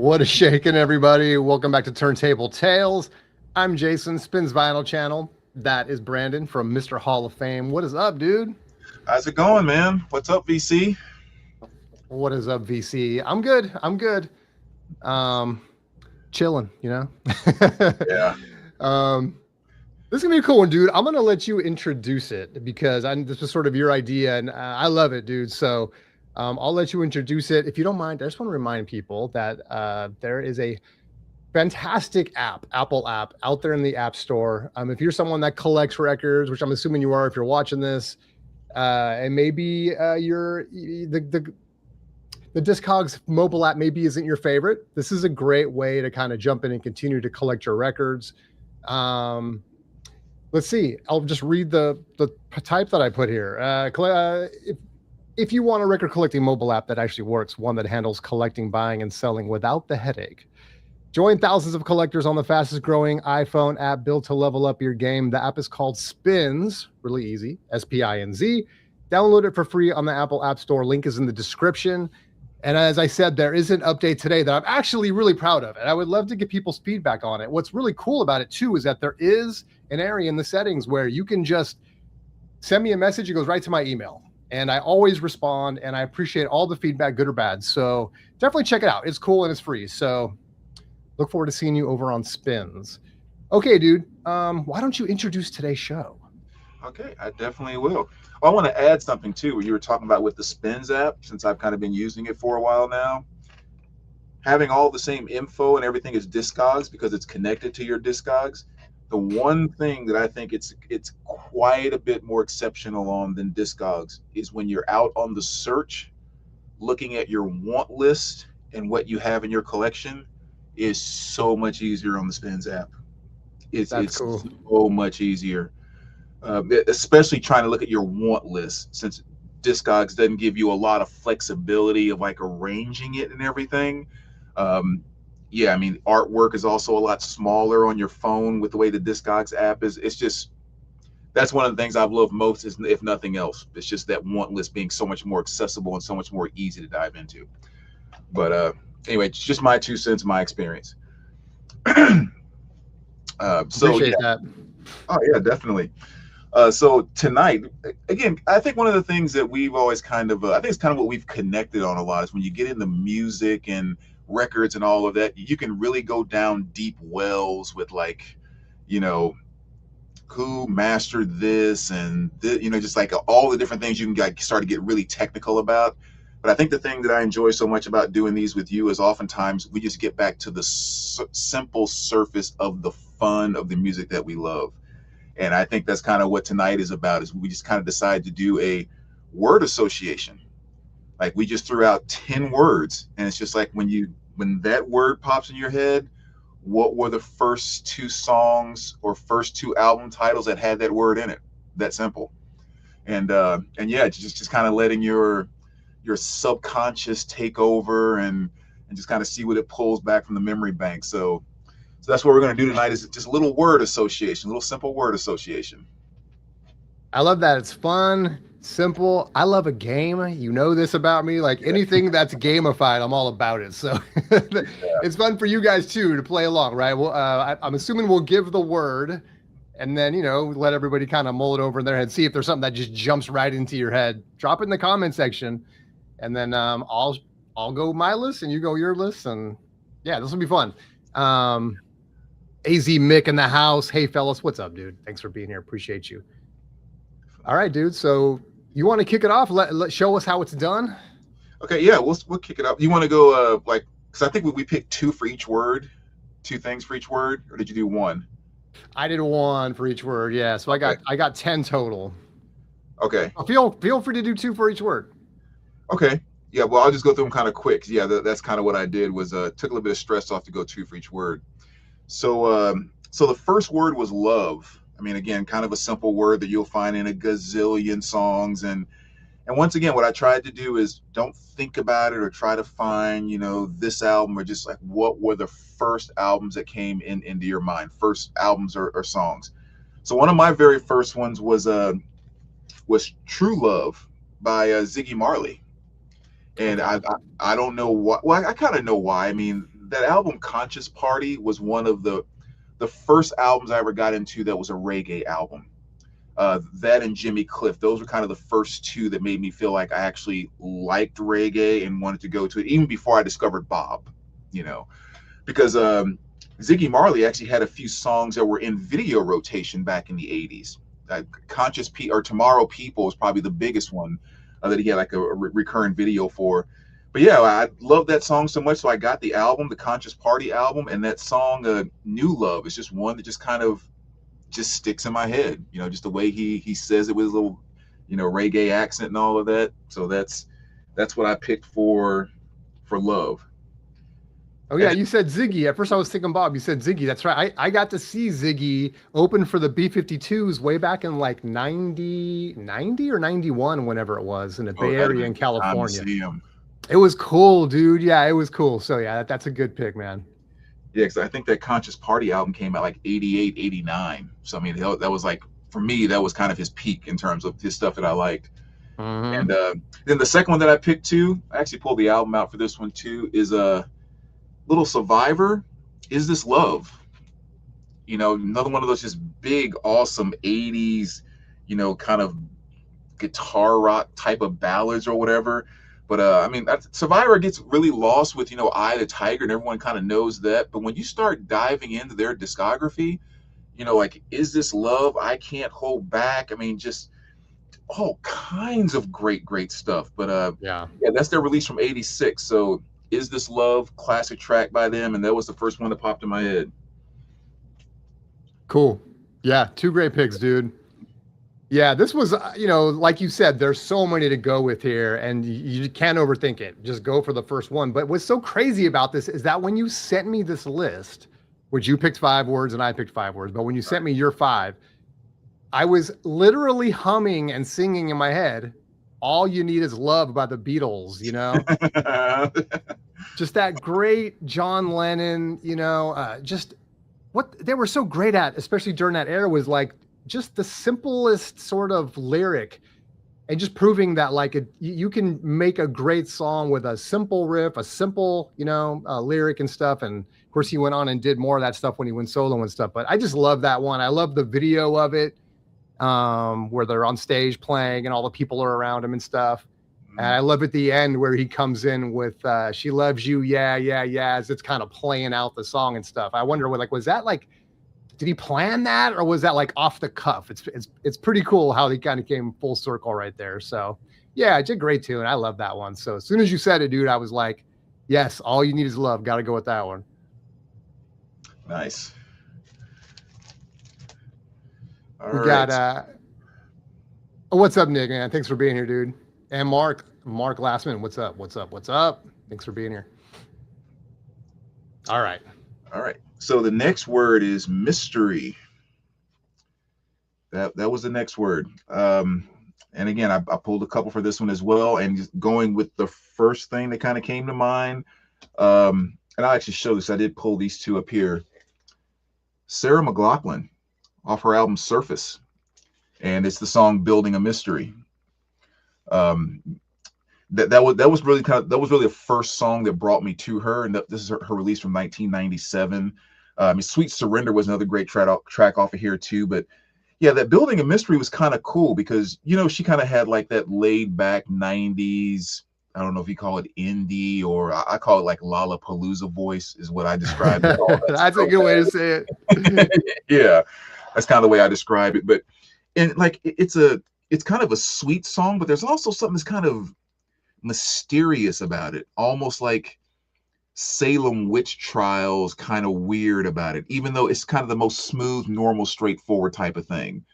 What is shaking, everybody? Welcome back to Turntable Tales. I'm Jason, Spinz Vinyl channel. That is Brandon from Mr. Hall of Fame. What is up, dude? How's it going, man? What's up, VC? What is up, VC? I'm good. I'm good. Um, chilling, you know? Yeah. This is gonna be a cool one, dude. I'm gonna let you introduce it because this was sort of your idea, and I love it, dude. So I'll let you introduce it. If you don't mind, I just want to remind people that there is a fantastic app, Apple app, out there in the App Store. If you're someone that collects records, which I'm assuming you are if you're watching this, and maybe the Discogs mobile app maybe isn't your favorite, this is a great way to kind of jump in and continue to collect your records. Let's see. I'll just read the type that I put here. If you want a record collecting mobile app that actually works, one that handles collecting, buying, and selling without the headache, join thousands of collectors on the fastest growing iPhone app built to level up your game. The app is called Spinz, really easy, S-P-I-N-Z. Download it for free on the Apple App Store. Link is in the description. And as I said, there is an update today that I'm actually really proud of, and I would love to get people's feedback on it. What's really cool about it, too, is that there is an area in the settings where you can just send me a message. It goes right to my email, and I always respond, and I appreciate all the feedback, good or bad. So definitely check it out. It's cool, and it's free. So look forward to seeing you over on Spinz. Okay, dude, why don't you introduce today's show? Okay, I definitely will. Well, I want to add something too. What you were talking about with the Spinz app, since I've kind of been using it for a while now. Having all the same info and everything is Discogs because it's connected to your Discogs. The one thing that I think it's quite a bit more exceptional on than Discogs is when you're out on the search, looking at your want list and what you have in your collection is so much easier on the Spinz app. It's Cool. So much easier. Especially trying to look at your want list, since Discogs doesn't give you a lot of flexibility of like arranging it and everything. Yeah, I mean, artwork is also a lot smaller on your phone with the way the Discogs app is. It's just, that's one of the things I've loved most, is if nothing else, it's just that want list being so much more accessible and so much more easy to dive into. But anyway, it's just my 2 cents, my experience. Appreciate that. Oh yeah, definitely. So tonight, again, I think one of the things that we've always kind of, I think it's kind of what we've connected on a lot, is when you get into music and records and all of that, you can really go down deep wells with, like, you know, who mastered this and just like all the different things you can like start to get really technical about. But I think the thing that I enjoy so much about doing these with you is oftentimes we just get back to the simple surface of the fun of the music that we love. And I think that's kind of what tonight is about, is we just kind of decided to do a word association. Like, we just threw out 10 words, and it's just like when that word pops in your head, what were the first 2 songs or first 2 album titles that had that word in it? That simple. And yeah, just kind of letting your subconscious take over and just kind of see what it pulls back from the memory bank. So that's what we're going to do tonight, is just a little word association, a little simple word association. I love that. It's fun, simple. I love a game. You know this about me. Like, anything that's gamified, I'm all about it. So it's fun for you guys too to play along, right? Well, I'm assuming we'll give the word, and then, let everybody kind of mull it over in their head, see if there's something that just jumps right into your head. Drop it in the comment section, and then I'll go my list and you go your list, and yeah, this will be fun. AZ Mick in the house. Hey, fellas, what's up, dude? Thanks for being here. Appreciate you. All right, dude. So you want to kick it off? Let show us how it's done. Okay, yeah, we'll kick it up. You want to go because I think we picked 2 for each word, 2 things for each word, or did you do 1? I did 1 for each word. Yeah, so okay. I got 10 total. Okay. Feel free to do 2 for each word. Okay. Yeah. Well, I'll just go through them kind of quick. Yeah, that's kind of what I did. Was took a little bit of stress off to go 2 for each word. So the first word was love. I mean, again, kind of a simple word that you'll find in a gazillion songs. And once again, what I tried to do is don't think about it or try to find, this album, or just like, what were the first albums that came into your mind, first albums or songs. So one of my very first ones was True Love by Ziggy Marley. And I don't know why. Well, I kind of know why. I mean, that album Conscious Party was one of the first albums I ever got into that was a reggae album. That and Jimmy Cliff, those were kind of the first two that made me feel like I actually liked reggae and wanted to go to it, even before I discovered Bob, you know, because Ziggy Marley actually had a few songs that were in video rotation back in the 80s. Or Tomorrow People was probably the biggest one that he had like a recurrent video for. But yeah, I love that song so much, so I got the album, the Conscious Party album, and that song, New Love, is just one that just kind of just sticks in my head. You know, just the way he says it with his little, you know, reggae accent and all of that. So that's what I picked for Love. Oh yeah, you said Ziggy. At first I was thinking Bob. You said Ziggy. That's right. I got to see Ziggy open for the B-52s way back in like 90 or 91, whenever it was, in the Bay Area in California. It was cool, dude. Yeah, it was cool. So yeah, that's a good pick, man. Yeah, because I think that Conscious Party album came out like 88, 89. So I mean, that was like, for me, that was kind of his peak in terms of his stuff that I liked. Mm-hmm. And then the second one that I picked too, I actually pulled the album out for this one too, is Little Survivor, Is This Love? You know, another one of those just big, awesome 80s, you know, kind of guitar rock type of ballads or whatever. But I mean, Survivor gets really lost with, you know, Eye of the Tiger, and everyone kind of knows that. But when you start diving into their discography, you know, like Is This Love, I Can't Hold Back, I mean, just all kinds of great stuff. But yeah, that's their release from 86. So Is This Love, classic track by them, and that was the first one that popped in my head. Cool. Yeah, two great picks, dude. Yeah, this was, you know, like you said, there's so many to go with here, and you can't overthink it. Just go for the first one. But what's so crazy about this is that when you sent me this list, which you picked 5 words and I picked 5 words, but when you sent me your 5, I was literally humming and singing in my head, All You Need Is Love by the Beatles, you know? Just that great John Lennon, you know, just what they were so great at, especially during that era, was like just the simplest sort of lyric, and just proving that like you can make a great song with a simple riff, a simple, you know, lyric and stuff. And of course he went on and did more of that stuff when he went solo and stuff, but I just love that one. I love the video of it, where they're on stage playing and all the people are around him and stuff. And I love at the end where he comes in with She Loves You, yeah, as it's kind of playing out the song and stuff. I wonder what, like, was that like, did he plan that, or was that like off the cuff? It's pretty cool how he kind of came full circle right there. So yeah, it's a great tune. I love that one. So as soon as you said it, dude, I was like, yes, All You Need Is Love. Got to go with that one. Nice. All right. Got what's up, Nick, man? Thanks for being here, dude. And Mark Glassman, what's up? Thanks for being here. All right. So the next word is mystery. That was the next word. And again, I pulled a couple for this one as well. And just going with the first thing that kind of came to mind. And I'll actually show this. I did pull these two up here. Sarah McLachlan off her album Surface. And it's the song Building a Mystery. That was really the first song that brought me to her, and this is her release from 1997. Sweet Surrender was another great track off of here too. But yeah, that Building a Mystery was kind of cool because, you know, she kind of had like that laid back 90s, I don't know if you call it indie, or I call it like Lollapalooza voice is what I describe it. That's a good way to say it. Yeah, that's kind of the way I describe it. But and like it's kind of a sweet song, but there's also something that's kind of mysterious about it, almost like Salem witch trials, kind of weird about it, even though it's kind of the most smooth, normal, straightforward type of thing,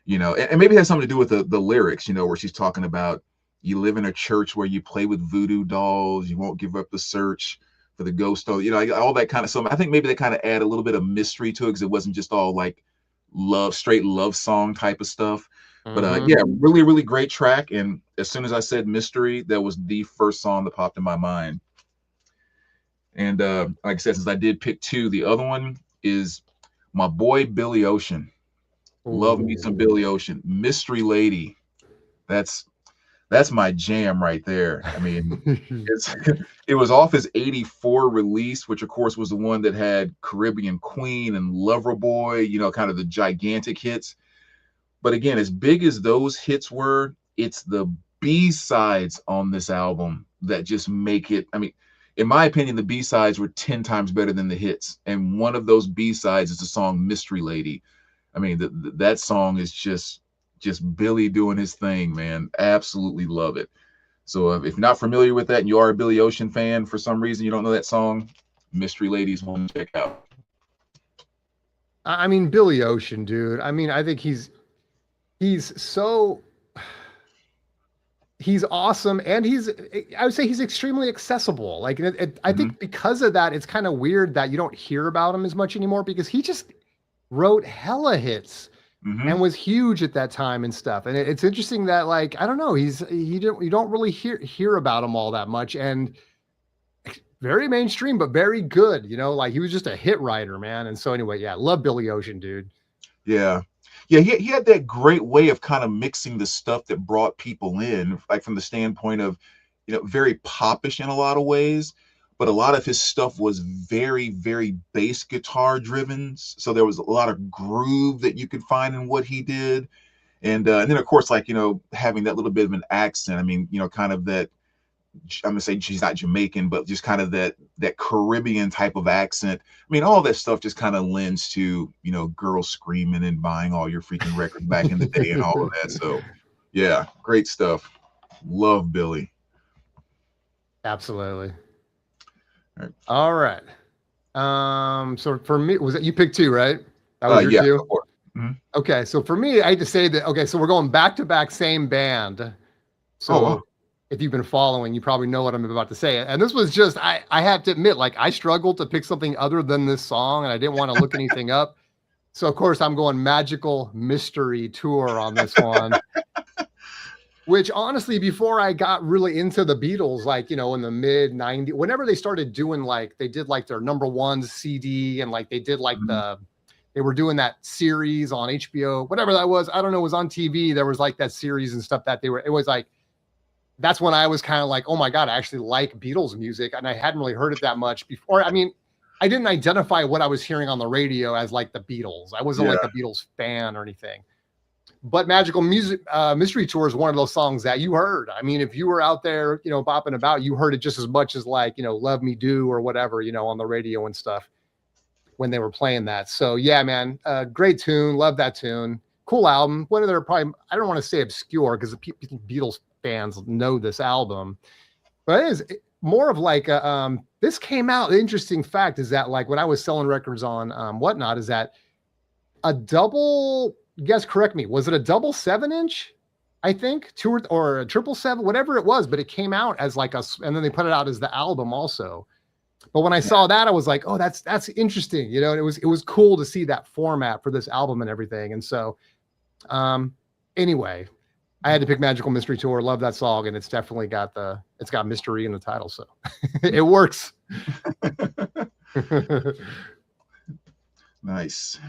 you know. And maybe it has something to do with the lyrics, you know, where she's talking about you live in a church where you play with voodoo dolls, you won't give up the search for the ghost, you know, all that kind of stuff. I think maybe they kind of add a little bit of mystery to it because it wasn't just all like straight love song type of stuff. But yeah, really, really great track. And as soon as I said mystery, that was the first song that popped in my mind. And like I said, since I did pick 2, the other one is my boy Billy Ocean. Love me some Billy Ocean. Mystery Lady. That's That's my jam right there. I mean, it's it was off his 84 release, which of course was the one that had Caribbean Queen and Lover Boy, you know, kind of the gigantic hits. But again, as big as those hits were, it's the B-sides on this album that just make it. I mean, in my opinion, the B-sides were 10 times better than the hits. And one of those B-sides is the song Mystery Lady. I mean, that song is just Billy doing his thing, man. Absolutely love it. So if you're not familiar with that and you are a Billy Ocean fan for some reason, you don't know that song, Mystery Ladies, one to check out. I mean, Billy Ocean, dude. I mean, I think he's so he's awesome, and I would say he's extremely accessible. Like, I think because of that, it's kind of weird that you don't hear about him as much anymore, because he just wrote hella hits and was huge at that time and stuff. And it's interesting that, like, I don't know, you don't really hear about him all that much, and very mainstream, but very good, you know, like he was just a hit writer, man. And so anyway, yeah, love Billy Ocean, dude. Yeah. Yeah, he had that great way of kind of mixing the stuff that brought people in, like from the standpoint of, you know, very popish in a lot of ways, but a lot of his stuff was very, very bass guitar driven. So there was a lot of groove that you could find in what he did. And then, of course, like, you know, having that little bit of an accent. I mean, you know, kind of that, I'm gonna say she's not Jamaican, but just kind of that Caribbean type of accent. I mean, all that stuff just kind of lends to, you know, girls screaming and buying all your freaking records back in the day and all of that. So yeah, great stuff. Love Billy. Absolutely. All right. So for me, was it you picked two, right? That was your two? Okay, so for me, I had to say that, okay, so we're going back to back, same band. So if you've been following, you probably know what I'm about to say. And this was just, I have to admit, like, I struggled to pick something other than this song, and I didn't want to look anything up. So of course I'm going Magical Mystery Tour on this one. Which honestly, before I got really into the Beatles, like, you know, in the mid 90s, whenever they started doing, like, they did like their #1 CD, and like they did like they were doing that series on HBO, whatever that was. I don't know, it was on TV. There was like that series and stuff that it was like, that's when I was kind of like, oh my God, I actually like Beatles music. And I hadn't really heard it that much before. I mean, I didn't identify what I was hearing on the radio as like the Beatles. I wasn't like a Beatles fan or anything. But Magical Mystery Tour is one of those songs that you heard. I mean, if you were out there, you know, bopping about, you heard it just as much as, like, you know, Love Me Do or whatever, you know, on the radio and stuff when they were playing that. So yeah, man, great tune. Love that tune. Cool album. One of their probably, I don't want to say obscure, because the Beatles fans know this album, but it is more of like this came out. The interesting fact is that, like, when I was selling records on Whatnot, is that a double, guess, correct me, was it a double 7-inch? I think or a 777, whatever it was, but it came out as like and then they put it out as the album also. But when I saw that, I was like, oh, that's interesting, you know. And it was cool to see that format for this album and everything. And so anyway, I had to pick Magical Mystery Tour. Love that song, and it's definitely got mystery in the title, so it works. Nice.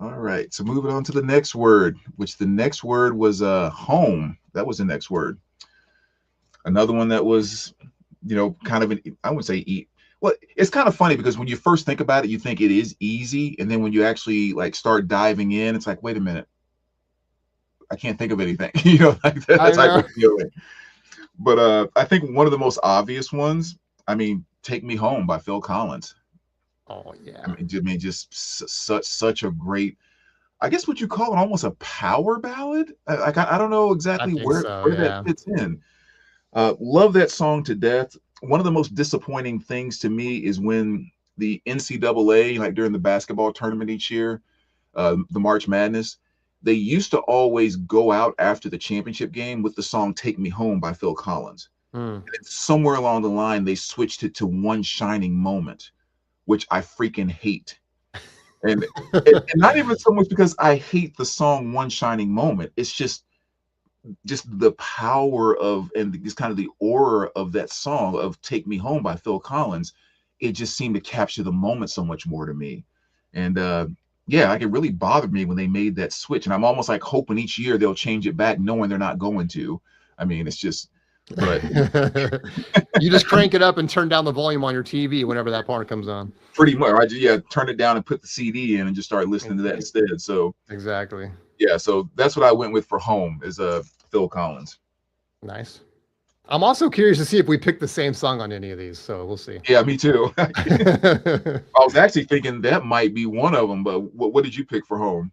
All right, so moving on to the next word, which the next word was home. That was the next word. Another one that was, you know, kind of I wouldn't say well, it's kind of funny, because when you first think about it, you think it is easy, and then when you actually, like, start diving in, it's like, wait a minute, I can't think of anything. You know, like that type of feeling. But I think one of the most obvious ones, I mean, Take Me Home by Phil Collins. Oh yeah. I mean, just such a great, I guess what you call it, almost a power ballad. I don't know exactly where that fits in. Love that song to death. One of the most disappointing things to me is when the NCAA, like during the basketball tournament each year, the March Madness, they used to always go out after the championship game with the song Take Me Home by Phil Collins. And somewhere along the line, they switched it to One Shining Moment, which I freaking hate. And not even so much because I hate the song One Shining Moment. It's just the power of, and just kind of the aura of that song of Take Me Home by Phil Collins. It just seemed to capture the moment so much more to me. And yeah, like, it really bothered me when they made that switch. And I'm almost like hoping each year they'll change it back, knowing they're not going to. I mean, it's just, but you just crank it up and turn down the volume on your TV whenever that part comes on. pretty much, right? Yeah, turn it down and put the CD in and just start listening to that instead. So exactly. Yeah, so that's what I went with for home is Phil Collins. Nice. I'm also curious to see if we picked the same song on any of these, so we'll see. Yeah, me too. I was actually thinking that might be one of them, but what did you pick for home?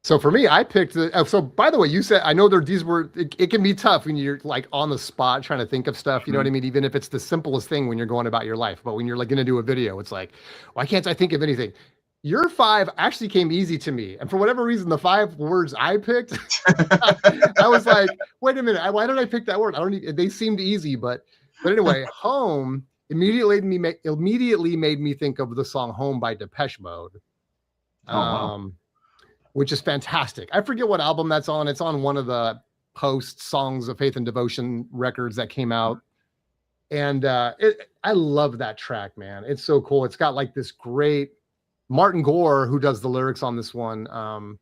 So for me, I picked so by the way, you said, I know it can be tough when you're like on the spot trying to think of stuff, you know what I mean? Even if it's the simplest thing when you're going about your life, but when you're like going to do a video, it's like, why can't I think of anything? Your 5 actually came easy to me. And for whatever reason, the 5 words I picked, I was like, wait a minute, why did I pick that word? They seemed easy, but anyway, home immediately made me think of the song Home by Depeche Mode. Wow. Which is fantastic. I forget what album that's on. It's on one of the post Songs of Faith and Devotion records that came out. And I love that track, man. It's so cool. It's got like this great Martin Gore, who does the lyrics on this one.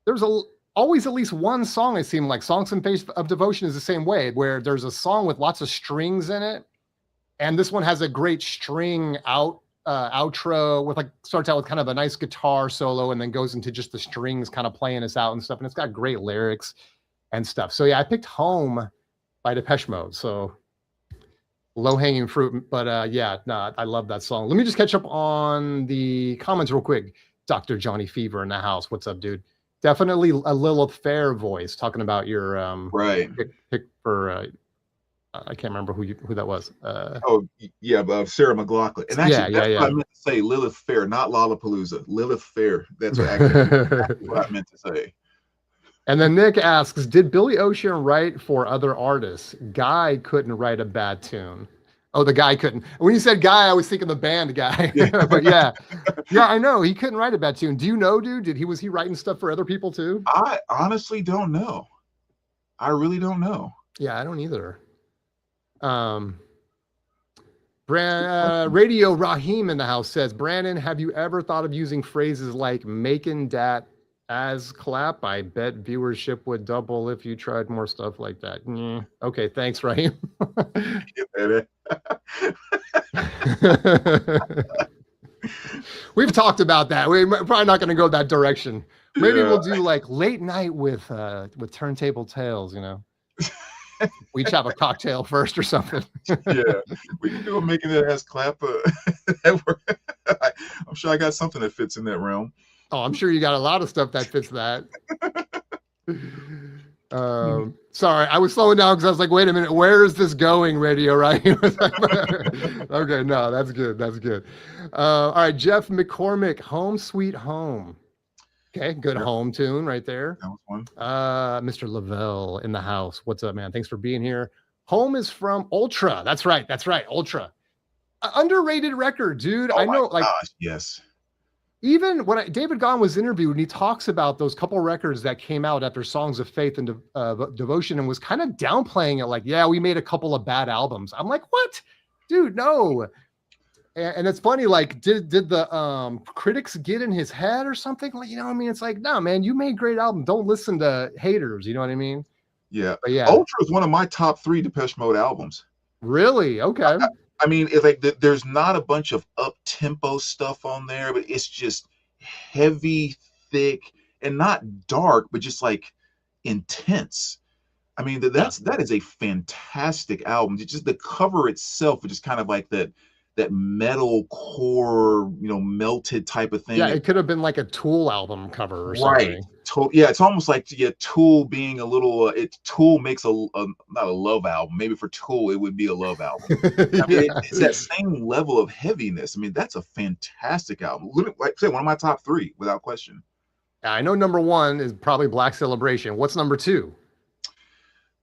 There's always at least one song, it seemed like. Songs in Faith of Devotion is the same way, where there's a song with lots of strings in it. And this one has a great string outro with starts out with kind of a nice guitar solo and then goes into just the strings kind of playing us out and stuff. And it's got great lyrics and stuff. So yeah, I picked Home by Depeche Mode. So low hanging fruit, but yeah, no, I love that song. Let me just catch up on the comments real quick. Dr. Johnny Fever in the house. What's up, dude? Definitely a Lilith Fair voice talking about your right pick for I can't remember who that was. Sarah McLachlan. And actually, that's what I meant to say. Lilith Fair, not Lollapalooza. Lilith Fair. That's what I meant to say. And then Nick asks, did Billy Ocean write for other artists? Guy couldn't write a bad tune. Oh, the guy couldn't. When you said Guy, I was thinking the band Guy. But yeah, I know he couldn't write a bad tune. Do you know, dude? Was he writing stuff for other people too? I honestly don't know. I really don't know. Yeah, I don't either. Radio Raheem in the house says, Brandon, have you ever thought of using phrases like making dat as clap? I bet viewership would double if you tried more stuff like that. Okay, thanks, Raheem. We've talked about that. We're probably not going to go that direction. Maybe we'll do like late night with turntable tales, you know. We each have a cocktail first or something. Yeah, we can do a making it as clap. I'm sure I got something that fits in that realm. Oh, I'm sure you got a lot of stuff that fits that. Sorry, I was slowing down because I was like, wait a minute, where is this going, Radio, right? Okay, no, that's good. That's good. All right, Jeff McCormick, Home Sweet Home. Okay, good home tune right there. That was one. Mr. Lavelle in the house. What's up, man? Thanks for being here. Home is from Ultra. That's right. Ultra. Underrated record, dude. Oh, I know, gosh, yes. Even when David Gaughan was interviewed and he talks about those couple records that came out after Songs of Faith and Devotion and was kind of downplaying it, like, yeah, we made a couple of bad albums. I'm like, what? Dude, no. And it's funny, like, did the critics get in his head or something? Like, you know what I mean? It's like, no, man, you made great albums. Don't listen to haters. You know what I mean? Yeah. But yeah. Ultra is one of my top 3 Depeche Mode albums. Really? Okay. I mean, it's like there's not a bunch of up-tempo stuff on there, but it's just heavy, thick, and not dark, but just like intense. I mean, that is a fantastic album. It's just the cover itself is just kind of like that metal core, melted type of thing. Yeah, it could have been like a Tool album cover or something. Right. Yeah, it's almost like Tool being a little. Tool makes not a love album. Maybe for Tool it would be a love album. I mean, it's that same level of heaviness. I mean, that's a fantastic album. Like I said, one of my top 3 without question. I know number 1 is probably Black Celebration. What's number 2?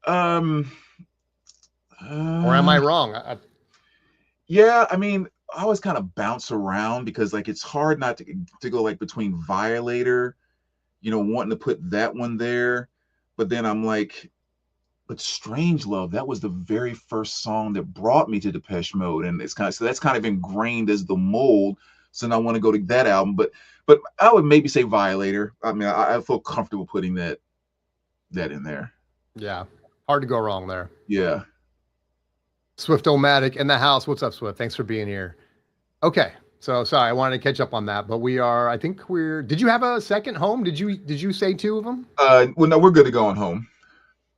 Or am I wrong? Yeah, I mean, I always kind of bounce around because like it's hard not to go like between Violator, wanting to put that one there, but then I'm like, but Strangelove, that was the very first song that brought me to Depeche Mode, and it's so that's kind of ingrained as the mold. So now I want to go to that album, but I would maybe say Violator. I mean, I feel comfortable putting that in there. Yeah. Hard to go wrong there. Yeah. Swift-O-Matic in the house. What's up, Swift? Thanks for being here. Okay. So sorry, I wanted to catch up on that, but I think did you have a second home? Did you say 2 of them? Well, no, we're good to go on home.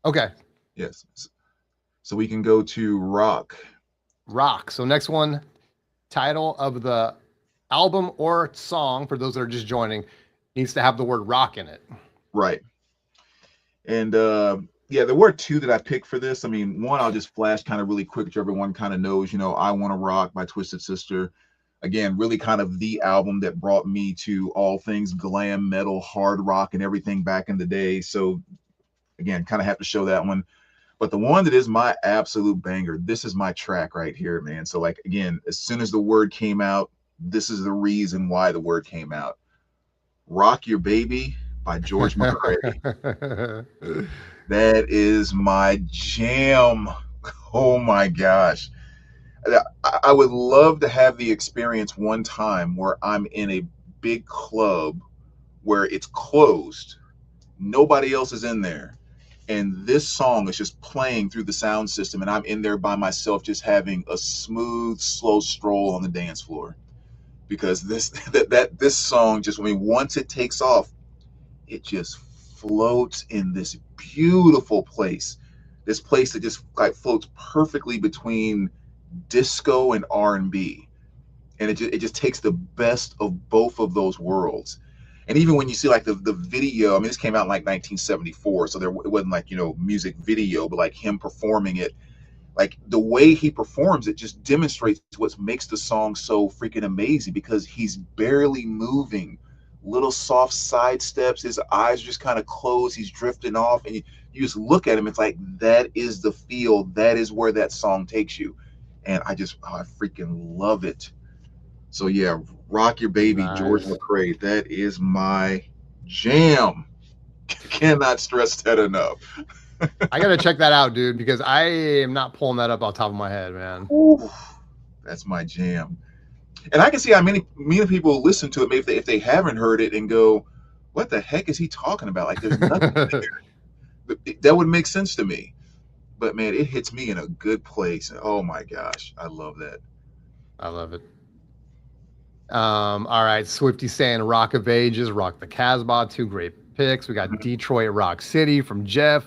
Okay. Yes. So we can go to rock. Rock. So next one, title of the album or song, for those that are just joining, needs to have the word rock in it. Right. And yeah, there were 2 that I picked for this. I mean, one I'll just flash kind of really quick so everyone kind of knows, you know, I Wanna Rock by Twisted Sister. Again, really kind of the album that brought me to all things glam, metal, hard rock, and everything back in the day. So again, kind of have to show that one. But the one that is my absolute banger, this is my track right here, man. So like, again, as soon as the word came out, this is the reason why the word came out. Rock Your Baby by George McCrae. That is my jam. Oh my gosh. I would love to have the experience one time where I'm in a big club where it's closed, nobody else is in there, and this song is just playing through the sound system, and I'm in there by myself just having a smooth, slow stroll on the dance floor. Because this song just, I mean, once it takes off, it just floats in this beautiful place. This place that just like floats perfectly between disco and R&B, and it just takes the best of both of those worlds. And even when you see like the video, I mean, this came out in like 1974, so it wasn't like, you know, music video, but like him performing it, like the way he performs it just demonstrates what makes the song so freaking amazing, because he's barely moving, little soft side steps, his eyes are just kind of closed, he's drifting off, and you just look at him, it's like that is the feel, that is where that song takes you. And I freaking love it. So yeah, Rock Your Baby, nice. George McCrae, that is my jam. Cannot stress that enough. I gotta check that out, dude, because I am not pulling that up on top of my head, man. Ooh, that's my jam. And I can see how many people listen to it, maybe if they haven't heard it, and go, what the heck is he talking about? Like, there's nothing there. That would make sense to me. But man, it hits me in a good place. Oh my gosh, I love that. I love it. All right, Swifty saying Rock of Ages, Rock the Casbah, 2 great picks. We got Detroit Rock City from Jeff.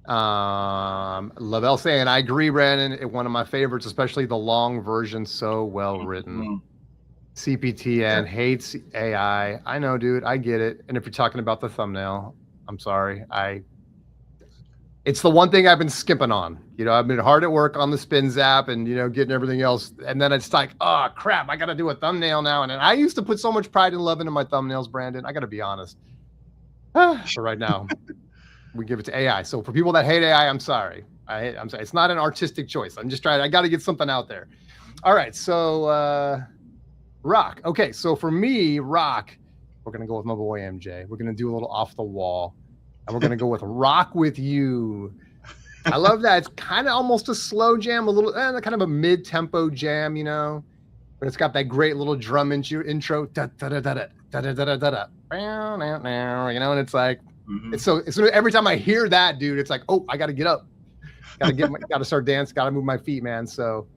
Lavelle saying, I agree, Brandon. One of my favorites, especially the long version, so well written. CPTN hates AI. I know, dude. I get it. And if you're talking about the thumbnail, I'm sorry. It's the one thing I've been skipping on. You know, I've been hard at work on the Spinz app and, you know, getting everything else. And then it's like, oh, crap, I got to do a thumbnail now. And I used to put so much pride and love into my thumbnails, Brandon. I got to be honest. So right now, we give it to AI. So for people that hate AI, I'm sorry. I'm sorry. It's not an artistic choice. I'm just trying. I got to get something out there. All right. So rock. Okay. So for me, rock, we're going to go with my boy MJ. We're going to do a little off the wall. And we're going to go with Rock With You. I love that. It's kind of almost a slow jam, a little kind of a mid-tempo jam, you know. But it's got that great little drum intro. Da, da, da, da, da, da, da, da, da, da, you know, and it's like, it's so every time I hear that, dude, it's like, oh, I got to get up. Got to start dancing. Got to move my feet, man. So,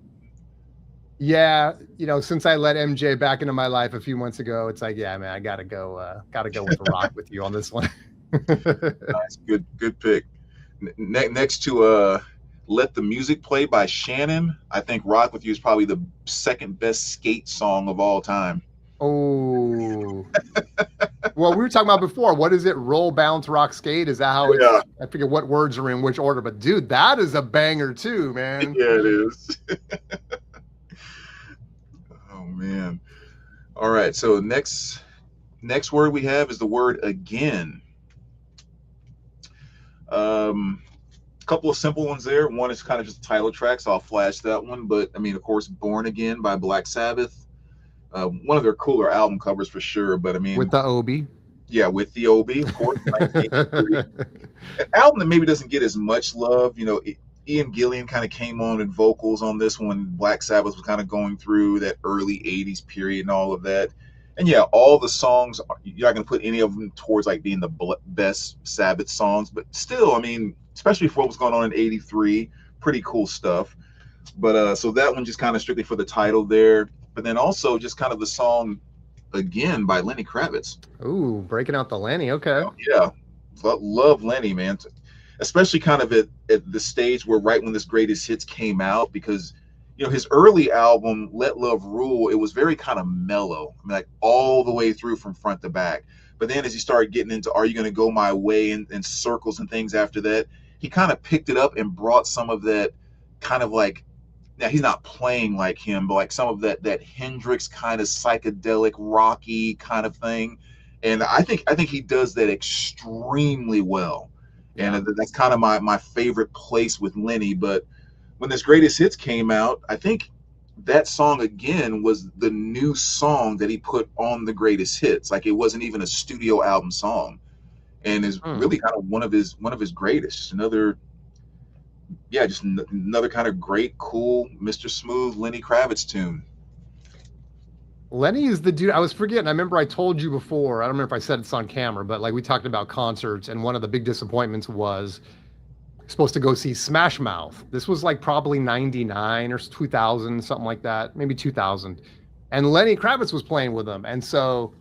yeah, you know, since I let MJ back into my life a few months ago, it's like, yeah, man, I got to go with the Rock With You on this one. Nice, good pick. Next to Let the Music Play by Shannon, I think Rock With You is probably the second best skate song of all time. Oh. Well, we were talking about before, what is it? Roll, bounce, rock, skate? Is that how it's? Yeah. I forget what words are in which order, but dude, that is a banger too, man. Yeah, it is. Oh man. All right, so next word we have is the word again. Couple of simple ones there. One is kind of just a title track, so I'll flash that one. But I mean, of course, Born Again by Black Sabbath. One of their cooler album covers for sure. But I mean, with the Obi. Yeah, with the Obi, of course. An album that maybe doesn't get as much love. You know, Ian Gillan kind of came on in vocals on this one. Black Sabbath was kind of going through that early 80s period and all of that. And yeah, all the songs, you're not going to put any of them towards like being the best Sabbath songs. But still, I mean, especially for what was going on in '83. Pretty cool stuff. But so that one just kind of strictly for the title there. But then also just kind of the song again by Lenny Kravitz. Ooh, breaking out the Lenny. Okay. Yeah, love Lenny, man. Especially kind of at the stage where right when this greatest hits came out, because his early album Let Love Rule, it was very kind of mellow. I mean, like all the way through from front to back. But then as he started getting into Are You Gonna Go My Way and Circles and things after that, he kind of picked it up and brought some of that kind of like, now he's not playing like him, but like some of that Hendrix kind of psychedelic rocky kind of thing. And I think he does that extremely well. Yeah. And that's kind of my favorite place with Lenny. But when this greatest hits came out, I think that song again was the new song that he put on the greatest hits. Like it wasn't even a studio album song, and is really kind of one of his greatest. Just another kind of great, cool Mr. Smooth Lenny Kravitz tune. Lenny is the dude. I was forgetting. I remember I told you before. I don't remember if I said it's on camera, but like we talked about concerts, and one of the big disappointments was supposed to go see Smash Mouth. This was like probably 99 or 2000, something like that, maybe 2000. And Lenny Kravitz was playing with them. And so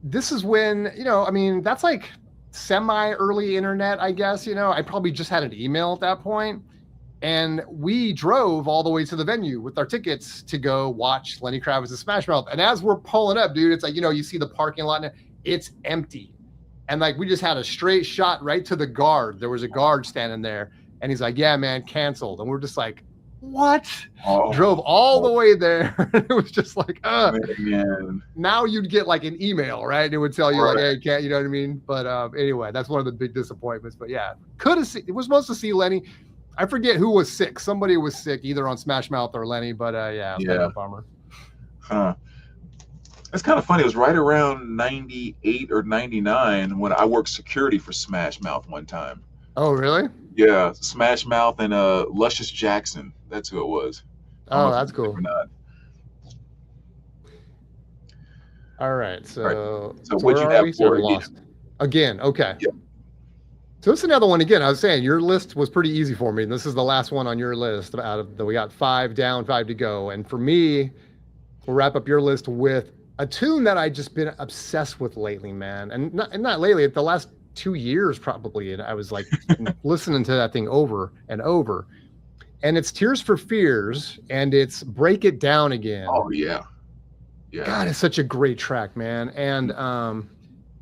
this is when, I mean, that's like semi-early internet, I guess. I probably just had an email at that point. And we drove all the way to the venue with our tickets to go watch Lenny Kravitz's Smash Mouth. And as we're pulling up, dude, it's like, you see the parking lot and it's empty. And like, we just had a straight shot right to the guard. There was a guard standing there and he's like, yeah, man, canceled. And we're just like, what? Drove all the way there. It was just like, man. Now you'd get like an email, right? It would tell you like, hey, can't, you know what I mean? But anyway, that's one of the big disappointments. But yeah, it was supposed to see Lenny. I forget who was sick. Somebody was sick either on Smash Mouth or Lenny, but yeah, kind of a bummer. It's kind of funny. It was right around 98 or 99 when I worked security for Smash Mouth one time. Oh, really? Yeah, Smash Mouth and Luscious Jackson. That's who it was. Oh, that's cool. All right. So what'd you have for again? Okay. Yeah. So this is another one again. I was saying your list was pretty easy for me. This is the last one on your list we got 5 down, 5 to go. And for me, we'll wrap up your list with a tune that I just been obsessed with lately, man. And not lately, the last 2 years probably. And I was like listening to that thing over and over. And it's Tears for Fears and it's Break It Down Again. Oh yeah. Yeah. God, it's such a great track, man. And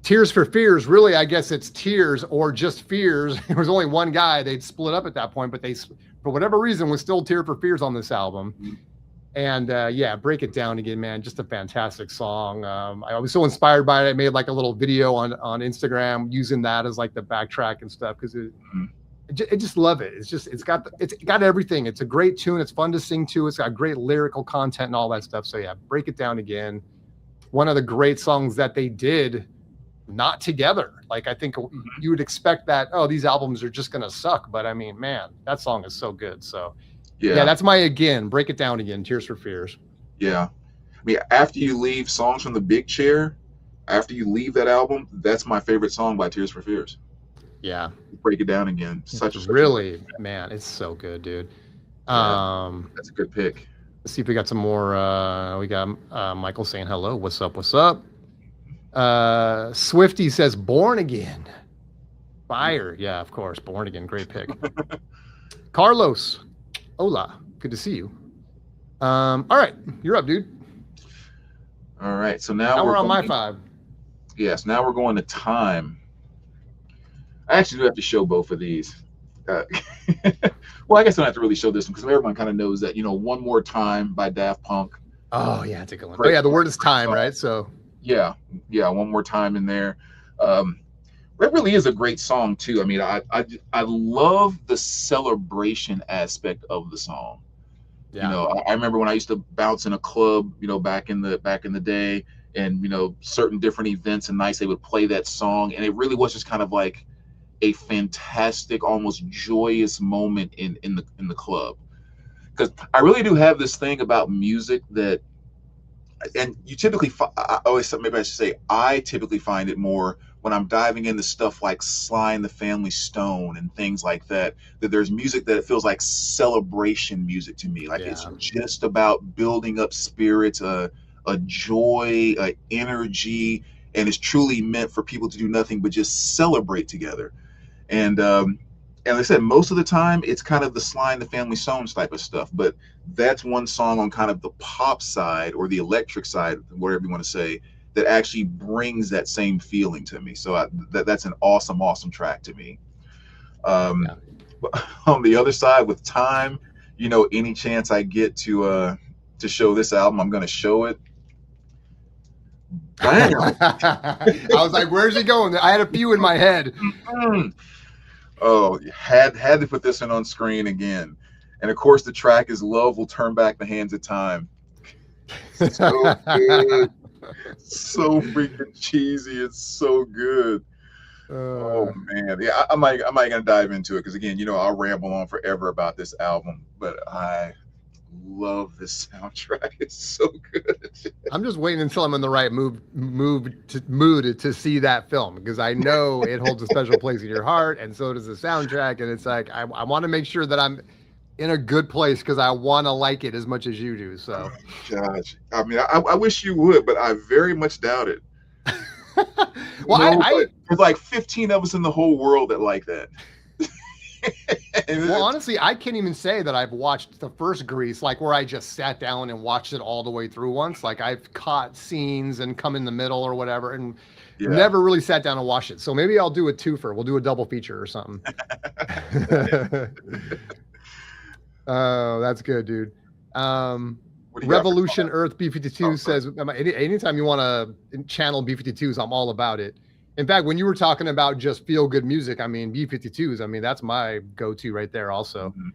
Tears for Fears, really, I guess it's Tears or just Fears. There was only one guy. They'd split up at that point, but they, for whatever reason, was still Tears for Fears on this album. Mm-hmm. And yeah, Break It Down Again, man, just a fantastic song. I was so inspired by it. I made like a little video on Instagram using that as like the backtrack and stuff because I just love it. It's got everything. It's a great tune. It's fun to sing to. It's got great lyrical content and all that stuff. So yeah, Break It Down Again. One of the great songs that they did not together. Like I think you would expect that, these albums are just gonna suck, but I mean, man, that song is so good. So yeah, that's my Break It Down Again, Tears for Fears. Yeah, I mean, after you leave Songs from the Big Chair, after you leave that album, that's my favorite song by Tears for Fears. Yeah, Break It Down Again. Man, it's so good, dude. That's a good pick. Let's see if we got some more. We got Michael saying hello. What's up? Swifty says Born Again. Fire. Yeah, of course. Born Again. Great pick. Carlos. Hola. Good to see you. All right. You're up, dude. All right. So now we're on my 5. Yes. Now we're going to Time. I actually do have to show both of these. Well, I guess I don't have to really show this one because everyone kind of knows that, One More Time by Daft Punk. Oh, yeah. It's a good one. Oh, yeah. The word is time, right? So. Yeah, One More Time in there. It really is a great song too. I mean, I love the celebration aspect of the song. Yeah. I remember when I used to bounce in a club, back in the day, and certain different events and nights they would play that song, and it really was just kind of like a fantastic, almost joyous moment in the club. Because I really do have this thing about music that. And you typically, I typically find it more when I'm diving into stuff like Sly and the Family Stone and things like that, that there's music that it feels like celebration music to me. Like it's Yeah. just about building up spirits, a joy, a energy, and it's truly meant for people to do nothing but just celebrate together. And like I said, most of the time it's kind of the Sly and the Family Stones type of stuff, but that's one song on kind of the pop side or the electric side, whatever you want to say, that actually brings that same feeling to me. So that's an awesome track to me. Yeah. On the other side with Time, any chance I get to show this album, I'm going to show it. Bam! I was like, where's he going? I had a few in my head. Oh, had to put this one on screen again. And of course, the track is Love Will Turn Back the Hands of Time. So good. So freaking cheesy. It's so good. Oh man. Yeah, I'm not gonna dive into it because again, I'll ramble on forever about this album, but I love this soundtrack. It's so good. I'm just waiting until I'm in the right mood to see that film, because I know it holds a special place in your heart, and so does the soundtrack. And it's like I want to make sure that I'm in a good place because I want to like it as much as you do. So, gosh, I mean, I wish you would, but I very much doubt it. Well, there's like 15 of us in the whole world that like that. Well, honestly, I can't even say that I've watched the first Grease, like where I just sat down and watched it all the way through once. Like I've caught scenes and come in the middle or whatever, and never really sat down and watched it. So maybe I'll do a twofer. We'll do a double feature or something. Oh, that's good, dude. Revolution Earth B52 says, anytime you want to channel B52s, I'm all about it. In fact, when you were talking about just feel good music, I mean, B52s, I mean, that's my go-to right there also. Mm-hmm.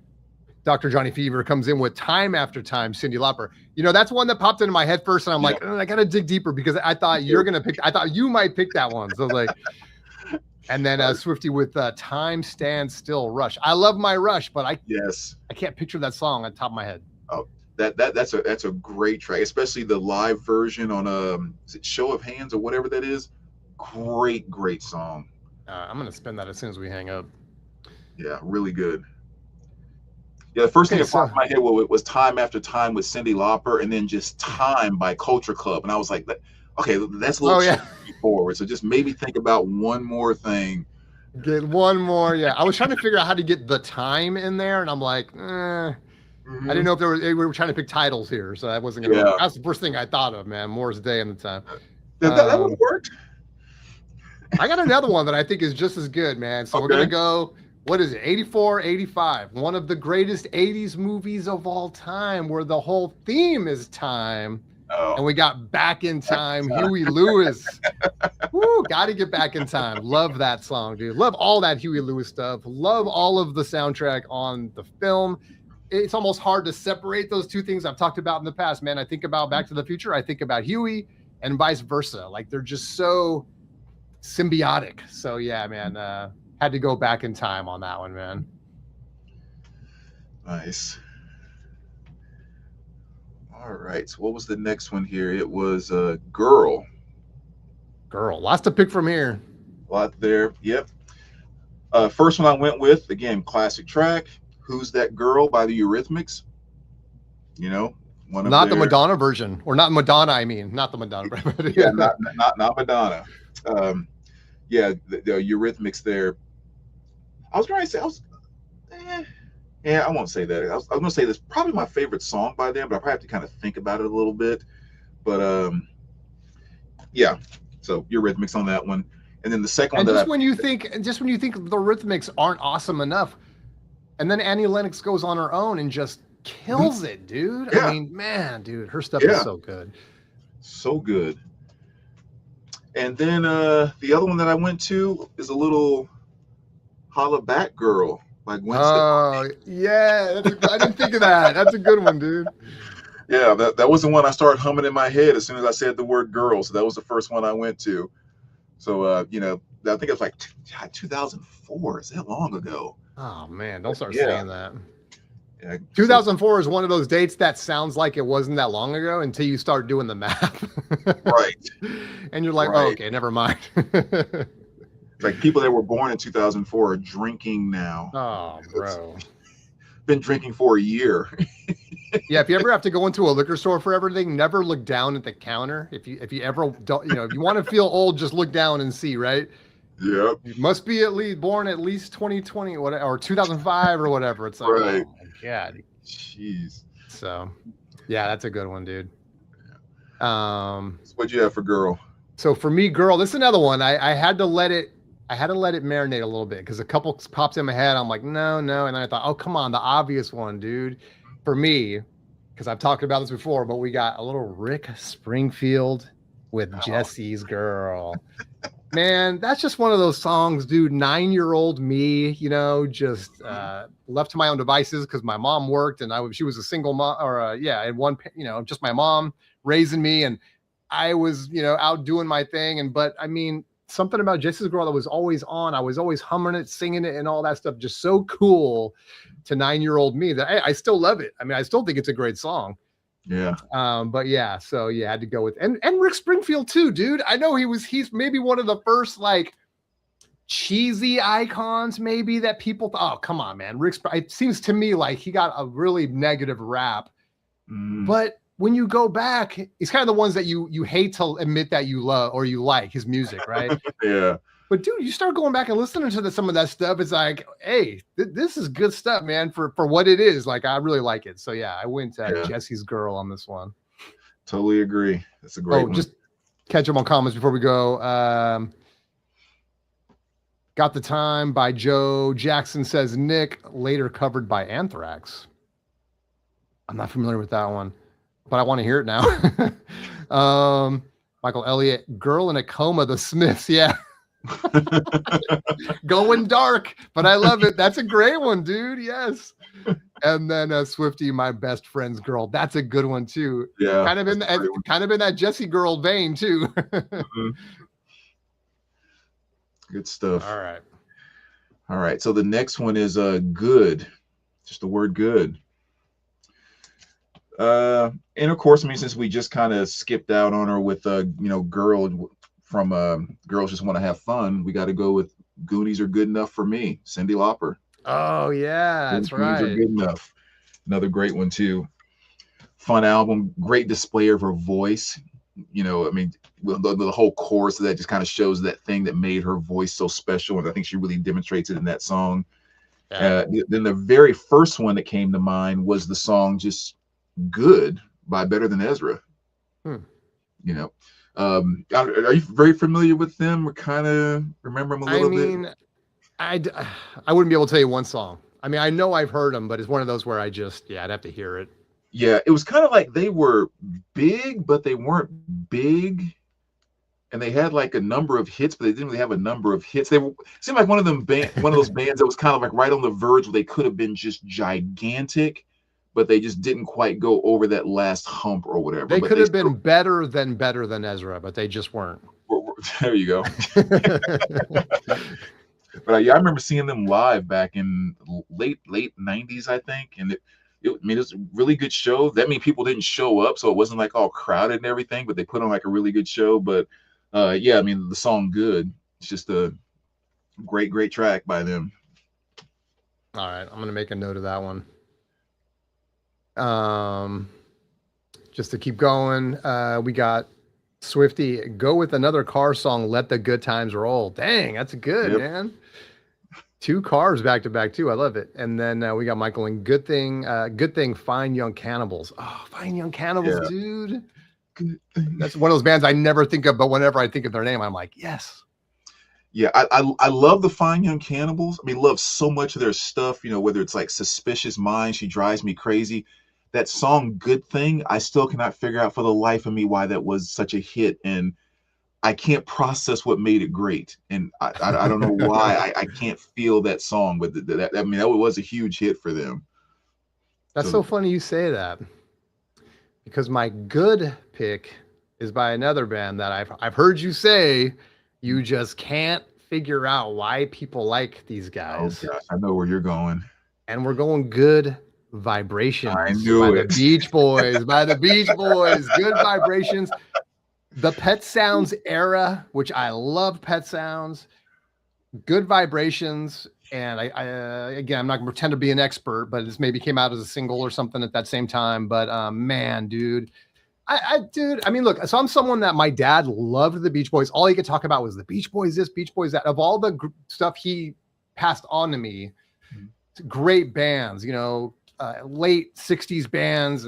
Dr. Johnny Fever comes in with Time After Time, Cyndi Lauper. That's one that popped into my head first, and I'm like, I got to dig deeper because I thought I thought you might pick that one. So I was like, and then Swifty with Time Stands Still, Rush. I love my Rush, but I can't picture that song on top of my head. Oh, that's a great track, especially the live version on is it Show of Hands or whatever that is. Great song. I'm gonna spin that as soon as we hang up. Yeah, really good. Yeah, the first thing that popped in my head was Time After Time with Cyndi Lauper, and then just Time by Culture Club, and I was like, okay, that's a little forward. So just maybe think about one more thing. Get one more. Yeah, I was trying to figure out how to get the time in there, and I'm like, I didn't know if we were trying to pick titles here, so that wasn't gonna work. That's the first thing I thought of, man. Moore's Day and the time. That would work. I got another one that I think is just as good, man. So we're going to go, what is it, 84, 85. One of the greatest 80s movies of all time where the whole theme is time. Oh. And we got Back in Time, Huey Lewis. Woo, got to get back in time. Love that song, dude. Love all that Huey Lewis stuff. Love all of the soundtrack on the film. It's almost hard to separate those two things I've talked about in the past, man. I think about Back to the Future. I think about Huey and vice versa. Like they're just so symbiotic. So yeah, man, had to go Back in Time on that one, man. Nice. All right, so what was the next one here? It was Girl. Lots to pick from here. A lot there. Yep. First one I went with, again, classic track, Who's That Girl by the Eurythmics. Not the Madonna version, or not Madonna, I mean, not the Madonna. Yeah, not Madonna. The Eurythmics there. I was going to say, I won't say that. I was going to say this is probably my favorite song by them, but I probably have to kind of think about it a little bit. But so Eurythmics on that one, and then the second one. When you think the Eurythmics aren't awesome enough, and then Annie Lennox goes on her own and just kills it, dude. Yeah. I mean, man, dude, her stuff is so good. So good. And then the other one that I went to is a little Holla Back Girl by Gwen Stefani. Yeah. I didn't think of that. That's a good one, dude. Yeah, that was the one I started humming in my head as soon as I said the word girl. So that was the first one I went to. So, I think it was like 2004. Is that long ago? Oh, man. Don't start saying that. Yeah, 2004 is one of those dates that sounds like it wasn't that long ago until you start doing the math. Right. And you're like, oh, okay, never mind. It's like people that were born in 2004 are drinking now. Oh, bro. Been drinking for a year. Yeah, if you ever have to go into a liquor store for everything, never look down at the counter. If you ever don't, if you want to feel old, just look down and see, right? Yep. You must be born at least 2020 or 2005 or whatever. It's like, Right. oh my God. Jeez. So, yeah, that's a good one, dude. So what'd you have for girl? So for me, girl, this is another one. I had to let it marinate a little bit because a couple pops in my head. I'm like, no. And then I thought, oh, come on, the obvious one, dude. For me, because I've talked about this before, but we got a little Rick Springfield with Jesse's Girl. Man, that's just one of those songs, dude. 9-year-old me, just left to my own devices because my mom worked and she was a single mom, and one, just my mom raising me, and I was, out doing my thing. But I mean, something about Jesse's Girl that was always on. I was always humming it, singing it, and all that stuff. Just so cool to 9-year-old me that I still love it. I mean, I still think it's a great song. Yeah. But yeah, so yeah, I had to go with and Rick Springfield too, dude. I know he's maybe one of the first like cheesy icons, maybe that people thought, oh, come on, man. It seems to me like he got a really negative rap. But when you go back, he's kind of the ones that you hate to admit that you love or you like his music, right? Yeah. But dude, you start going back and listening to some of that stuff. It's like, hey, this is good stuff, man. For what it is, like I really like it. So yeah, I went Jesse's Girl on this one. Totally agree. That's a great one. Just catch up on comments before we go. Got the Time by Joe Jackson says Nick, later covered by Anthrax. I'm not familiar with that one, but I want to hear it now. Michael Elliott, Girl in a Coma, The Smiths. Yeah. Going dark, but I love it. That's a great one, dude. Yes. And then Swifty, My Best Friend's Girl. That's a good one too. Yeah. Kind of in that Jessie Girl vein too. Good stuff. All right. So the next one is good. Just the word good. And of course, I mean, since we just kind of skipped out on her with girl from Girls Just Want to Have Fun, we got to go with Goonies Are Good Enough for Me, Cyndi Lauper. Oh yeah, that's right. Goonies Are Good Enough. Another great one too. Fun album, great display of her voice. I mean, the whole chorus of that just kind of shows that thing that made her voice so special, and I think she really demonstrates it in that song. Yeah. Then the very first one that came to mind was the song just Good by Better Than Ezra. Are you very familiar with them or kind of remember them a little bit? I wouldn't be able to tell you one song. I mean, I know I've heard them, but it's one of those where I'd have to hear it. Yeah, it was kind of like they were big, but they weren't big. And they had like a number of hits, but they didn't really have a number of hits. It seemed like one of those bands that was kind of like right on the verge where they could have been just gigantic, but they just didn't quite go over that last hump or whatever. They could have been better than Ezra, but they just weren't. There you go. But I remember seeing them live back in late 90s, I think. And it was a really good show. That means people didn't show up, so it wasn't like all crowded and everything, but they put on like a really good show. But I mean, the song Good, it's just a great track by them. All right, I'm gonna make a note of that one. Just to keep going, we got Swifty, go with another car song, Let the Good Times Roll. Dang, that's good, man. 2 cars back to back too. I love it. And then we got Michael and Good Thing, Fine Young Cannibals. Oh, Fine Young Cannibals, dude. That's one of those bands I never think of, but whenever I think of their name, I'm like, yes. Yeah, I love the Fine Young Cannibals. I mean, love so much of their stuff, whether it's like Suspicious Minds, She Drives Me Crazy. That song Good Thing, I still cannot figure out for the life of me why that was such a hit. And I can't process what made it great. And I don't know why I can't feel that song. But that was a huge hit for them. That's so funny you say that. Because my good pick is by another band that I've heard you say you just can't figure out why people like these guys. Oh gosh, I know where you're going. And we're going Good Vibrations. I knew it. The Beach Boys. By the Beach Boys. Good Vibrations. The Pet Sounds era, which I love Pet Sounds. Good Vibrations, and again, I'm not gonna pretend to be an expert, but this maybe came out as a single or something at that same time. But man, dude, dude, I mean, look, so I'm someone that my dad loved the Beach Boys. All he could talk about was the Beach Boys, this Beach Boys, that. Of all the stuff he passed on to me, great bands, late '60s bands.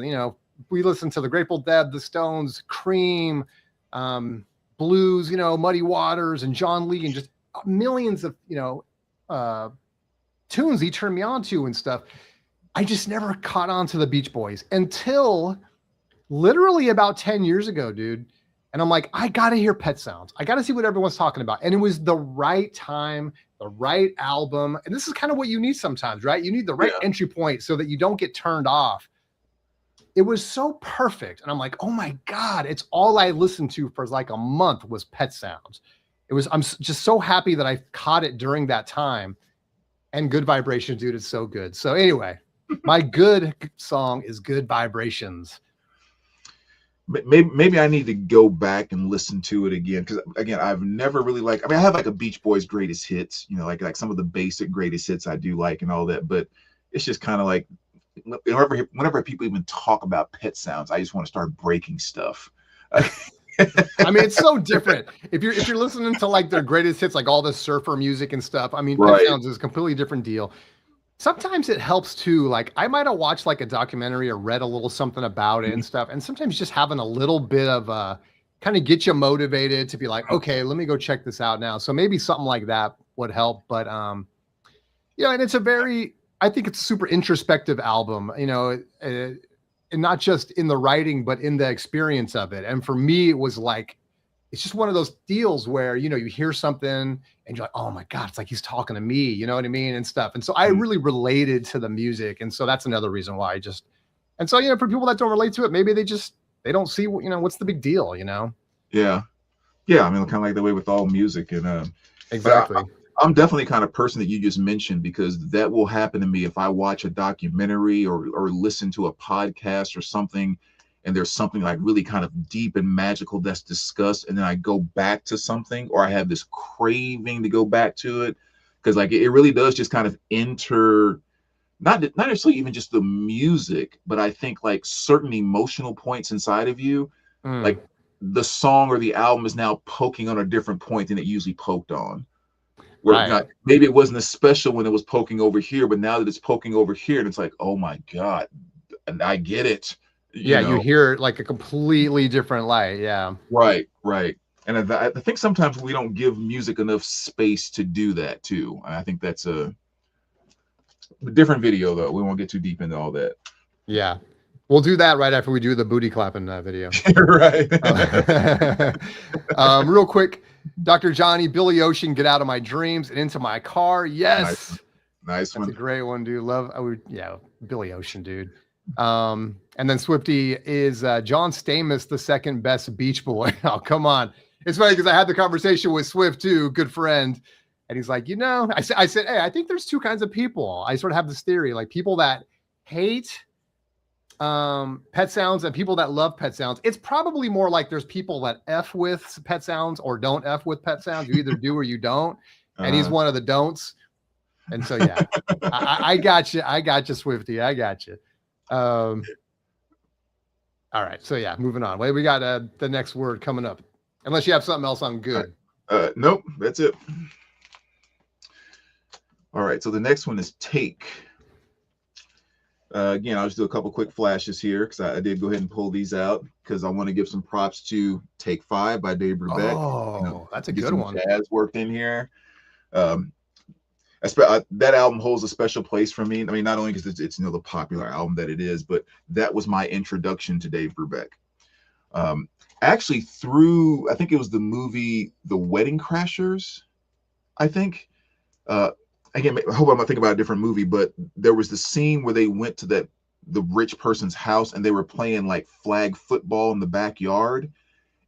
We listened to the Grateful Dead, the Stones, Cream, blues, Muddy Waters, and John Lee, and just millions of tunes he turned me on to and stuff. I just never caught on to the Beach Boys until literally about 10 years ago, dude. And I'm like, I gotta hear Pet Sounds. I gotta see what everyone's talking about. And it was the right time, the right album. And this is kind of what you need sometimes, right? You need the right entry point so that you don't get turned off. It was so perfect. And I'm like, oh my God, it's all I listened to for like a month was Pet Sounds. I'm just so happy that I caught it during that time. And Good Vibrations, dude, it's so good. So anyway, my good song is Good Vibrations. Maybe I need to go back and listen to it again, because again, I've never really I have like a Beach Boys greatest hits, like some of the basic greatest hits I do like and all that, but it's just kind of like whenever people even talk about Pet Sounds, I just want to start breaking stuff. I mean, it's so different. If you're listening to like their greatest hits, like all the surfer music and stuff, I mean, Pet Sounds is a completely different deal. Sometimes it helps too. Like I might have watched like a documentary or read a little something about it and stuff. And sometimes just having a little bit of kind of get you motivated to be like, okay, let me go check this out now. So maybe something like that would help. But and it's I think it's a super introspective album, and not just in the writing, but in the experience of it. And for me, it was like, it's just one of those deals where, you hear something and you're like, oh my God, it's like he's talking to me, you know what I mean? And stuff. And so I really related to the music. And so that's another reason why and so, for people that don't relate to it, maybe they don't see, what's the big deal, Yeah. Yeah. I mean, kind of like the way with all music and, exactly. I'm definitely the kind of person that you just mentioned, because that will happen to me if I watch a documentary or listen to a podcast or something, and there's something like really kind of deep and magical that's discussed, and then I go back to something, or I have this craving to go back to it, because like it really does just kind of enter not necessarily even just the music, but I think like certain emotional points inside of you, like the song or the album is now poking on a different point than it usually poked on. Where maybe it wasn't as special when it was poking over here, but now that it's poking over here, and it's like, oh my God, and I get it. You hear it like a completely different light. Yeah. Right. And I think sometimes we don't give music enough space to do that too. I think that's a different video though. We won't get too deep into all that. Yeah. We'll do that right after we do the booty clapping video. Right. Real quick, Dr. Johnny, Billy Ocean, Get Out of My Dreams and Into My Car. Yes. Nice one. That's a great one, dude. Billy Ocean, dude. And then Swifty is John Stamos, the second best Beach Boy. Oh, come on. It's funny because I had the conversation with Swift too, good friend. And he's like, I said, hey, I think there's two kinds of people. I sort of have this theory, like people that hate Pet Sounds and people that love Pet Sounds. It's probably more like there's people that F with Pet Sounds or don't F with Pet Sounds. You either do or you don't. And he's one of the don'ts. And so, yeah, I got you. I got you, Swifty. I got you. All right. So, yeah, moving on. Wait, we got the next word coming up. Unless you have something else on good. Nope, that's it. All right. So the next one is Take. Again, I'll just do a couple quick flashes here because I did go ahead and pull these out because I want to give some props to Take 5 by Dave Brubeck. Oh, that's a good one. Jazz worked in here. That album holds a special place for me. I mean, not only because it's the popular album that it is, but that was my introduction to Dave Brubeck. Actually, through I think it was the movie The Wedding Crashers. I think. Again, I hope I'm not thinking about a different movie, but there was the scene where they went to the rich person's house and they were playing like flag football in the backyard.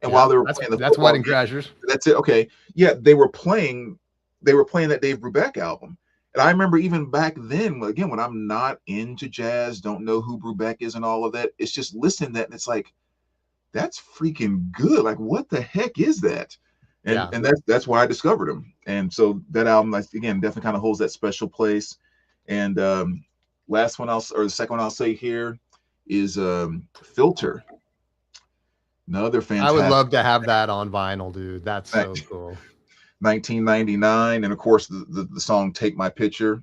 And while they were playing that's Wedding Crashers. That's it. Okay. Yeah, they were playing that Dave Brubeck album. And I remember even back then, again, when I'm not into jazz, don't know who Brubeck is and all of that, it's just listening to that and it's like, that's freaking good. Like, what the heck is that? and that's why I discovered him. And so that album, like, again, definitely kind of holds that special place. And the second one I'll say here is Filter. Another fantastic. I would love to have that on vinyl, dude. That's so cool. 1999, and of course the song "Take My Picture."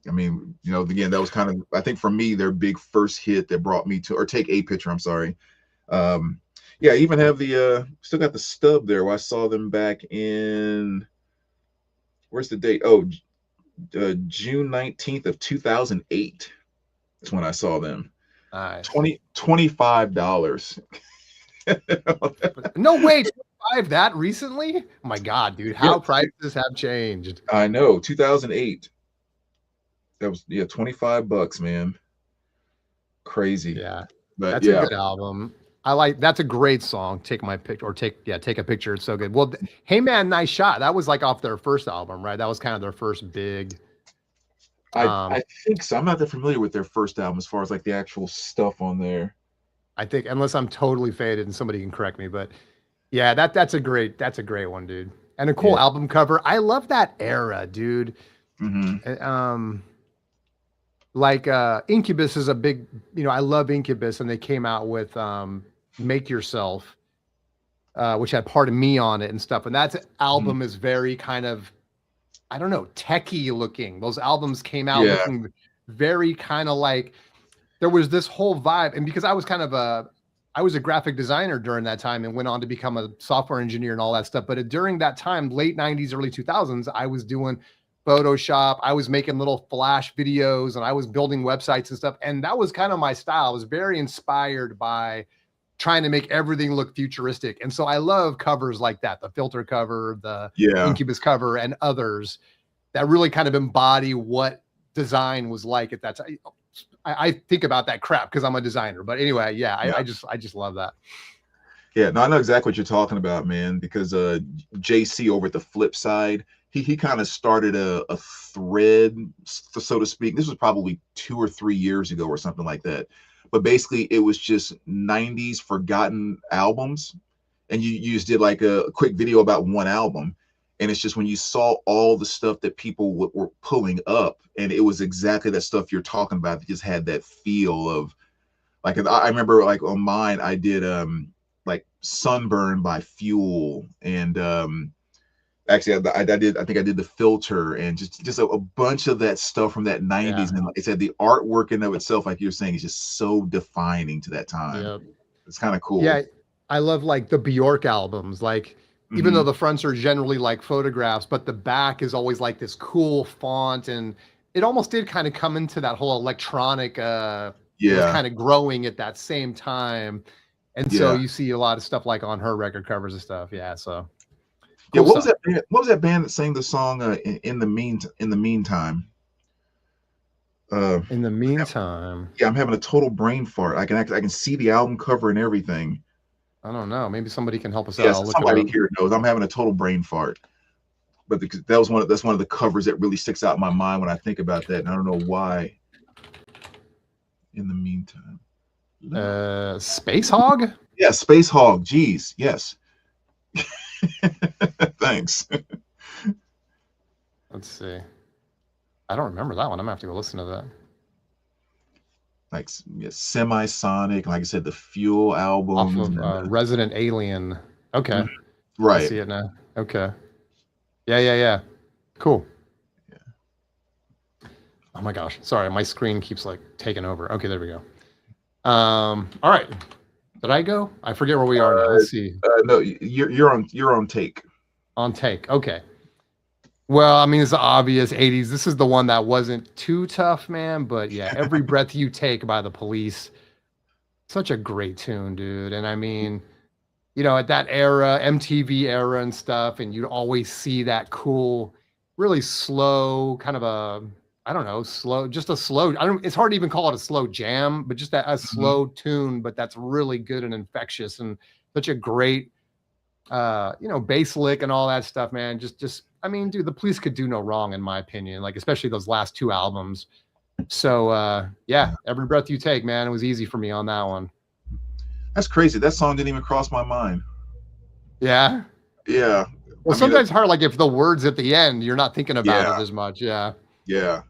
I mean, you know, again, that was kind of, I think for me, their big first hit that brought me to, or Take a Picture. I'm sorry. Yeah, I even have the still got the stub there. Where I saw them back in, where's the date? Oh, June 19th of 2008. That's when I saw them. Nice. $25. No way, 25 that recently? Oh my God, dude, how prices have changed. I know, 2008. That was $25, man. Crazy. Yeah, but that's a good album. That's a great song. Take My Picture, or take a Picture. It's so good. Well, Hey Man, Nice Shot. That was like off their first album, right? That was kind of their first big. I think so. I'm not that familiar with their first album as far as like the actual stuff on there. I think, unless I'm totally faded and somebody can correct me, but yeah, that's a great one, dude. And a cool album cover. I love that era, dude. Mm-hmm. Like Incubus is a big, I love Incubus, and they came out with Make Yourself, which had Part of Me on it and stuff. And that album is very kind of, I don't know, techie looking. Those albums came out looking very kind of like, there was this whole vibe. And because I was I was a graphic designer during that time and went on to become a software engineer and all that stuff. But during that time, late 90s, early 2000s, I was doing Photoshop. I was making little Flash videos, and I was building websites and stuff. And that was kind of my style. I was very inspired by trying to make everything look futuristic. And so I love covers like that, the Filter cover, the Incubus cover, and others that really kind of embody what design was like at that time. I think about that crap because I'm a designer. But anyway, I just love that. Yeah, no, I know exactly what you're talking about, man, because JC over at the Flip Side, he kind of started a thread, so to speak. This was probably 2 or 3 years ago or something like that. But basically, it was just 90s forgotten albums. And you just did like a quick video about one album. And it's just when you saw all the stuff that people were pulling up, and it was exactly that stuff you're talking about that just had that feel of, like, I remember like on mine, I did like Sunburn by Fuel, and actually I think I did the Filter, and just a bunch of that stuff from that 90s. And like I said, the artwork in of itself, like you're saying, is just so defining to that time. It's kind of cool. Yeah, I love like the Bjork albums, like even though the fronts are generally like photographs, but the back is always like this cool font, and it almost did kind of come into that whole electronic it was kind of growing at that same time. And so you see a lot of stuff like on her record covers and stuff. So cool. What was that band that sang the song in the meantime? In the meantime, I'm having a total brain fart. I can see the album cover and everything. I don't know. Maybe somebody can help us out. Somebody here knows. I'm having a total brain fart. But that's one of the covers that really sticks out in my mind when I think about that, and I don't know why. In the meantime, Space Hog. Yeah, Space Hog. Jeez, yes. Thanks. Let's see. I don't remember that one. I'm gonna have to go listen to that. Like Semisonic, like I said, the Fuel album. Off of Resident Alien. Okay. Right. I see it now. Okay. Yeah. Cool. Yeah. Oh my gosh. Sorry, my screen keeps like taking over. Okay, there we go. All right. Did I go? I forget where we are now. Let's see. No, you're on take. On take. Okay. Well, I mean, it's the obvious 80s. This is the one that wasn't too tough, man. But yeah, Every Breath You Take by The Police. Such a great tune, dude. And I mean, at that era, MTV era and stuff, and you'd always see that cool, really slow, kind of it's hard to even call it a slow jam, but just a slow tune, but that's really good and infectious, and such a great, bass lick and all that stuff, man. I mean, dude, The Police could do no wrong, in my opinion, like, especially those last 2 albums. So, Every Breath You Take, man, it was easy for me on that one. That's crazy. That song didn't even cross my mind. Yeah? Yeah. Well, I mean, sometimes hard, like if the words at the end, you're not thinking about yeah, it as much. Yeah. yeah.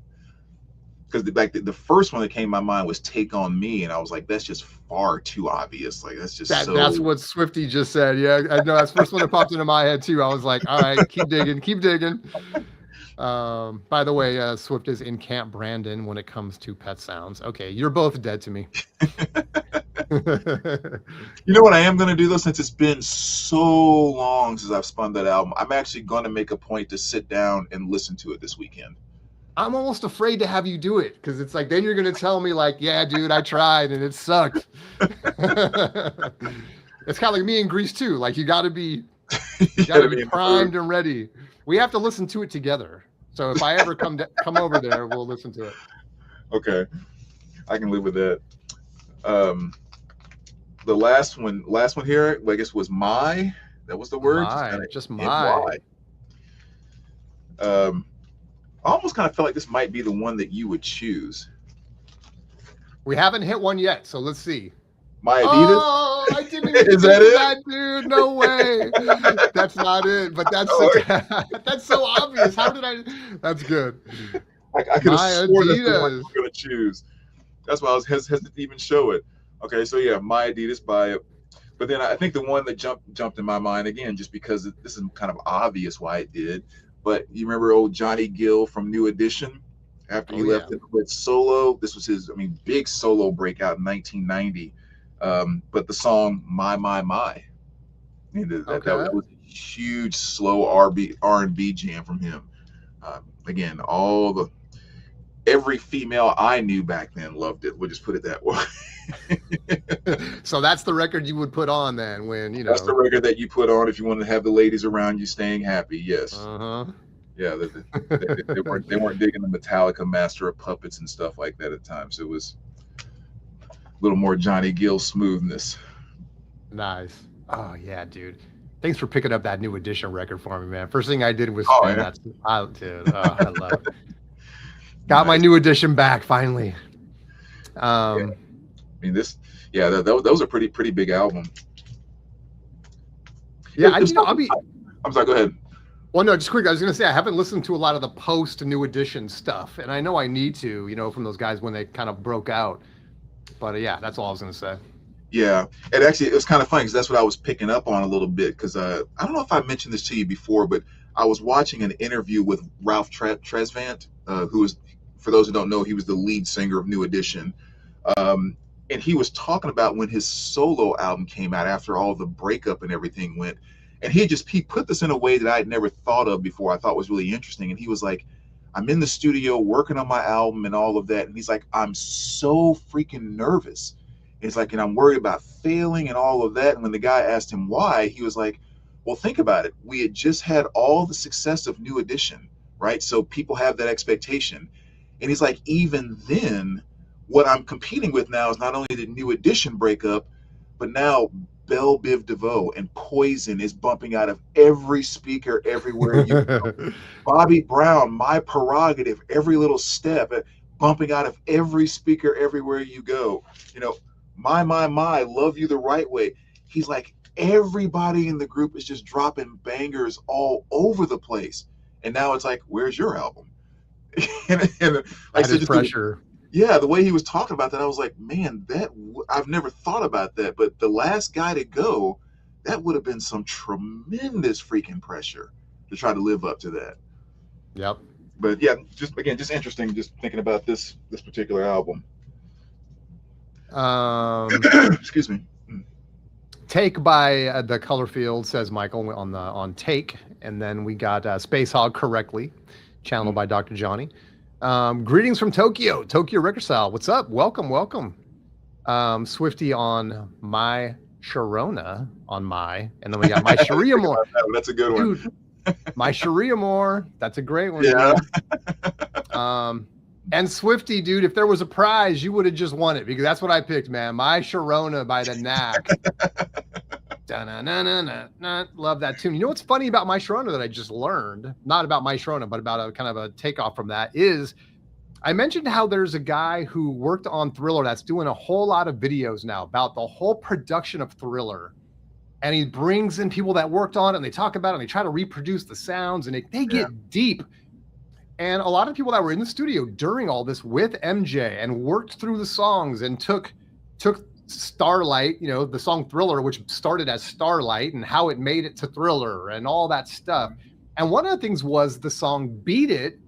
Because the first one that came to my mind was "Take on Me," and I was like, that's just far too obvious. Like that's just That's so. what Swifty just said. Yeah, I know that's the first one that popped into my head too. I was like, all right, keep digging, keep digging. By the way, Swift is in Camp Brandon when it comes to pet sounds. Okay, you're both dead to me. You know what I am going to do though, since it's been so long since I've spun that album, I'm actually going to make a point to sit down and listen to it this weekend. I'm almost afraid to have you do it because it's like then you're gonna tell me like, yeah, dude, I tried and it sucked. It's kind of like me in Grease too. Like you got to be primed and ready. We have to listen to it together. So if I ever come over there, we'll listen to it. Okay, I can live with that. The last one here, I guess was "My." That was the word. Just my. I almost kind of felt like this might be the one that you would choose. We haven't hit one yet, so let's see. My Adidas. Oh, I didn't even Is that it? Dude. No way. That's not it. But that's that's so obvious. How did I? That's good. I could have sworn that's the one you were going to choose. That's why I was hesitant to even show it. Okay, so yeah, My Adidas by it. But then I think the one that jumped in my mind again, just because this is kind of obvious why it did. But you remember old Johnny Gill from New Edition? After he left and quit solo, this was his, big solo breakout in 1990. But the song "My." That was a huge slow R&B jam from him. Again, every female I knew back then loved it. We'll just put it that way. So that's the record you would put on then when, That's the record that you put on if you wanted to have the ladies around you staying happy. Yes. Yeah, they weren't digging the Metallica Master of Puppets and stuff like that at times. It was a little more Johnny Gill smoothness. Nice. Oh yeah, dude. Thanks for picking up that New Edition record for me, man. First thing I did was spin that. I love it. Got my New Edition back finally. That was a pretty big album. Yeah, I'm sorry. Go ahead. Well, no, just quick. I was gonna say I haven't listened to a lot of the post New Edition stuff, and I know I need to, from those guys when they kind of broke out. But yeah, that's all I was gonna say. Yeah, and actually, it was kind of funny because that's what I was picking up on a little bit. Because I don't know if I mentioned this to you before, but I was watching an interview with Ralph Tresvant, who is, for those who don't know, he was the lead singer of New Edition. And he was talking about when his solo album came out after all the breakup and everything went. And he put this in a way that I had never thought of before. I thought was really interesting. And he was like, I'm in the studio working on my album and all of that. And he's like, I'm so freaking nervous. And he's like, and I'm worried about failing and all of that. And when the guy asked him why, he was like, well, think about it. We had just had all the success of New Edition, right? So people have that expectation. And he's like, even then, what I'm competing with now is not only the New Edition breakup, but now Belle Biv DeVoe and Poison is bumping out of every speaker everywhere you go. Bobby Brown, My Prerogative, Every Little Step, bumping out of every speaker everywhere you go. My, Love You the Right Way. He's like, everybody in the group is just dropping bangers all over the place. And now it's like, where's your album? and like, that is pressure. Yeah, the way he was talking about that, I was like, man, I've never thought about that. But the last guy to go, that would have been some tremendous freaking pressure to try to live up to that. Yep. But yeah, just interesting, just thinking about this particular album. Excuse me. Take by the Color Field, says Michael on Take, and then we got Space Hog Correctly, channeled by Dr. Johnny. Greetings from Tokyo Record Style. What's up? Welcome. Swifty on My Sharona on My, and then we got My Sharia More. That's a good one. Dude, My Sharia More. That's a great one. Yeah. And Swifty, dude, if there was a prize, you would have just won it because that's what I picked, man. My Sharona by the Knack. Love that tune. You know what's funny about My Sharona that I just learned? Not about My Sharona, but about a kind of a takeoff from that is I mentioned how there's a guy who worked on Thriller that's doing a whole lot of videos now about the whole production of Thriller. and he brings in people that worked on it, and they talk about it, and they try to reproduce the sounds, and they get deep. And a lot of people that were in the studio during all this with MJ and worked through the songs and took Starlight, you know, the song Thriller, which started as Starlight, and how it made it to Thriller and all that stuff. And one of the things was the song Beat It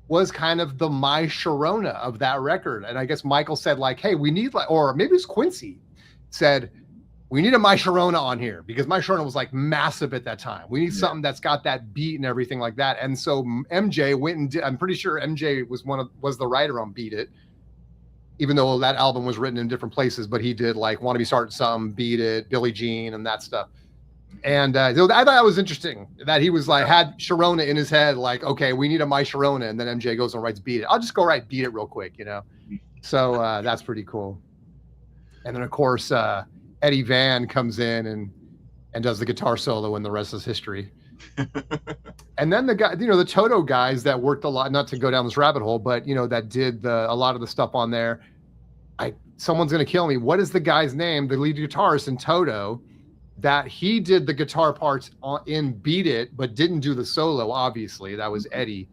was kind of the My Sharona of that record. And I guess Michael said, like, hey, we need, like, or maybe it was Quincy said, we need a My Sharona on here, because My Sharona was like massive at that time. We need something that's got that beat and everything like that. And so MJ went and did, I'm pretty sure MJ was the writer on Beat It, even though that album was written in different places, but he did like Want to Be Starting Something, Beat It, Billie Jean, and that stuff. And so I thought that was interesting that he was like, had Sharona in his head, like, okay, we need a My Sharona. And then MJ goes and writes Beat It. I'll just go write Beat It real quick, you know? So that's pretty cool. And then of course, Eddie Van comes in and does the guitar solo, and the rest is history. And then the guy, you know, the Toto guys that worked a lot, not to go down this rabbit hole, but you know, that did a lot of the stuff on there. Someone's gonna kill me. What is the guy's name? The lead guitarist in Toto, that he did the guitar parts in Beat It, but didn't do the solo. Obviously, that was Eddie.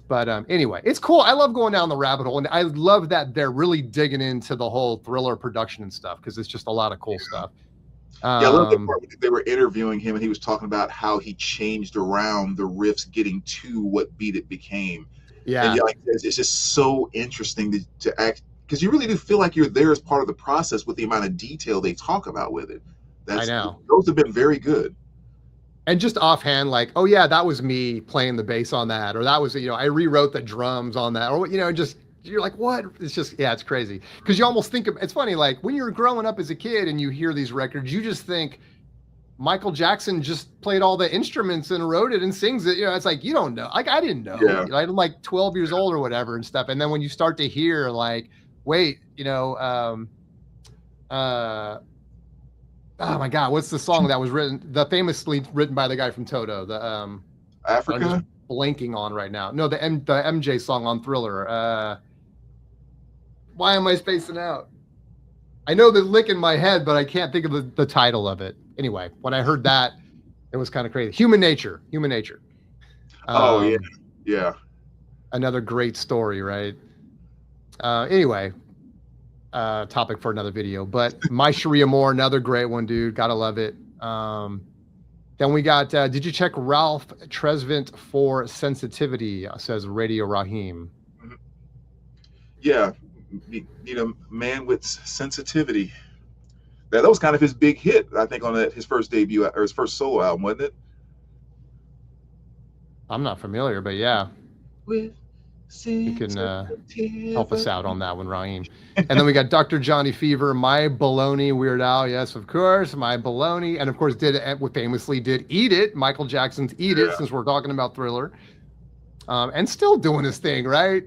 But anyway, it's cool. I love going down the rabbit hole, and I love that they're really digging into the whole Thriller production and stuff, because it's just a lot of cool stuff. I love the part they were interviewing him, and he was talking about how he changed around the riffs getting to what Beat It became. Yeah, and like, it's just so interesting to act, because you really do feel like you're there as part of the process with the amount of detail they talk about with it. I know those have been very good. And just offhand, like, oh yeah, that was me playing the bass on that, or that was, you know, I rewrote the drums on that, or, you know, just, you're like, what? It's just, yeah, it's crazy. Because you almost think of, it's funny, like when you're growing up as a kid and you hear these records, you just think Michael Jackson just played all the instruments and wrote it and sings it. You know, it's like, you don't know. Like, I didn't know. Yeah. You know, I'm like 12 years old or whatever and stuff. And then when you start to hear, like, wait, you know, oh my God, what's the song that was written, the famously written by the guy from Toto, the Africa? I'm just blanking on right now. No, the MJ song on Thriller. Why am I spacing out? I know the lick in my head, but I can't think of the title of it. Anyway, when I heard that, it was kind of crazy. Human Nature. Oh yeah, yeah. Another great story, right? Anyway. Topic for another video, but My Sharia Moore, another great one, dude. Gotta love it. Then we got, did you check Ralph Tresvant for Sensitivity? Says Radio Raheem. Yeah, you know, man with sensitivity. That was kind of his big hit, I think, on his first debut or his first solo album, wasn't it? I'm not familiar, but yeah. With you can help us out on that one, Raheem. And then we got Dr. Johnny Fever, My Baloney, Weird Al, yes, of course, My Baloney, and of course famously did Eat It, Michael Jackson's Eat It, since we're talking about Thriller, and still doing his thing, right?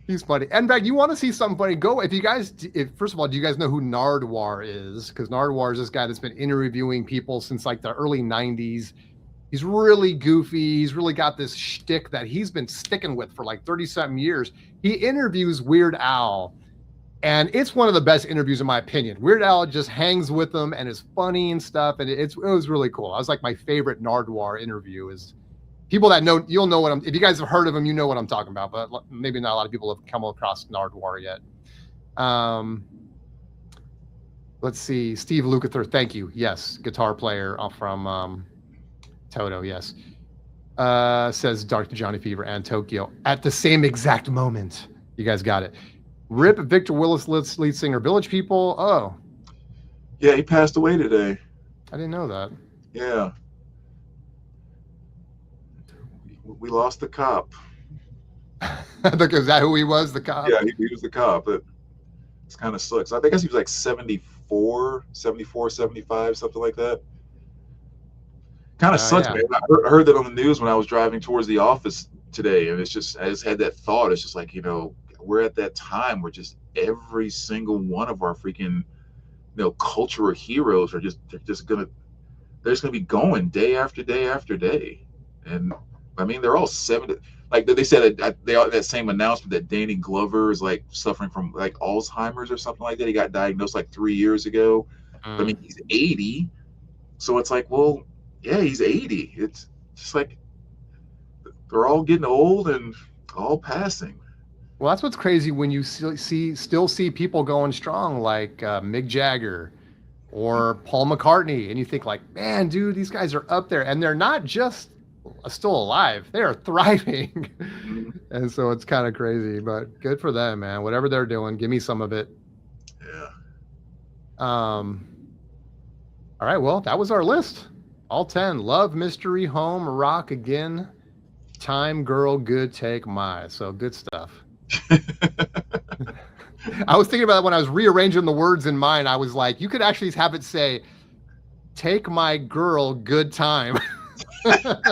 He's funny. And in fact, you want to see something funny? Go, first of all, do you guys know who Nardwuar is? Because Nardwuar is this guy that's been interviewing people since like the early 90s. He's really goofy. He's really got this shtick that he's been sticking with for like 30-something years. He interviews Weird Al, and it's one of the best interviews in my opinion. Weird Al just hangs with him and is funny and stuff, and it was really cool. I was like, my favorite Nardwuar interview is people that know, you'll know if you guys have heard of him, you know what I'm talking about, but maybe not a lot of people have come across Nardwuar yet. Let's see, Steve Lukather, thank you. Yes, guitar player from Toto, yes. Says Dr. Johnny Fever and Tokyo at the same exact moment. You guys got it. Rip Victor Willis, lead singer, Village People. Oh. Yeah, he passed away today. I didn't know that. Yeah. We lost the cop. Is that who he was, the cop? Yeah, he was the cop. It kind of sucks. I guess he was like 74, 75, something like that. Kind of sucks, man. I heard that on the news when I was driving towards the office today, and I just had that thought. It's just like, you know, we're at that time where just every single one of our freaking, you know, cultural heroes are just gonna be going day after day after day. And I mean, they're all 70. Like they said, that same announcement that Danny Glover is like suffering from like Alzheimer's or something like that. He got diagnosed like 3 years ago. I mean, he's 80. So it's like, well, yeah, he's 80. It's just like they're all getting old and all passing. Well, that's what's crazy when you still see people going strong like Mick Jagger or Paul McCartney, and you think like, man, dude, these guys are up there, and they're not just still alive; they are thriving. Mhm. And so it's kind of crazy, but good for them, man. Whatever they're doing, give me some of it. Yeah. Um, all right, well, that was our list. All 10. Love, Mystery, Home, Rock Again, Time, Girl, Good, Take, My. So good stuff. I was thinking about it when I was rearranging the words in mine. I was like, you could actually have it say, Take My Girl, Good Time. I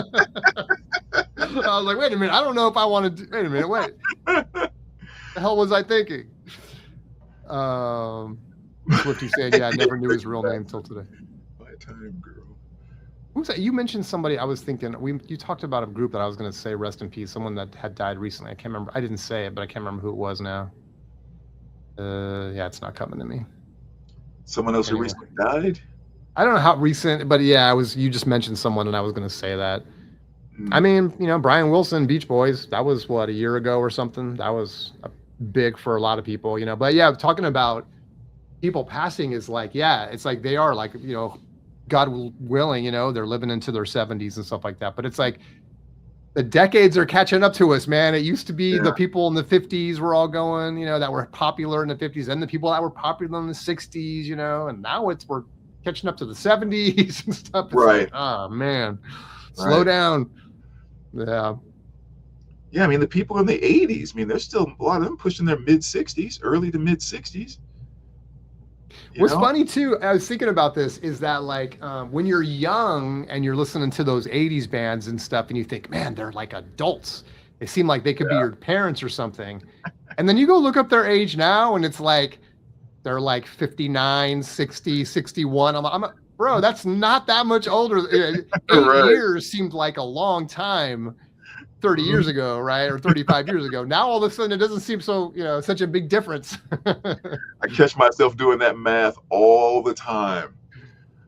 was like, wait a minute. I don't know if I want to wait a minute. Wait. The hell was I thinking? Swifty said, yeah, I never knew his real name till today. My time, girl. Who's that? You mentioned somebody. I was thinking you talked about a group that I was going to say rest in peace. Someone that had died recently. I can't remember. I didn't say it, but I can't remember who it was now. Yeah, it's not coming to me. Someone else who recently died? I don't know how recent, but yeah, you just mentioned someone, and I was going to say that. I mean, Brian Wilson, Beach Boys. That was what, a year ago or something. That was big for a lot of people, But yeah, talking about people passing is like, yeah, it's like they are like, God willing, they're living into their 70s and stuff like that. But it's like the decades are catching up to us, man. It used to be the people in the 50s were all going, that were popular in the 50s, and the people that were popular in the 60s, and now we're catching up to the 70s and stuff. It's right. Like, oh man, slow down. Yeah. Yeah, I mean, the people in the 80s, I mean, there's still a lot of them pushing their mid 60s, early to mid 60s. What's funny too, I was thinking about this, is that like when you're young and you're listening to those 80s bands and stuff, and you think, man, they're like adults. They seem like they could be your parents or something. And then you go look up their age now, and it's like they're like 59, 60, 61. I'm bro, that's not that much older. 8 years seemed like a long time 30 years ago, right? Or 35 years ago. Now all of a sudden it doesn't seem so, such a big difference. I catch myself doing that math all the time.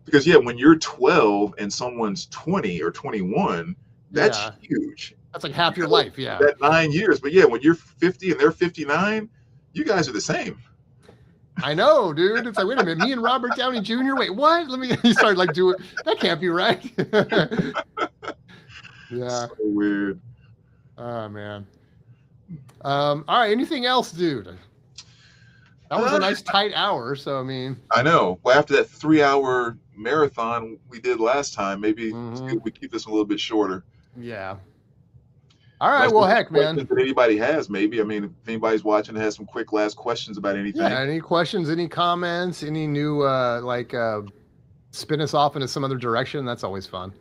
Because yeah, when you're 12 and someone's 20 or 21, that's huge. That's like half your life, yeah. That 9 years. But yeah, when you're 50 and they're 59, you guys are the same. I know, dude. It's like, wait a minute, me and Robert Downey Jr. Wait, what? He started like doing, that can't be right. Yeah. So weird. Oh man. All right. Anything else, dude? That was a nice tight hour. So I mean, I know. Well, after that 3-hour marathon we did last time, maybe we keep this a little bit shorter. Yeah. All right. Well, heck, man. That anybody has, maybe. I mean, if anybody's watching and has some quick last questions about anything. Yeah. Any questions? Any comments? Any new spin us off into some other direction? That's always fun.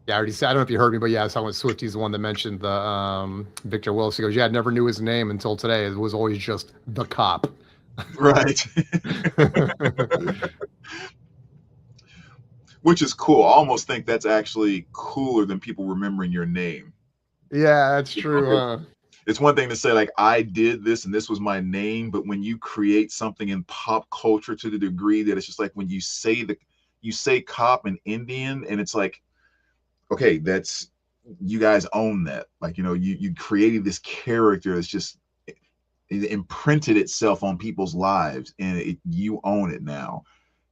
Yeah, I already said, I don't know if you heard me, but yeah, I was talking with Swifty's the one that mentioned the Victor Willis. He goes, yeah, I never knew his name until today. It was always just the cop. Right. Which is cool. I almost think that's actually cooler than people remembering your name. Yeah, that's true. It's one thing to say, like, I did this and this was my name, but when you create something in pop culture to the degree that it's just like when you say cop and Indian, and it's like, okay, that's, you guys own that. Like, you created this character that's just, it imprinted itself on people's lives, and you own it now.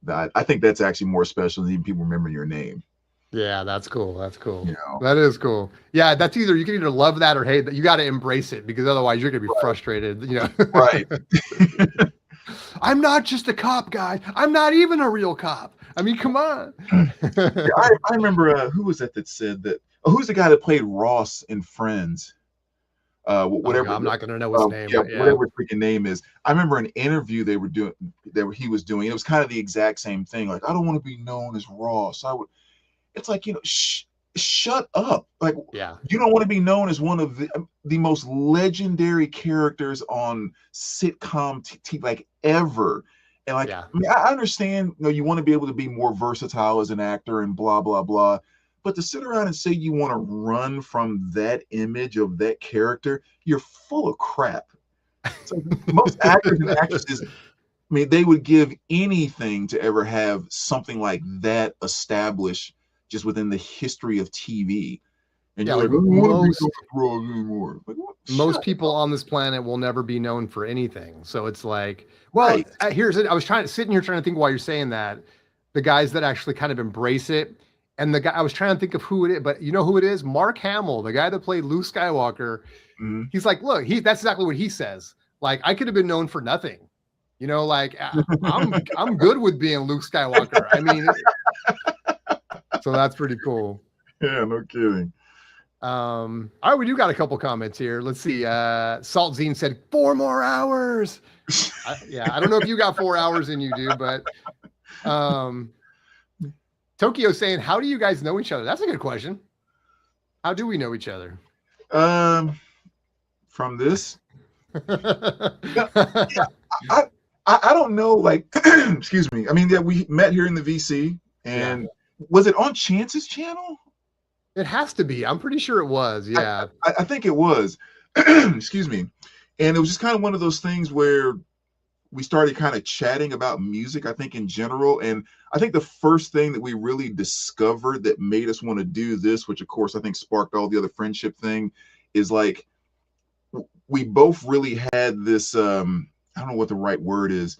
I think that's actually more special than even people remembering your name. Yeah, that's cool. That's cool. That is cool. Yeah, that's you can either love that or hate that. You got to embrace it, because otherwise you're going to be frustrated. Right. I'm not just a cop, guy. I'm not even a real cop. I mean, come on. Yeah, I remember who was that said that? Who's the guy that played Ross in Friends? Whatever. I'm not gonna know his name. Yeah, whatever his freaking name is. I remember an interview he was doing. It was kind of the exact same thing. Like, I don't want to be known as Ross. It's like, shut up. Like, you don't want to be known as one of the most legendary characters on sitcom TV like ever. And like, I mean, I understand, you want to be able to be more versatile as an actor and blah, blah, blah. But to sit around and say you want to run from that image of that character, you're full of crap. So most actors and actresses, I mean, they would give anything to ever have something like that established just within the history of TV. And Yeah, you're like like, I don't want to be most known for drugs anymore. Like, what? most Shut people up. on this planet will never be known for anything. So it's like, well, Right. here's it. I was sitting here trying to think while you're saying that, the guys that actually kind of embrace it. And the guy, I was trying to think of who it is, but you know who it is? Mark Hamill, the guy that played Luke Skywalker. Mhm. He's like, look, that's exactly what he says. Like, I could have been known for nothing. You know, like I'm good with being Luke Skywalker. I mean, so that's pretty cool. Yeah, no kidding. All right, we do got a couple comments here. Let's see. Salt Zine said 4 more hours. I don't know if you got 4 hours in you, dude, but Tokyo saying, how do you guys know each other? That's a good question. How do we know each other? From this. Yeah, I don't know, like, excuse me. I mean, yeah, we met here in the VC, and was it on Chance's channel? It has to be. I'm pretty sure it was. Yeah. I think it was. Excuse me. And it was just kind of one of those things where we started kind of chatting about music, I think, in general. And I think the first thing that we really discovered that made us want to do this, which of course I think sparked all the other friendship thing, is like we both really had this, I don't know what the right word is.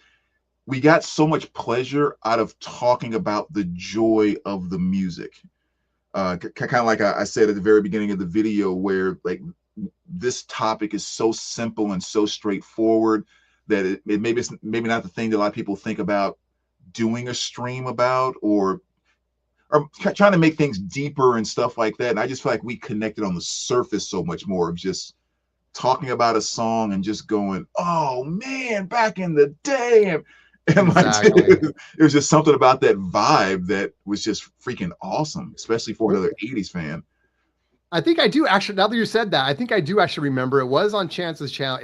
We got so much pleasure out of talking about the joy of the music. Kind of like I said at the very beginning of the video, where like this topic is so simple and so straightforward that it it's maybe not the thing that a lot of people think about doing a stream about, or trying to make things deeper and stuff like that. And I just feel like we connected on the surface so much more of just talking about a song and just going, oh man, back in the day. And Exactly. like, it was just something about that vibe that was just freaking awesome, especially for another 80s fan. I think I do actually, now that you said that, I think I do actually remember it was on Chance's channel.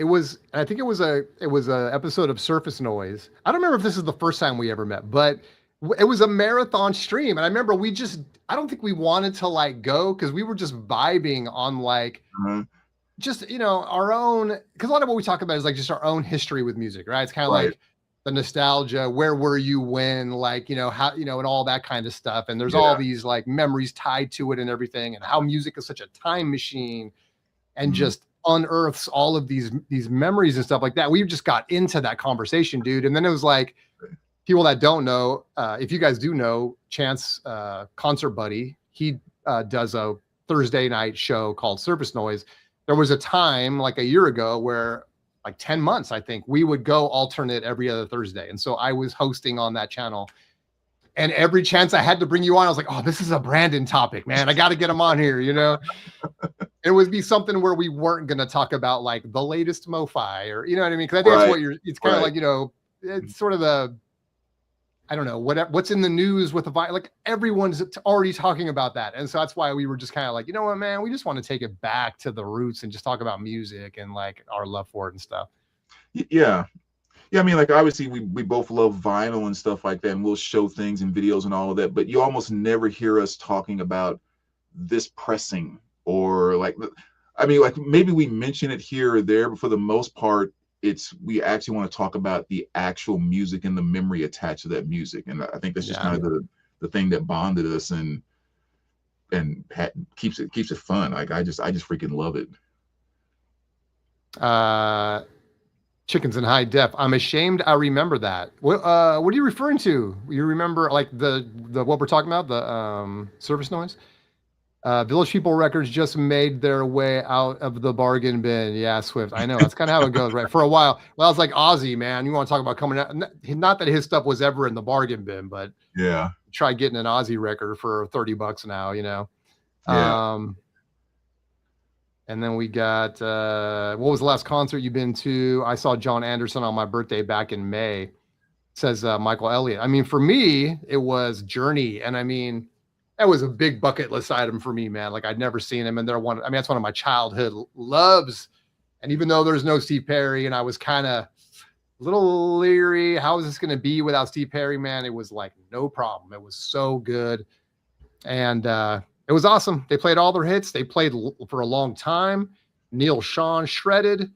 I think it was a episode of Surface Noise. I don't remember if this is the first time we ever met, but it was a marathon stream. And I remember I don't think we wanted to like go because we were just vibing on like, just, our own, because a lot of what we talk about is like just our own history with music, right? It's kind of like the nostalgia, where were you when, like, how, and all that kind of stuff. And there's all these like memories tied to it and everything, and how music is such a time machine and just unearths all of these memories and stuff like that. We just got into that conversation, dude. And then it was like, people that don't know, if you guys do know, Chance, concert buddy, he does a Thursday night show called Surface Noise. There was a time like a year ago where like 10 months, I think, we would go alternate every other Thursday. And so I was hosting on that channel, and every chance I had to bring you on, I was like, oh, this is a Brandon topic, man. I got to get him on here. It would be something where we weren't going to talk about like the latest MoFi, or, you know what I mean? Cause I think that's what it's kind of like, it's sort of the, I don't know, what's in the news with the like everyone's already talking about that. And so that's why we were just kind of like, you know what, man, we just want to take it back to the roots and just talk about music and like our love for it and stuff. Yeah. I mean, like, obviously we both love vinyl and stuff like that, and we'll show things and videos and all of that, but you almost never hear us talking about this pressing, or like, I mean, like maybe we mention it here or there, but for the most part, we actually want to talk about the actual music and the memory attached to that music. And I think that's just kind of the thing that bonded us and keeps it fun. Like, I just freaking love it. Chickens in high def. I'm ashamed I remember that. What are you referring to? You remember like the what we're talking about, the Surface Noise? Village People Records just made their way out of the bargain bin. Yeah, Swift. I know. That's kind of how it goes, right? For a while. Well, I was like, Ozzy, man, you want to talk about coming out? Not that his stuff was ever in the bargain bin, but try getting an Ozzy record for $30 now, Yeah. And then we got, what was the last concert you've been to? I saw John Anderson on my birthday back in May, says Michael Elliott. I mean, for me, it was Journey. And I mean, that was a big bucket list item for me, man. Like, I'd never seen him. And that's one of my childhood loves. And even though there's no Steve Perry, and I was kind of a little leery, how is this going to be without Steve Perry, man? It was like, no problem. It was so good. And it was awesome. They played all their hits. They played for a long time. Neil Sean shredded.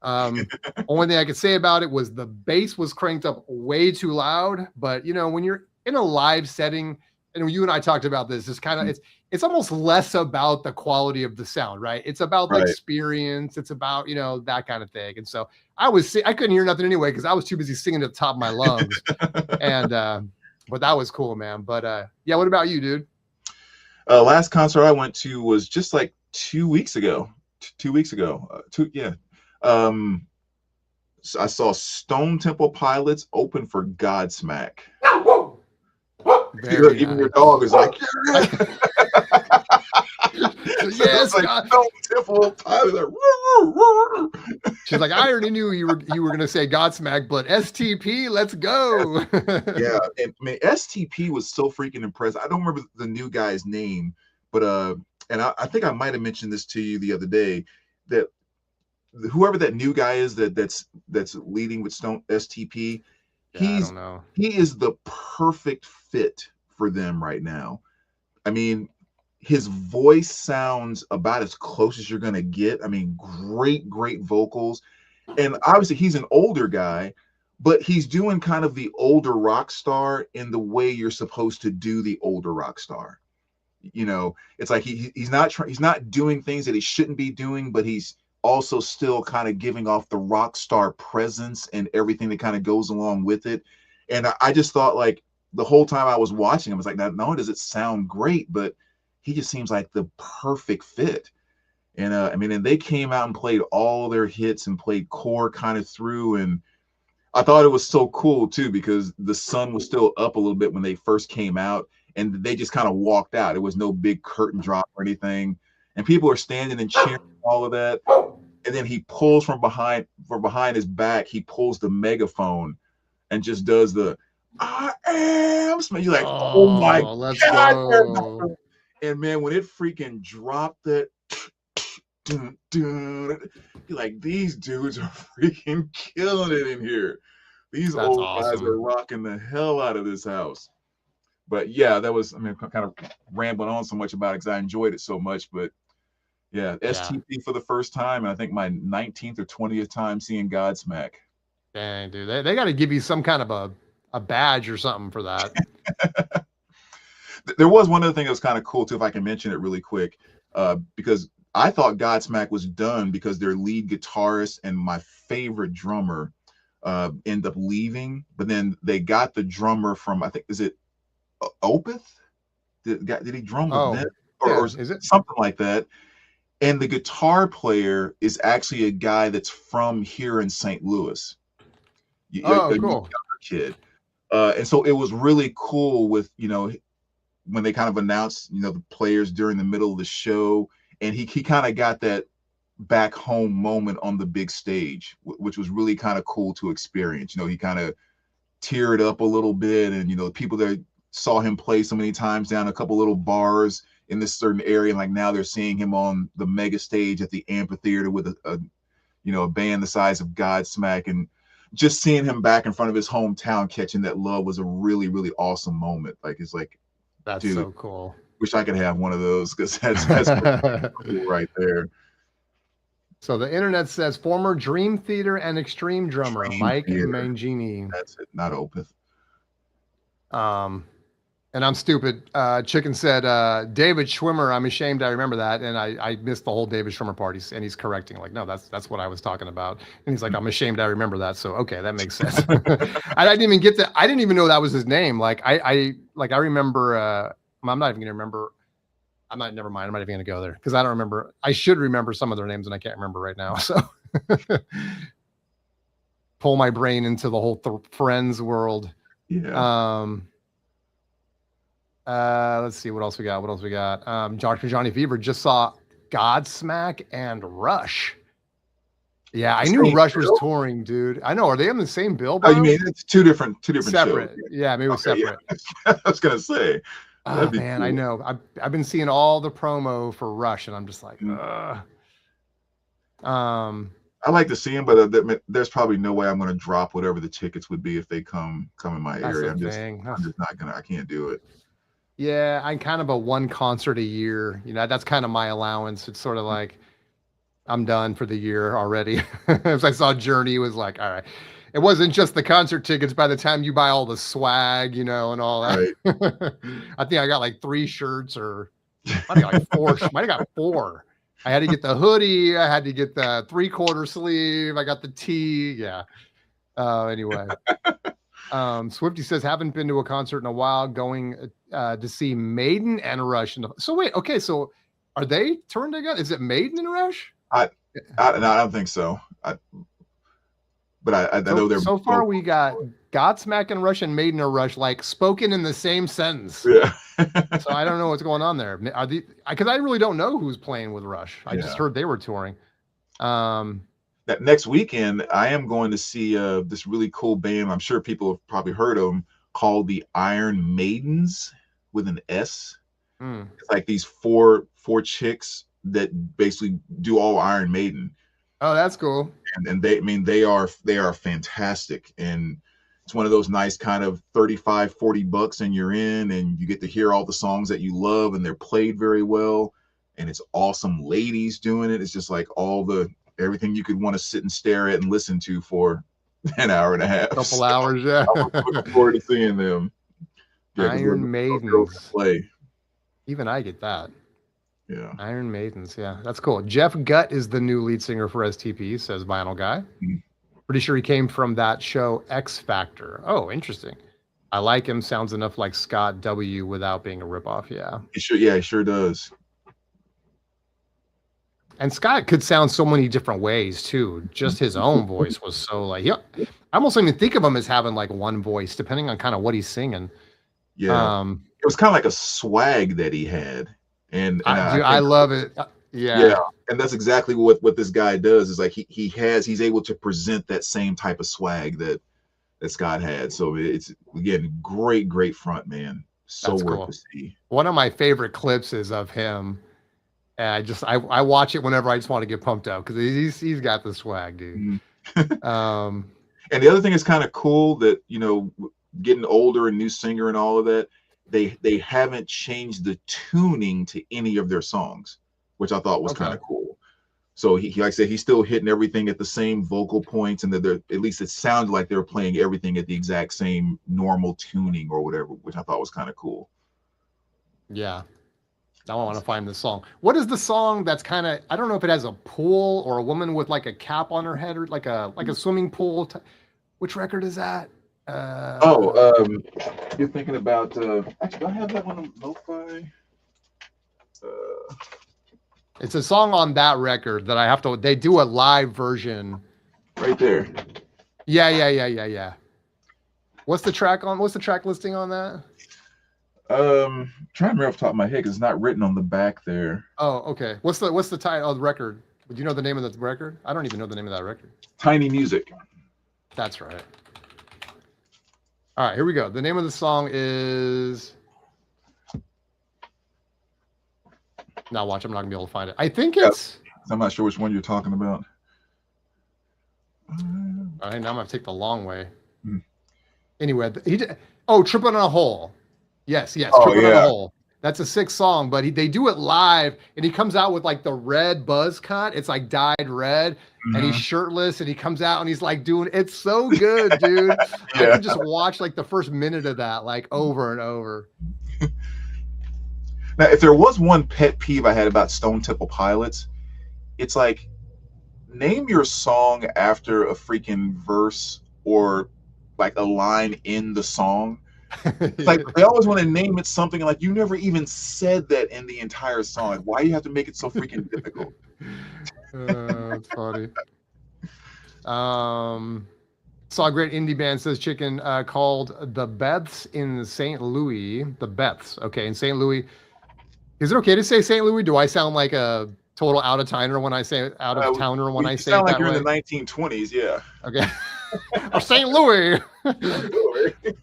Only thing I could say about it was the bass was cranked up way too loud. But you know, when you're in a live setting, and you and I talked about this, it's kind of it's almost less about the quality of the sound, right? It's about the experience. It's about, you know, that kind of thing. And so I couldn't hear nothing anyway because I was too busy singing at the top of my lungs. And but that was cool, man. But yeah, what about you, dude? Last concert I went to was just like 2 weeks ago. 2 weeks ago. So I saw Stone Temple Pilots open for Godsmack. Even your dog is like, yes, like Stone Temple Pilots. Like, she's like, I already knew you were gonna say Godsmack, but STP, let's go. Yeah, and I mean STP was so freaking impressive. I don't remember the new guy's name, but and I think I might have mentioned this to you the other day, that whoever that new guy is that's leading with Stone STP, he is the perfect fit for them right now. I mean, his voice sounds about as close as you're gonna get. I mean, great vocals, and obviously he's an older guy, but he's doing kind of the older rock star in the way you're supposed to do the older rock star. You know, it's like he's not doing things that he shouldn't be doing, but he's also still kind of giving off the rock star presence and everything that kind of goes along with it. And I just thought, like, the whole time I was watching him, I was like, not only does it sound great, but he just seems like the perfect fit. And I mean, and they came out and played all their hits and played core kind of through. And I thought it was so cool too, because the sun was still up a little bit when they first came out, and they just kind of walked out. It was no big curtain drop or anything. And people are standing and cheering all of that. And then he pulls from behind his back, he pulls the megaphone and just does the I am. You're like, oh my God. And man, when it freaking dropped that, you're like, these dudes are freaking killing it in here. These old guys are rocking the hell out of this house. But yeah, that was, I mean, kind of rambling on so much about it because I enjoyed it so much. But yeah, STP for the first time, and I think my 19th or 20th time seeing Godsmack. Dang, dude, they got to give you some kind of a badge or something for that. There was one other thing that was kind of cool too, if I can mention it really quick, because I thought Godsmack was done because their lead guitarist and my favorite drummer ended up leaving, but then they got the drummer from, I think, is it Opeth? Did he drum with them? Or is it something like that? And the guitar player is actually a guy that's from here in St. Louis. A younger kid. And so it was really cool with, you know, when they kind of announced, you know, the players during the middle of the show, and he kind of got that back home moment on the big stage, which was really kind of cool to experience. You know, he kind of teared up a little bit, and, you know, people that saw him play so many times down a couple little bars in this certain area, and like now they're seeing him on the mega stage at the amphitheater with a band the size of Godsmack, and just seeing him back in front of his hometown catching that love was a really, really awesome moment. Like, it's like, that's dude, so cool. Wish I could have one of those, because that's cool right there. So the internet says former Dream Theater and Extreme drummer Mike Mangini. That's it, not Opeth. And I'm stupid. Chicken said, David Schwimmer, I'm ashamed I remember that. And I missed the whole David Schwimmer parties. And he's correcting, like, no, that's what I was talking about. And he's like, I'm ashamed I remember that. So, okay, that makes sense. I didn't even get that. I didn't even know that was his name. Like, I remember, I'm not even going to remember. Never mind. I'm not even going to go there because I don't remember. I should remember some of their names and I can't remember right now. So pull my brain into the whole Friends world. Yeah. Let's see what else we got. Dr. Johnny Fever just saw Godsmack and Rush. Yeah, I knew Rush was touring, dude. I know. Are they on the same bill? Oh, you mean it's two different separate shows? Yeah, maybe it was separate. Yeah. I was gonna say. Oh man, cool. I know. I've been seeing all the promo for Rush, and I'm just like, I like to see him, but there's probably no way I'm going to drop whatever the tickets would be if they come in my area. I'm just not gonna. I can't do it. Yeah, I'm kind of a one concert a year. You know, that's kind of my allowance. It's sort of like, I'm done for the year already. As I saw Journey, was like, all right. It wasn't just the concert tickets. By the time you buy all the swag, and all Right. that, I think I got like 3 shirts, or I think like 4. Might have got 4. I had to get the hoodie. I had to get the 3/4 sleeve. I got the tee. Yeah. Anyway, Swifty says, haven't been to a concert in a while. Going to see Maiden and Rush. So wait, okay. So are they touring together? Is it Maiden and Rush? No, I don't think so. But I know they're so far. We got Godsmack and Rush and Maiden or Rush like spoken in the same sentence. Yeah. So I don't know what's going on there. Are because I really don't know who's playing with Rush. I just heard they were touring. That next weekend, I am going to see this really cool band. I'm sure people have probably heard of them, called the Iron Maidens with an S. It's like these four chicks that basically do all Iron Maiden. Oh, that's cool. And they are fantastic. And it's one of those nice kind of $35-$40 and you're in, and you get to hear all the songs that you love, and they're played very well. And it's awesome ladies doing it. It's just like everything you could want to sit and stare at and listen to for an hour and a half. Couple hours, yeah. I'm looking forward to seeing them. Yeah, Iron Maidens. Play. Even I get that. Yeah. Iron Maidens, yeah. That's cool. Jeff Gutt is the new lead singer for STP, says Vinyl Guy. Mm-hmm. Pretty sure he came from that show X Factor. Oh, interesting. I like him. Sounds enough like Scott W without being a ripoff, yeah. He sure does. And Scott could sound so many different ways too. Just his own voice was so like, I almost don't even think of him as having like one voice, depending on kind of what he's singing. Yeah, it was kind of like a swag that he had, and I love it. Yeah, and that's exactly what this guy does. Is like he's able to present that same type of swag that Scott had. So it's again great front man. So that's worth cool to see. One of my favorite clips is of him. And I watch it whenever I just want to get pumped up because he's got the swag, dude. And the other thing is kind of cool that getting older and new singer and all of that, they haven't changed the tuning to any of their songs, which I thought was kind of cool. So he like I said, he's still hitting everything at the same vocal points, and that at least it sounded like they were playing everything at the exact same normal tuning or whatever, which I thought was kind of cool. Yeah. Now I want to find the song. What is the song that's kind of, I don't know if it has a pool or a woman with like a cap on her head or like a swimming pool. Which record is that? You're thinking about, actually, do I have that one on lo-fi? It's a song on that record that they do a live version. Right there. Yeah. What's the track listing on that? Trying to remember off the top of my head because it's not written on the back there. Oh, okay. What's the title of the record? Do you know the name of the record? I don't even know the name of that record. Tiny Music. That's right. All right, here we go. The name of the song is. Now watch. I'm not gonna be able to find it. I think it's. I'm not sure which one you're talking about. All right, now I'm gonna take the long way. Anyway, Tripping on a Hole. Yes, Tripping on a Hole. That's a sick song, but they do it live, and he comes out with like the red buzz cut. It's like dyed red, and he's shirtless, and he comes out and he's like doing. It's so good, dude. I could just watch like the first minute of that like over and over. Now, if there was one pet peeve I had about Stone Temple Pilots, it's like name your song after a freaking verse or like a line in the song. It's like they always want to name it something like you never even said that in the entire song. Like, why do you have to make it so freaking difficult? That's funny. Saw a great indie band, says Chicken, called The Beths in St. Louis. The Beths, okay, in St. Louis. Is it okay to say St. Louis? Do I sound like a total out-of-towner when I say out-of-towner when I say it that way? You sound like you're in the 1920s, yeah. Okay. Or St. Louis.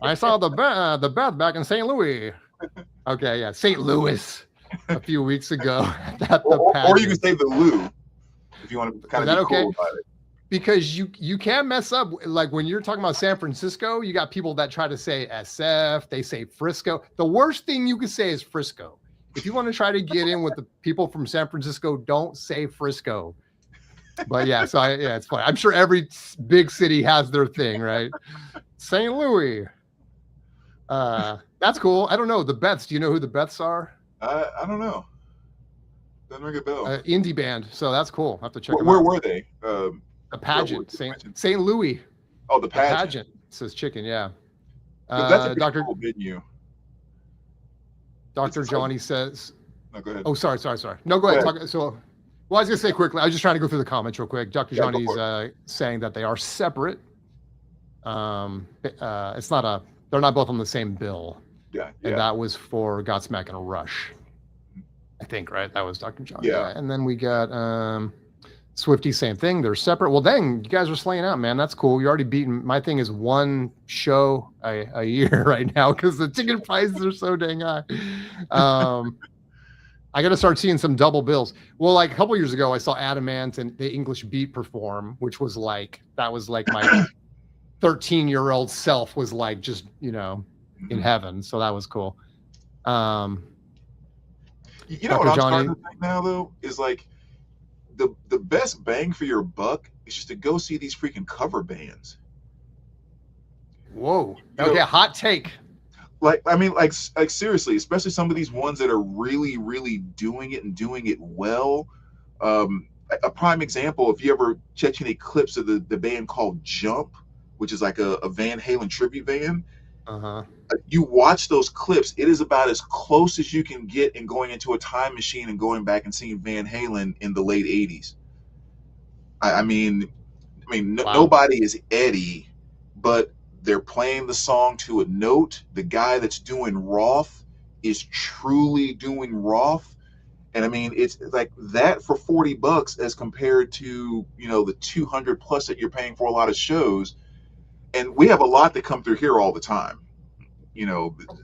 I saw the Beth back in St. Louis. Okay, yeah, St. Louis a few weeks ago. Or you can say the Lou if you want to kind of be cool about it. Because you can't mess up. Like when you're talking about San Francisco, you got people that try to say SF. They say Frisco. The worst thing you can say is Frisco. If you want to try to get in with the people from San Francisco, don't say Frisco. But yeah, so yeah, it's funny. I'm sure every big city has their thing, right? St. Louis. That's cool. I don't know the Beths. Do you know who the Beths are? I don't know. Doesn't ring a bell. Indie band. So that's cool. I have to check them Where out. were they? A pageant. St. Louis. Oh, the pageant. It says chicken. Yeah. That's a pretty cool venue. Dr. Johnny says. No, go ahead. Oh, sorry. No, go ahead. So, well, I was gonna say quickly. I was just trying to go through the comments real quick. Dr. Johnny's saying that they are separate. It's not they're not both on the same bill. Yeah. And that was for Godsmack and Rush. I think, right? That was Dr. Johnny. Yeah. And then we got Swifty, same thing. They're separate. Well, dang, you guys are slaying out, man. That's cool. You're already beating. My thing is one show a year right now because the ticket prices are so dang high. I got to start seeing some double bills. Well, like a couple years ago, I saw Adamant and the English Beat perform, which was like my 13-year-old self was like just in heaven. So that was cool. You know what I'm starting to think now though is like the best bang for your buck is just to go see these freaking cover bands. Whoa. Okay, hot take. Like I mean, like seriously, especially some of these ones that are really, really doing it and doing it well. A prime example, if you ever check any clips of the band called Jump, which is like a Van Halen tribute band. You watch those clips, it is about as close as you can get in going into a time machine and going back and seeing Van Halen in the late 80s. I mean, wow. Nobody is Eddie, but they're playing the song to a note. The guy that's doing Roth is truly doing Roth. And I mean, it's like that for $40 as compared to, the 200 plus that you're paying for a lot of shows. And we have a lot that come through here all the time.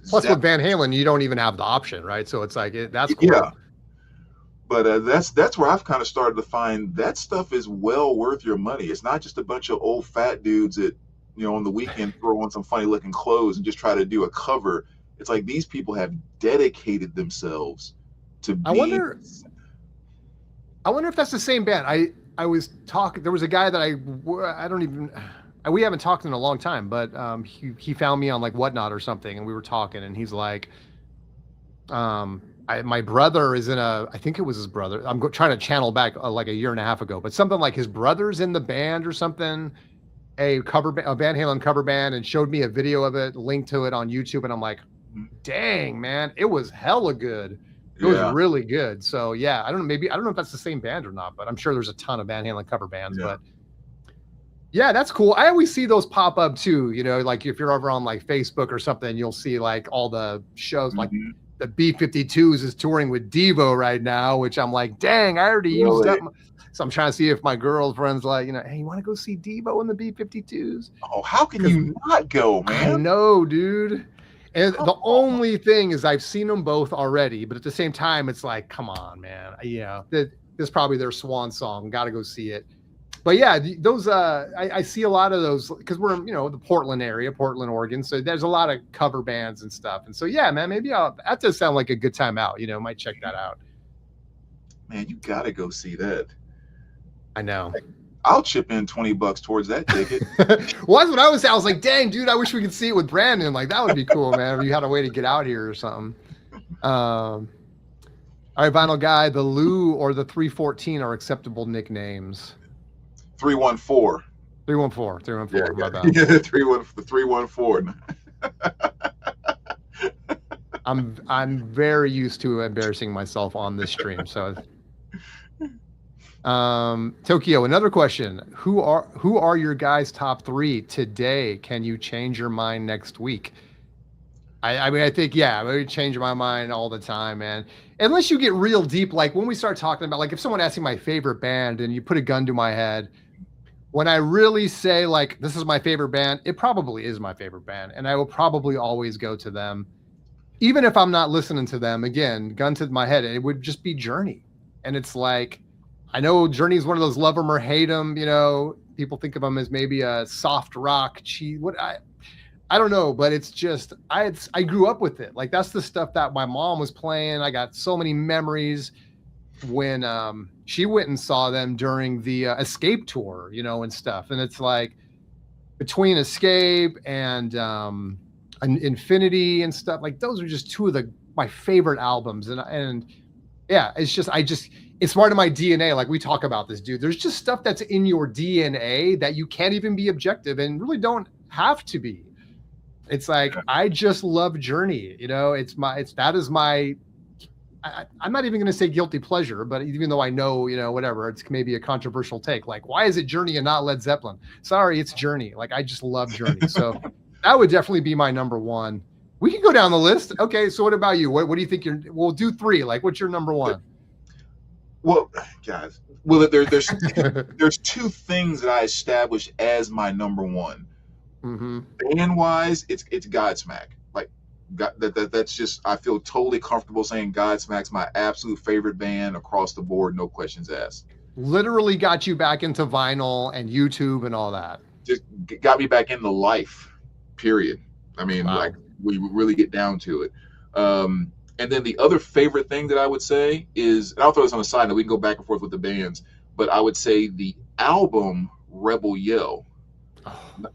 Plus with Van Halen, you don't even have the option, right? So it's like, that's cool. Yeah. But that's where I've kind of started to find that stuff is well worth your money. It's not just a bunch of old fat dudes that, on the weekend throw on some funny looking clothes and just try to do a cover. It's like these people have dedicated themselves to being. I wonder if that's the same band. I was talking. There was a guy that we haven't talked in a long time, but he found me on like Whatnot or something, and we were talking, and he's like, my brother is in I think it was his brother. I'm trying to channel back like a year and a half ago, but something like his brother's in the band or something, a Van Halen cover band, and showed me a video of it, linked to it on YouTube, and I'm like, dang, man, it was hella good. It was really good. So yeah, I don't know if that's the same band or not, but I'm sure there's a ton of Van Halen cover bands, but yeah, that's cool. I always see those pop up too, like if you're over on like Facebook or something, you'll see like all the shows, like the B-52s is touring with Devo right now, which I'm like, dang, I already used up. So I'm trying to see if my girlfriend's like, hey, you want to go see Devo in the B-52s? Oh, how can you not go, man? I know, dude. And the only thing is I've seen them both already, but at the same time, it's like, come on, man. This is probably their swan song. Got to go see it. But yeah, those I see a lot of those because we're the Portland area, Portland, Oregon. So there's a lot of cover bands and stuff. And so yeah, man, maybe that does sound like a good time out. Might check that out. Man, you got to go see that. I know. I'll chip in $20 towards that ticket. Well, that's what I was saying. I was like, dang, dude, I wish we could see it with Brandon. Like, that would be cool, man. If you had a way to get out here or something. All right, Vinyl Guy, the Lou or the 314 are acceptable nicknames. 314. 314. Yeah, my bad. Yeah, 314. I'm very used to embarrassing myself on this stream, so. Tokyo, another question. Who are your guys' top 3 today? Can you change your mind next week? I think, I change my mind all the time, man. Unless you get real deep, like when we start talking about, like if someone asks me my favorite band and you put a gun to my head, when I really say like, this is my favorite band, it probably is my favorite band. And I will probably always go to them. Even if I'm not listening to them, again, gun to my head, it would just be Journey. And it's like, I know Journey is one of those love them or hate them, people think of them as maybe a soft rock cheese. I don't know, but it's just, I grew up with it. Like that's the stuff that my mom was playing. I got so many memories when she went and saw them during the Escape tour, you know, and stuff. And it's like between Escape and Infinity and stuff, like those are just two of my favorite albums. And yeah, it's part of my DNA. Like we talk about this, dude. There's just stuff that's in your DNA that you can't even be objective and really don't have to be. It's like, I just love Journey, you know, I'm not even going to say guilty pleasure, but even though I know, you know, whatever, it's maybe a controversial take. Like, why is it Journey and not Led Zeppelin? Sorry, it's Journey. Like, I just love Journey. So that would definitely be my number one. We can go down the list. Okay, so what about you? What do you think we'll do three. Like, what's your number one? Well, guys, there's two things that I established as my number one. Mm-hmm. Band-wise, it's Godsmack. Like, that's just, I feel totally comfortable saying Godsmack's my absolute favorite band across the board, no questions asked. Literally got you back into vinyl and YouTube and all that. Just got me back into life, period. I mean, wow. Like, we really get down to it. And then the other favorite thing that I would say is, and I'll throw this on the side, and we can go back and forth with the bands, but I would say the album Rebel Yell.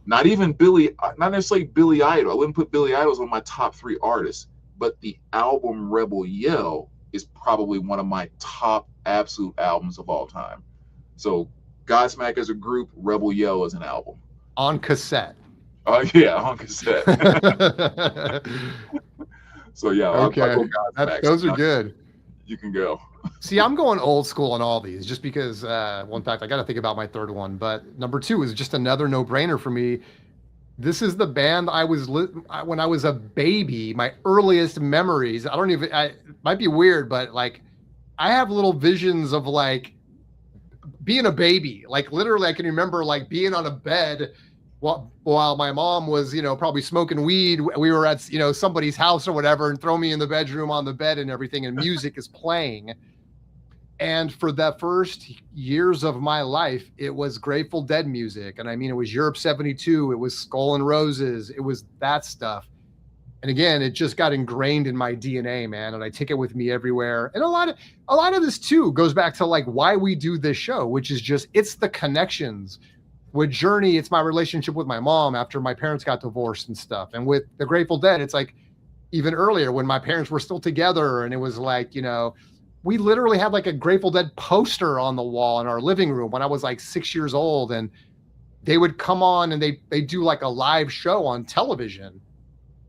Not necessarily Billy Idol. I wouldn't put Billy Idol as one of my top 3 artists, but the album Rebel Yell is probably one of my top absolute albums of all time. So Godsmack as a group, Rebel Yell as an album. On cassette. Yeah, on cassette. So yeah, okay. I'll go Godsmack. Those are good. You can go. See, I'm going old school on all these just because, in fact, I got to think about my third one. But number 2 is just another no-brainer for me. This is the band when I was a baby, my earliest memories. It might be weird, but like I have little visions of like being a baby. Like literally I can remember like being on a bed while my mom was, you know, probably smoking weed. We were at, you know, somebody's house or whatever and throw me in the bedroom on the bed and everything, and music is playing. And for the first years of my life, it was Grateful Dead music. And I mean, it was Europe 72. It was Skull and Roses. It was that stuff. And again, it just got ingrained in my DNA, man. And I take it with me everywhere. And a lot of this too goes back to like why we do this show, which is just, it's the connections. With Journey, it's my relationship with my mom after my parents got divorced and stuff. And with the Grateful Dead, it's like even earlier when my parents were still together, and it was like, you know, we literally had like a Grateful Dead poster on the wall in our living room when I was like 6 years old, and they would come on and they do like a live show on television,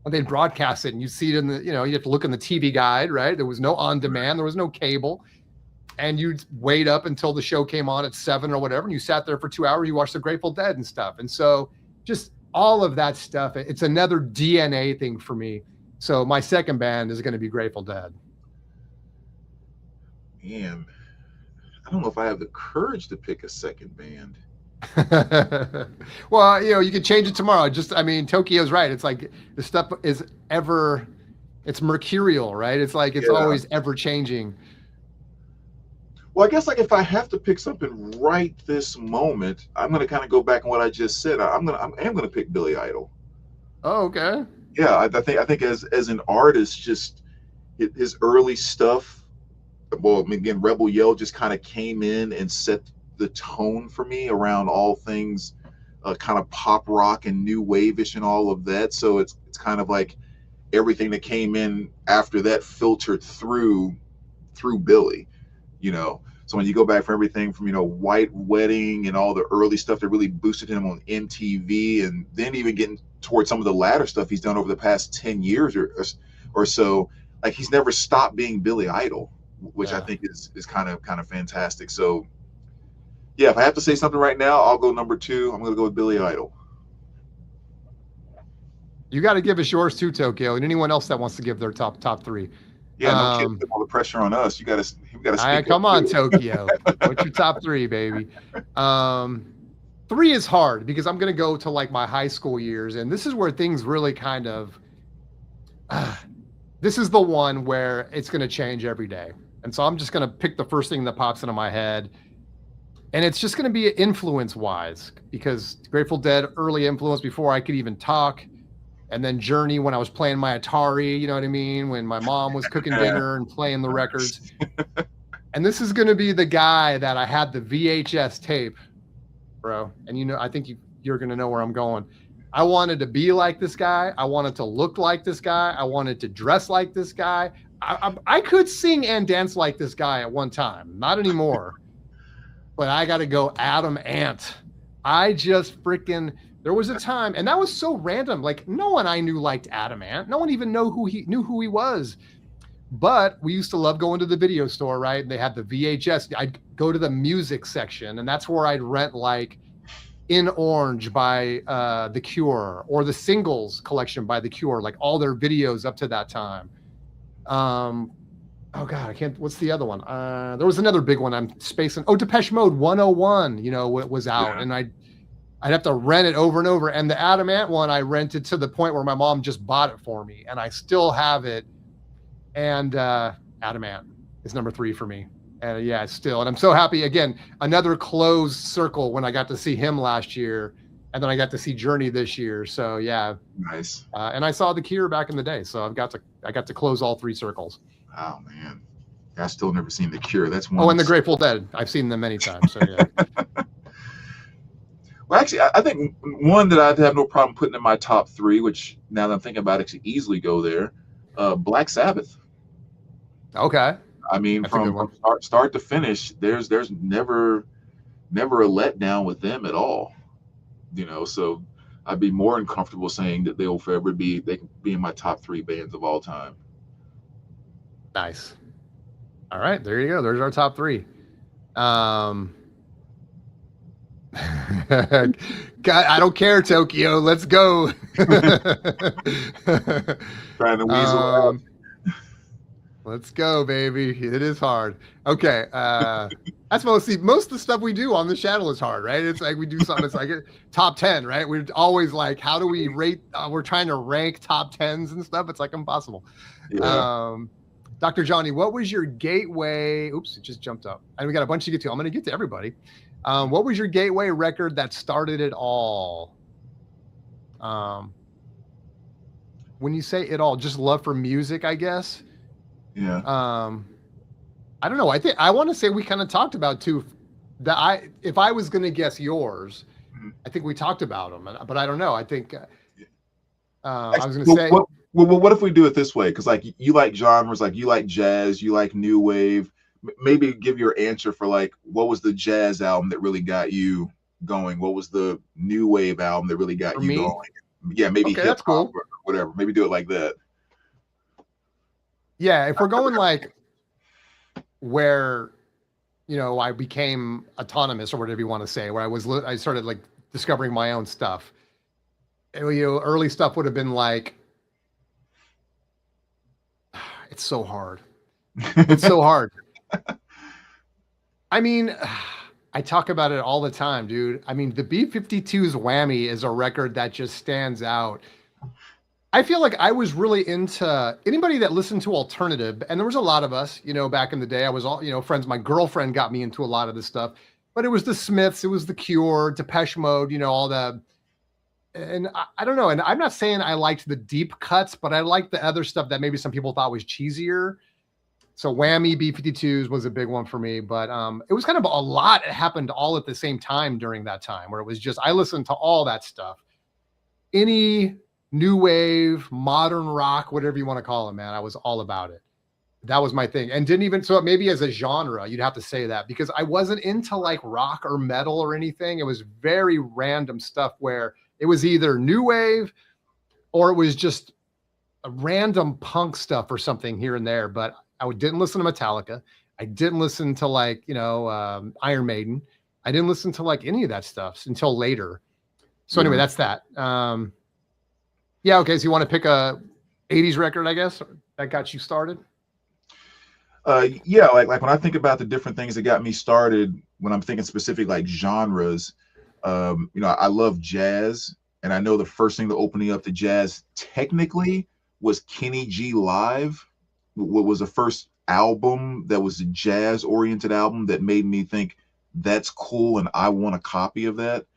and they'd broadcast it, and you see it in the, you know, you have to look in the TV guide, right? There was no on demand, there was no cable. And you'd wait up until the show came on at 7 or whatever, and you sat there for 2 hours, you watched the Grateful Dead and stuff. And so just all of that stuff, it's another DNA thing for me. So my second band is going to be Grateful Dead. Man, I don't know if I have the courage to pick a second band. Well, you know, you can change it tomorrow. Just, I mean, Tokyo's right. It's like the stuff is it's mercurial, right? It's like, it's always ever changing. Well, I guess like if I have to pick something right this moment, I'm going to kind of go back on what I just said. I am going to pick Billy Idol. Oh, okay. Yeah, I think as an artist, just his early stuff. Well, again, Rebel Yell just kind of came in and set the tone for me around all things kind of pop rock and new wave-ish and all of that. So it's kind of like everything that came in after that filtered through Billy. You know, so when you go back for everything from, you know, White Wedding and all the early stuff that really boosted him on MTV, and then even getting towards some of the latter stuff he's done over the past 10 years or so, like he's never stopped being Billy Idol, which I think is kind of fantastic. So yeah, if I have to say something right now, I'll go number 2. I'm going to go with Billy Idol. You got to give us yours too, Tokyo, and anyone else that wants to give their top 3. Yeah, no kidding. Put all the pressure on us. You got to speak. Come on, Tokyo. What's your top 3, baby? 3 is hard because I'm going to go to like my high school years, and this is where things really kind of. This is the one where it's going to change every day, and so I'm just going to pick the first thing that pops into my head, and it's just going to be influence-wise because Grateful Dead early influence before I could even talk. And then Journey when I was playing my Atari, you know what I mean? When my mom was cooking dinner and playing the records. And this is going to be the guy that I had the VHS tape, bro. And you know, I think you're going to know where I'm going. I wanted to be like this guy. I wanted to look like this guy. I wanted to dress like this guy. I could sing and dance like this guy at one time. Not anymore. But I got to go Adam Ant. I just freaking, there was a time, and that was so random. Like, no one I knew liked Adam Ant. No one even knew who he was. But we used to love going to the video store, right? And they had the VHS. I'd go to the music section, and that's where I'd rent like In Orange by The Cure, or the singles collection by The Cure, like all their videos up to that time. Oh God, I can't. What's the other one? There was another big one. I'm spacing. Oh, Depeche Mode 101. You know, it was out, and I'd have to rent it over and over. And the Adam Ant one, I rented to the point where my mom just bought it for me, and I still have it. And Adam Ant is number 3 for me. And yeah, still. And I'm so happy. Again, another closed circle when I got to see him last year. And then I got to see Journey this year. So yeah. Nice. And I saw The Cure back in the day. So I got to close all 3 circles. Oh man. I still never seen The Cure. That's one. Oh, and the Grateful Dead. I've seen them many times. So yeah. Well, actually, I think one that I'd have no problem putting in my top 3, which now that I'm thinking about it, could easily go there. Black Sabbath. Okay. I mean, from start to finish, there's never a letdown with them at all. You know, so I'd be more than comfortable saying that they can be in my top 3 bands of all time. Nice. All right, there you go. There's our top 3. God, I don't care, Tokyo. Let's go. Trying to weasel out. Let's go, baby. It is hard. Okay. That's most of the stuff we do on the channel is hard, right? It's like we do something, it's like top 10, right? We're always like, how do we rate? We're trying to rank top 10s and stuff. It's like impossible. Yeah. Dr. Johnny, what was your gateway? Oops, it just jumped up. And we got a bunch to get to. I'm going to get to everybody. What was your gateway record that started it all? When you say it all, just love for music, I guess. Yeah. I don't know. I want to say we kind of talked about too. That if I was going to guess yours, I think we talked about them, but I don't know. I think I was going to say. What if we do it this way? Because like you like genres, like you like jazz, you like new wave. Maybe give your answer for like what was the jazz album that really got you going? What was the new wave album that really got you going? Yeah, maybe hip hop or whatever. Maybe do it like that. Yeah, if we're going like where, you know, I became autonomous or whatever you want to say, where I started like discovering my own stuff. And, you know, early stuff would have been like, it's so hard. It's so hard. I mean, I talk about it all the time, dude. I mean, the B-52's Whammy is a record that just stands out. I feel like I was really into anybody that listened to alternative, and there was a lot of us, you know, back in the day. I was all, you know, friends. My girlfriend got me into a lot of this stuff, but it was the Smiths, it was the Cure, Depeche Mode, you know, all the, and I don't know. And I'm not saying I liked the deep cuts, but I liked the other stuff that maybe some people thought was cheesier. So Whammy, B-52s was a big one for me, but it was kind of a lot. It happened all at the same time during that time where it was just, I listened to all that stuff. Any new wave, modern rock, whatever you want to call it, man. I was all about it. That was my thing. And didn't even, so maybe as a genre, you'd have to say that because I wasn't into like rock or metal or anything. It was very random stuff where it was either new wave or it was just a random punk stuff or something here and there. But I didn't listen to Metallica. I didn't listen to like, you know, Iron Maiden. I didn't listen to like any of that stuff until later. So anyway, that's that. Yeah. Okay. So you want to pick a 80s record, I guess, that got you started? Yeah. Like when I think about the different things that got me started, when I'm thinking specific, like genres, you know, I love jazz, and I know the first thing to open me up to jazz technically was Kenny G Live. What was the first album that was a jazz oriented album that made me think that's cool and I want a copy of that.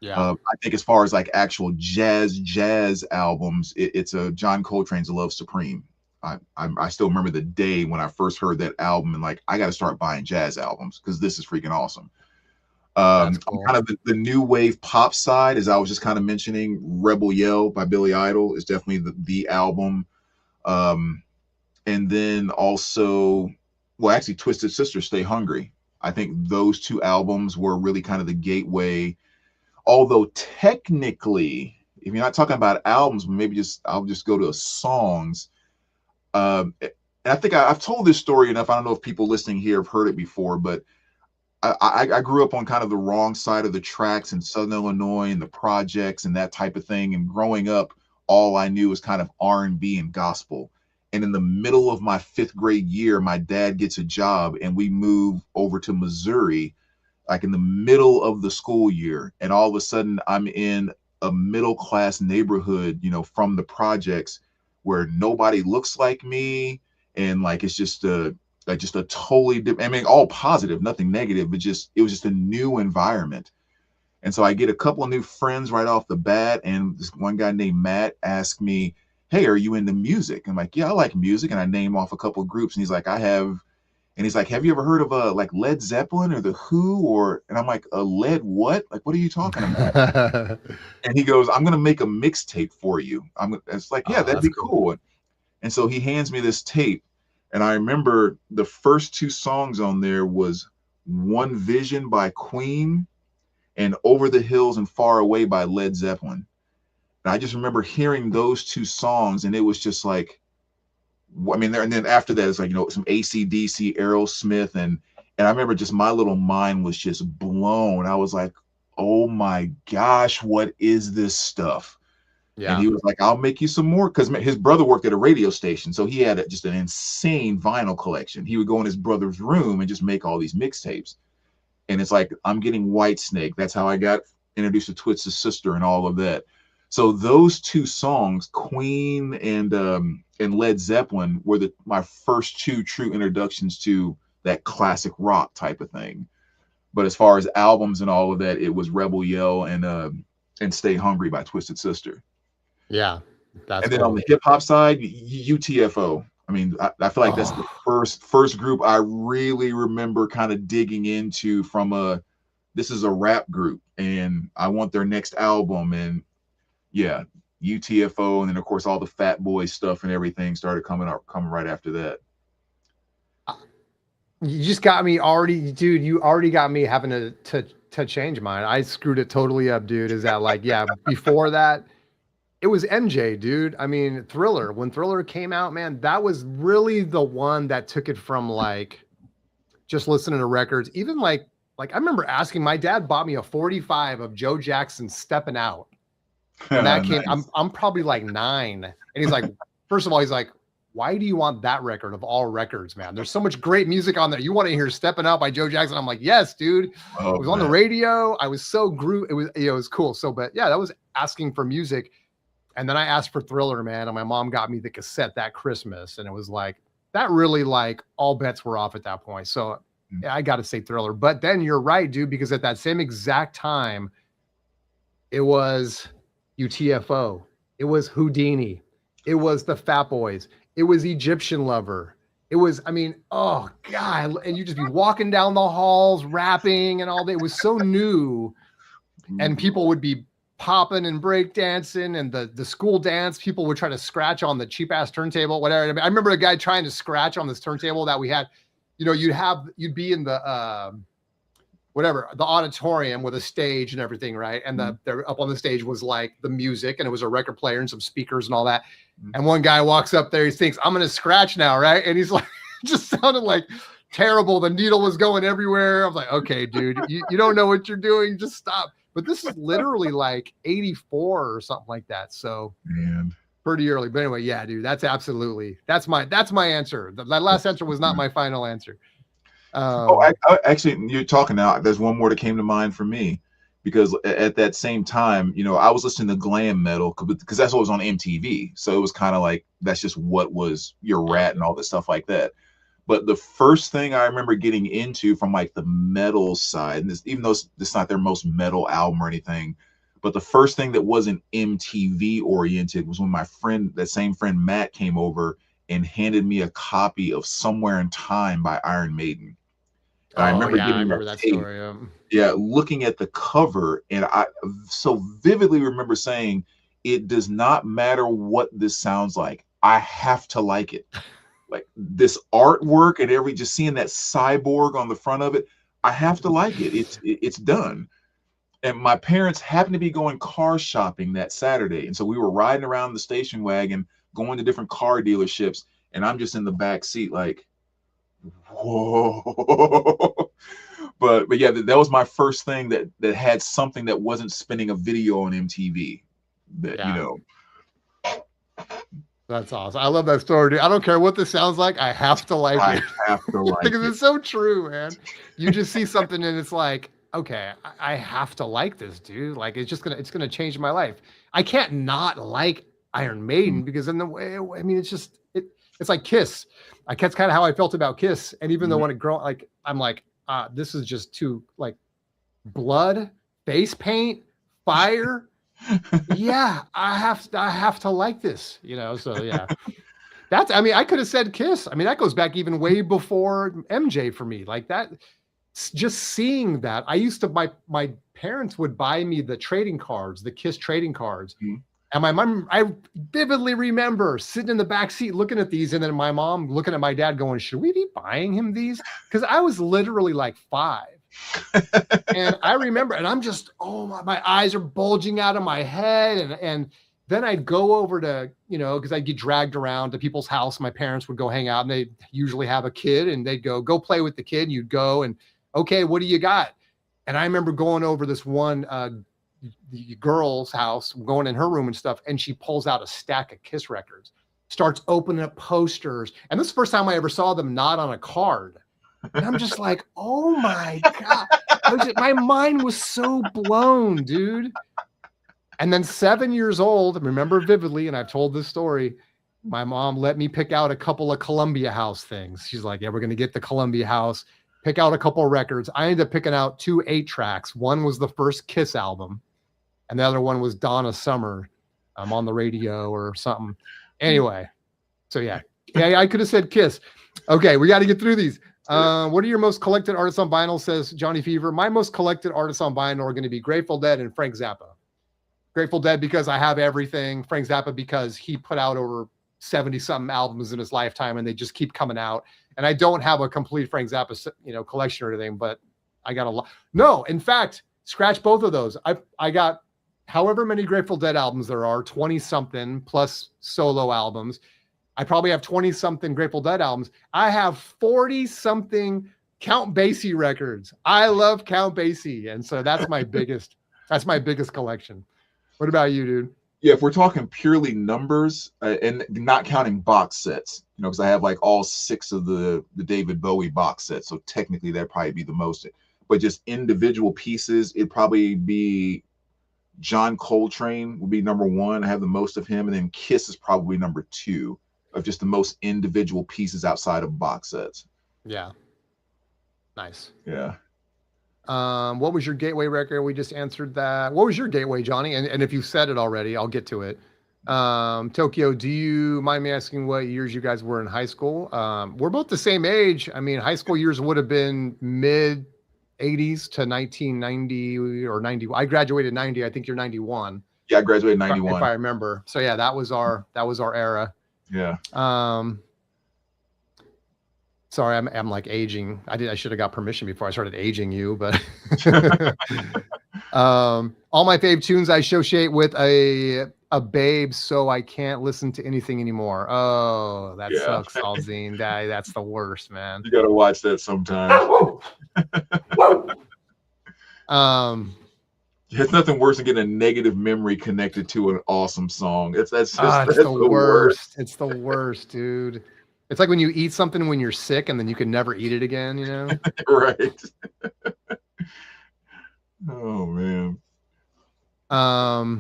Yeah. I think as far as like actual jazz albums, it's a John Coltrane's Love Supreme. I still remember the day when I first heard that album, and like, I got to start buying jazz albums because this is freaking awesome. That's I'm cool. kind of the new wave pop side, as I was just kind of mentioning. Rebel Yell by Billy Idol is definitely the album. And then also, well, actually, Twisted Sister, Stay Hungry. I think those two albums were really kind of the gateway. Although technically, if you're not talking about albums, maybe I'll just go to songs. And I think I've told this story enough. I don't know if people listening here have heard it before, but I grew up on kind of the wrong side of the tracks in Southern Illinois and the projects and that type of thing. And growing up, all I knew was kind of R&B and gospel. And in the middle of my 5th grade year, my dad gets a job and we move over to Missouri, like in the middle of the school year. And all of a sudden I'm in a middle class neighborhood, from the projects, where nobody looks like me. And like, it's just a totally different, I mean, all positive, nothing negative, but it was just a new environment. And so I get a couple of new friends right off the bat. And this one guy named Matt asked me, "Hey, are you into music?" I'm like, "Yeah, I like music." And I name off a couple of groups. And he's like, "Have you ever heard of like Led Zeppelin or The Who?" And I'm like, Led what? Like, what are you talking about? And he goes, "I'm going to make a mixtape for you." It's like, yeah, Oh, that'd that's be cool. And so he hands me this tape. And I remember the first 2 songs on there was One Vision by Queen and Over the Hills and Far Away by Led Zeppelin. And I just remember hearing those 2 songs, and it was just like, I mean, and then after that, it's like, some AC/DC, Aerosmith. And I remember just my little mind was just blown. I was like, oh my gosh, what is this stuff? Yeah. And he was like, "I'll make you some more," because his brother worked at a radio station. So he had just an insane vinyl collection. He would go in his brother's room and just make all these mixtapes. And it's like, I'm getting Whitesnake. That's how I got introduced to Twisted Sister and all of that. So those 2 songs, Queen and Led Zeppelin, were my first 2 true introductions to that classic rock type of thing. But as far as albums and all of that, it was Rebel Yell and Stay Hungry by Twisted Sister. Yeah, that's And then cool. on the hip hop side, UTFO. I mean, I feel like that's the first group I really remember kind of digging into from this is a rap group and I want their next album. And yeah, UTFO. And then of course all the Fat Boy stuff and everything started coming right after that. You just got me already, dude. You already got me having to change mine. I screwed it totally up, dude. Is that like, yeah, before that, it was MJ, dude. I mean, Thriller. When Thriller came out, man, that was really the one that took it from like just listening to records. Even like I remember asking, my dad bought me a 45 of Joe Jackson's Steppin' Out. And that came, Nice. I'm probably like 9. And he's like, first of all, he's like, "Why do you want that record of all records, man? There's so much great music on there. You want to hear Steppin' Out by Joe Jackson?" I'm like, "Yes, dude." It was on the radio. I was so it was, it was cool. So, but yeah, that was asking for music. And then I asked for Thriller, man. And my mom got me the cassette that Christmas. And it was like, that really, like, all bets were off at that point. So yeah, I got to say Thriller. But then you're right, dude, because at that same exact time, it was UTFO. It was Houdini. It was the Fat Boys. It was Egyptian Lover. It was, I mean, oh God. And you just be walking down the halls, rapping and all that. It was so new. And people would be popping and break dancing, and the school dance, people would try to scratch on the cheap ass turntable, whatever. I remember a guy trying to scratch on this turntable that we had. You'd be in the whatever, the auditorium with a stage and everything, right? And they're up on the stage was like the music, and it was a record player and some speakers and all that. And one guy walks up there, he thinks, "I'm gonna scratch now," right? And he's like, just sounded like terrible. The needle was going everywhere. I was like, "Okay, dude, you don't know what you're doing. Just stop." But this is literally like 84 or something like that. So pretty early. But anyway, yeah, dude, that's my answer. That last answer was not my final answer. Actually, you're talking now. There's one more that came to mind for me, because at that same time, I was listening to glam metal because that's what was on MTV. So it was kind of like, that's just what was your rat and all this stuff like that. But the first thing I remember getting into from like the metal side, and even though this is not their most metal album or anything, but the first thing that wasn't MTV oriented was when that same friend Matt came over and handed me a copy of Somewhere in Time by Iron Maiden. And I Oh remember yeah, I getting that remember that tape, story. yeah, looking at the cover, and I so vividly remember saying, it does not matter what this sounds like. I have to like it. Like this artwork and just seeing that cyborg on the front of it, I have to like it. It's done. And my parents happened to be going car shopping that Saturday, and so we were riding around the station wagon, going to different car dealerships, and I'm just in the back seat, like, whoa. But yeah, that was my first thing that had something that wasn't spinning a video on MTV. That Yeah. That's awesome. I love that story, dude. I don't care what this sounds like. I have to like I it. have to like Because it. it's so true, man. You just see something and it's like, okay, I have to like this, dude. Like it's gonna change my life. I can't not like Iron Maiden because in the way, I mean, it's like Kiss. That's kind of how I felt about Kiss. And even though when it like I'm like, this is just too like blood, face paint, fire. Yeah, I have to like this, so yeah. I mean, I could have said Kiss. I mean, that goes back even way before MJ for me. Like that, just seeing that. I used to, my parents would buy me the trading cards, the Kiss trading cards. And my mom, I vividly remember sitting in the back seat looking at these, and then my mom looking at my dad going, should we be buying him these? Because I was literally like 5. And I remember, and I'm just, my eyes are bulging out of my head. And then I'd go over to, because I'd get dragged around to people's house. My parents would go hang out, and they'd usually have a kid, and they'd go play with the kid. And you'd go and, okay, what do you got? And I remember going over this one the girl's house, going in her room and stuff, and she pulls out a stack of Kiss records, starts opening up posters. And this is the first time I ever saw them not on a card. And I'm just like, oh my God. My mind was so blown, dude. And then 7 years old, I remember vividly, and I've told this story, my mom let me pick out a couple of Columbia House things. She's like, yeah, we're going to get the Columbia House, pick out a couple of records. I ended up picking out 2 8-tracks. One was the first Kiss album, and the other one was Donna Summer. I'm on the radio or something. Anyway, so yeah, I could have said Kiss. Okay, we got to get through these. What are your most collected artists on vinyl, says Johnny Fever. My most collected artists on vinyl are going to be Grateful Dead and Frank Zappa. Grateful Dead because I have everything. Frank Zappa because he put out over 70-something albums in his lifetime, and they just keep coming out. And I don't have a complete Frank Zappa, collection or anything, but I got a lot. No, in fact, scratch both of those. I got however many Grateful Dead albums there are, 20-something plus solo albums. I probably have 20-something Grateful Dead albums. I have 40-something Count Basie records. I love Count Basie, and so that's my biggest. That's my biggest collection. What about you, dude? Yeah, if we're talking purely numbers and not counting box sets, because I have like all 6 of the David Bowie box sets, so technically that'd probably be the most. But just individual pieces, it'd probably be John Coltrane would be number 1. I have the most of him, and then Kiss is probably number 2 of just the most individual pieces outside of box sets. Yeah. Nice. Yeah. What was your gateway record? We just answered that. What was your gateway, Johnny? And if you said it already, I'll get to it. Tokyo, do you mind me asking what years you guys were in high school? We're both the same age. I mean, high school years would have been mid 80s to 1990 or 90. I graduated 90. I think you're 91. Yeah, I graduated 91. If I remember. So yeah, that was our era. Yeah. Sorry, I'm like aging. I should have got permission before I started aging you, but all my fave tunes I associate with a babe, so I can't listen to anything anymore. Oh, that sucks, Alzine. That's the worst, man. You gotta watch that sometime. It's nothing worse than getting a negative memory connected to an awesome song. That's the worst. It's the worst, dude. It's like when you eat something when you're sick and then you can never eat it again, Right. Oh, man. All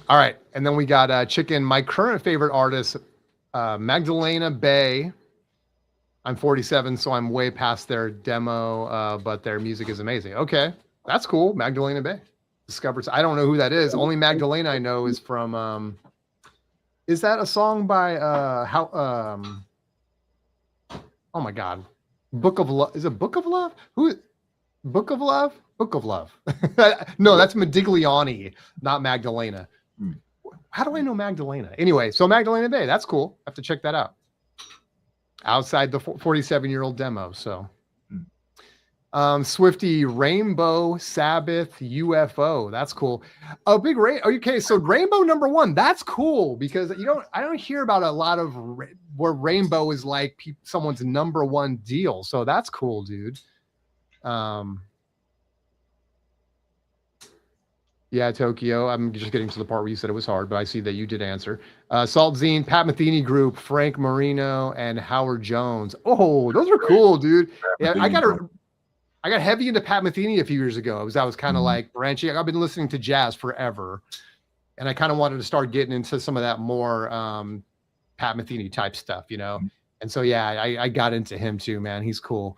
right. And then we got Chicken. My current favorite artist, Magdalena Bay. I'm 47, so I'm way past their demo, but their music is amazing. Okay. That's cool. Magdalena Bay. I don't know who that is. Only Magdalena I know is from Is that a song by oh my God, Book of Love? Is it Book of Love? Who? Book of Love? Book of Love. No, that's Modigliani, not Magdalena. How do I know Magdalena? Anyway, so Magdalena Bay, that's cool. I have to check that out. Outside the 47-year-old demo. So Swifty, Rainbow, Sabbath, UFO. That's cool. Oh, big okay, so Rainbow #1. That's cool because I don't hear about a lot of where Rainbow is like someone's #1 deal. So that's cool, dude. Yeah, Tokyo. I'm just getting to the part where you said it was hard, but I see that you did answer. Salt Zine, Pat Metheny Group, Frank Marino, and Howard Jones. Oh, those are cool, dude. Yeah, I got heavy into Pat Metheny a few years ago. I was kind of like branching. I've been listening to jazz forever, and I kind of wanted to start getting into some of that more Pat Metheny type stuff, And so yeah, I got into him too, man. He's cool.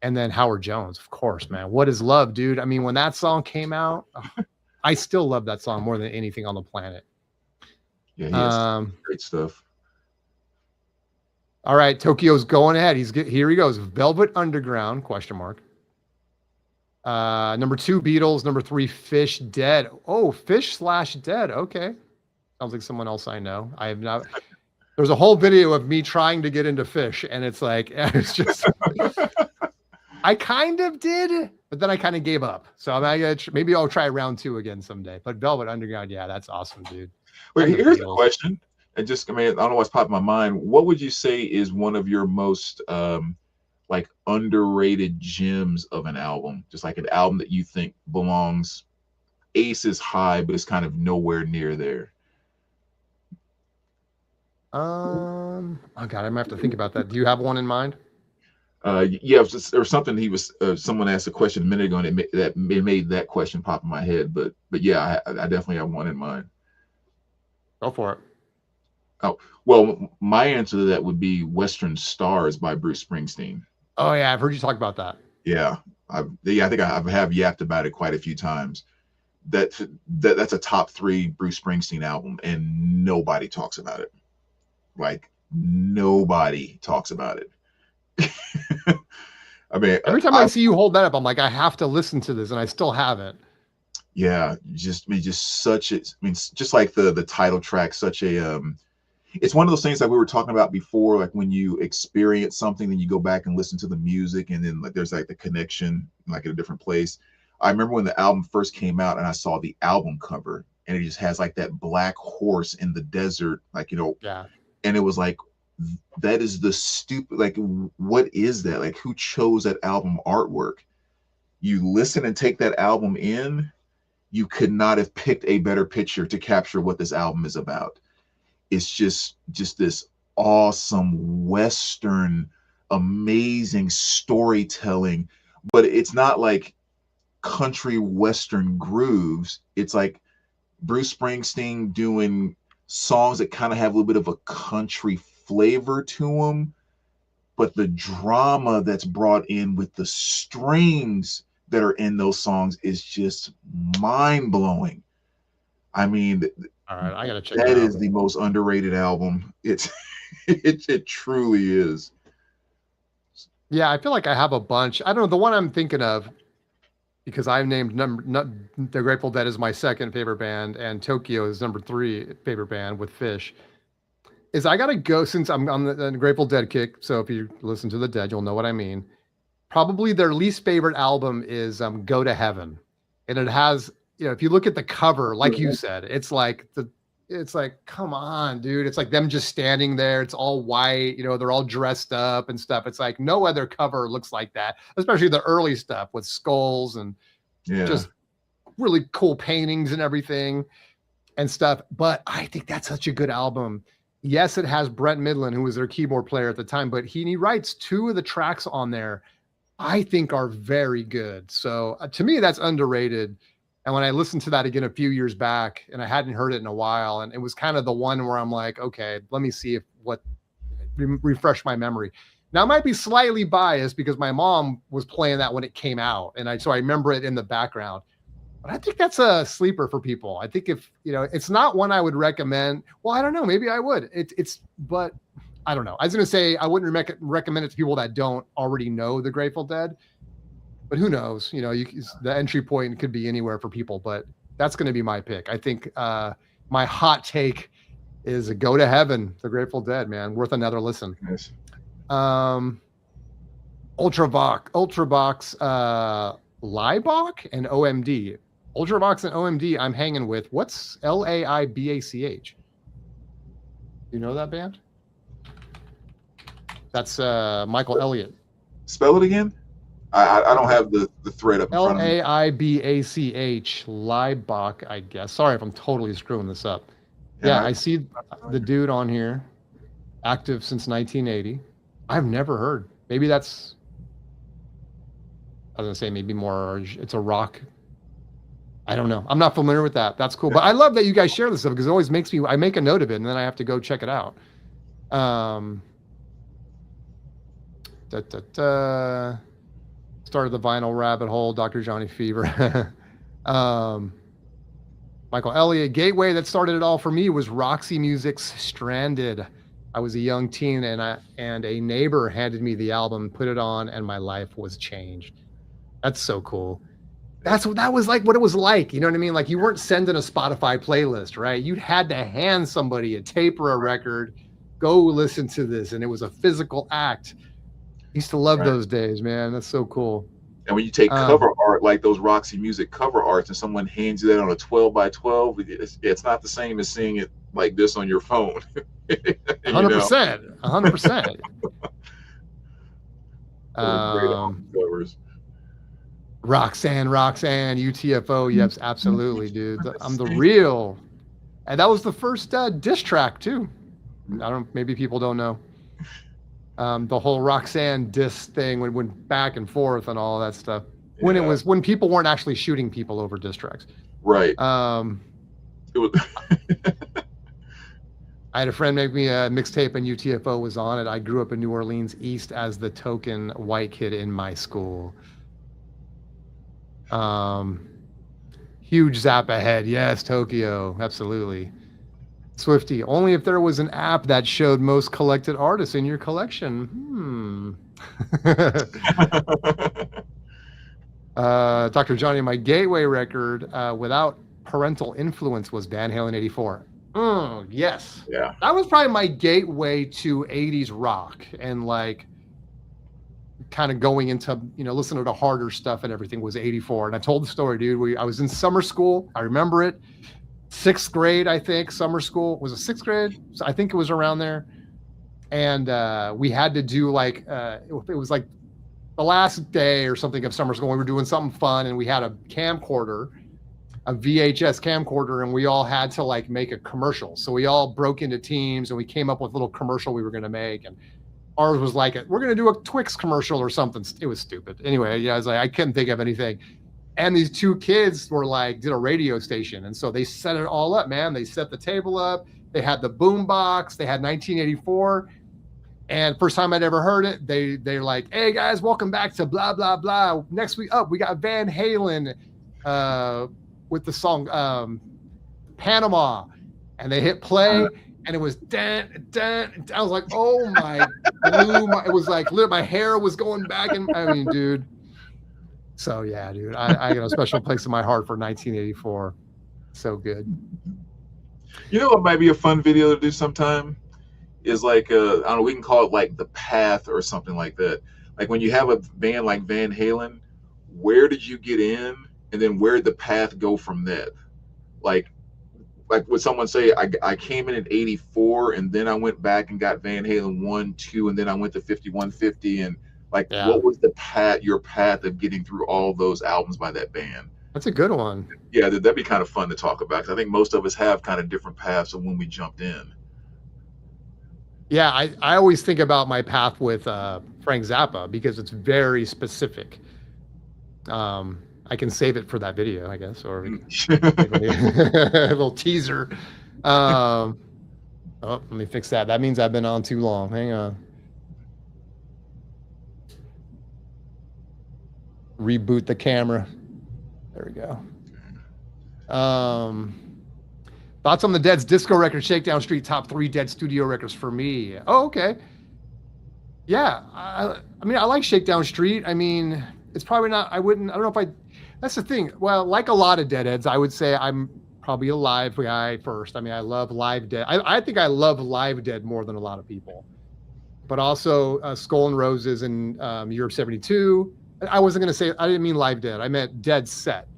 And then Howard Jones, of course, man. What is Love, dude? I mean, when that song came out. I still love that song more than anything on the planet. Yeah, he has great stuff. All right, Tokyo's going ahead. Here he goes. Velvet Underground ? #2 Beatles. #3 Fish Dead. Oh, Fish/Dead. Okay, sounds like someone else I know. I have not. There's a whole video of me trying to get into Fish, and it's like it's just. I kind of did, but then I kind of gave up. So maybe I'll try round 2 again someday. But Velvet Underground, yeah, that's awesome, dude. Wait, here's a question. I don't know what's popped in my mind. What would you say is one of your most like underrated gems of an album? Just like an album that you think belongs aces high, but it's kind of nowhere near there. Oh God, I might have to think about that. Do you have one in mind? Yeah, or something. Someone asked a question a minute ago, and it made that question pop in my head. But yeah, I definitely have one in mind. Go for it. Oh well, my answer to that would be "Western Stars" by Bruce Springsteen. Oh yeah, I've heard you talk about that. Yeah, I think I have yapped about it quite a few times. That's a top 3 Bruce Springsteen album, and nobody talks about it. Like nobody talks about it. I mean, every time I see you hold that up, I'm like, I have to listen to this, and I still haven't. Yeah, just such it. I mean, just like the title track, such a it's one of those things that we were talking about before, like when you experience something, then you go back and listen to the music, and then like there's like the connection, like in a different place. I remember when the album first came out, and I saw the album cover, and it just has like that black horse in the desert, like yeah, and it was like. That is the stupid, like, what is that? Like, who chose that album artwork? You listen and take that album in, you could not have picked a better picture to capture what this album is about. It's just this awesome Western, amazing storytelling, but it's not like country Western grooves. It's like Bruce Springsteen doing songs that kind of have a little bit of a country flavor to them, but the drama that's brought in with the strings that are in those songs is just mind-blowing. I mean, all right, I gotta check that is the most underrated album. It truly is. Yeah, I feel like I have a bunch. I don't know, the one I'm thinking of, because I've named the Grateful Dead is my second favorite band, and Tokyo is #3 favorite band with Fish. Is I gotta go, since I'm on the Grateful Dead kick. So if you listen to the Dead, you'll know what I mean. Probably their least favorite album is "Go to Heaven," and it has, if you look at the cover, like you said, it's like come on, dude. It's like them just standing there. It's all white, they're all dressed up and stuff. It's like no other cover looks like that, especially the early stuff with skulls and just really cool paintings and everything and stuff. But I think that's such a good album. Yes, it has Brent Midland, who was their keyboard player at the time, but he writes 2 of the tracks on there I think are very good. So to me, that's underrated. And when I listened to that again a few years back, and I hadn't heard it in a while, and it was kind of the one where I'm like, okay, let me see refresh my memory. Now, I might be slightly biased because my mom was playing that when it came out, and so I remember it in the background. But I think that's a sleeper for people. I think if, it's not one I would recommend. Well, I don't know. Maybe I would. But I don't know. I was going to say I wouldn't recommend it to people that don't already know the Grateful Dead. But who knows? The entry point could be anywhere for people. But that's going to be my pick. I think my hot take is Go to Heaven, the Grateful Dead, man. Worth another listen. Nice. Ultravox, Liebach, and OMD. Ultravox and OMD I'm hanging with. What's Laibach? You know that band? That's Michael Elliott. Spell it again. I don't have the thread up in front of me. Laibach, Liebach, I guess. Sorry if I'm totally screwing this up. Yeah, I see the dude on here, active since 1980. I've never heard. Maybe that's, I was gonna say maybe more, it's a rock. I don't know. I'm not familiar with that. That's cool. But I love that you guys share this stuff because it always makes me, I make a note of it and then I have to go check it out. Started the vinyl rabbit hole, Dr. Johnny Fever. Michael Elliott. Gateway that started it all for me was Roxy Music's Stranded. I was a young teen and a neighbor handed me the album, put it on, and my life was changed. That's so cool. That was like what it was like. You know what I mean? Like you weren't sending a Spotify playlist, right? You had to hand somebody a tape or a record, go listen to this, and it was a physical act. Used to love those days, man. That's so cool. And when you take cover art, like those Roxy Music cover arts, and someone hands you that on a 12x12, it's not the same as seeing it like this on your phone. 100%. 100%. Roxanne, UTFO. Yes, absolutely, dude. I'm the real. And that was the first diss track, too. Maybe people don't know. The whole Roxanne diss thing went back and forth and all that stuff. When people weren't actually shooting people over diss tracks. Right. It was I had a friend make me a mixtape and UTFO was on it. I grew up in New Orleans East as the token white kid in my school. Huge zap ahead. Yes, Tokyo. Absolutely. Swifty, only if there was an app that showed most collected artists in your collection. Dr. Johnny, my gateway record without parental influence was Van Halen 84. Yes. Yeah. That was probably my gateway to 80s rock and like kind of going into, listening to harder stuff and everything was 84. And I told the story, dude. I was in summer school. I remember it. 6th grade, I think, summer school. Was it 6th grade? So I think it was around there. And we had to do like, it was like the last day or something of summer school. We were doing something fun and we had a camcorder, a VHS camcorder, and we all had to like make a commercial. So we all broke into teams and we came up with a little commercial we were going to make. And ours was like, we're going to do a Twix commercial or something. It was stupid. Anyway, I was like, I couldn't think of anything. And these two kids were like, did a radio station. And so they set it all up, man. They set the table up. They had the boom box. They had 1984. And first time I'd ever heard it, they're like, hey guys, welcome back to blah, blah, blah. Next week up, we got Van Halen with the song Panama. And they hit play and it was dun, dun. I was like, oh my, it was like, my hair was going back. And I mean, dude. So yeah, dude, I got a special place in my heart for 1984. So good. You know what might be a fun video to do sometime is like I don't know, we can call it like the path or something like that. Like when you have a band like Van Halen, where did you get in, and then where did the path go from that? Like would someone say I came in at 84 and then I went back and got Van Halen 1, 2, and then I went to 5150 and. What was your path of getting through all those albums by that band? That's a good one. Yeah, that'd be kind of fun to talk about because I think most of us have kind of different paths of when we jumped in. Yeah, I always think about my path with Frank Zappa because it's very specific. I can save it for that video, I guess, or a little teaser. Let me fix that. That means I've been on too long. Hang on. Reboot the camera. There we go. Um, Thoughts on the Dead's disco record, Shakedown Street, top 3 Dead studio records for me. Oh, okay. Yeah, I mean, I like Shakedown Street. I mean, it's probably not. I don't know if I. That's the thing. Well, like a lot of Deadheads, I would say I'm probably a live guy first. I mean, I love Live Dead. I think I love Live Dead more than a lot of people. But also Skull and Roses and Europe '72. I wasn't gonna say. I didn't mean Live Dead. I meant Dead Set.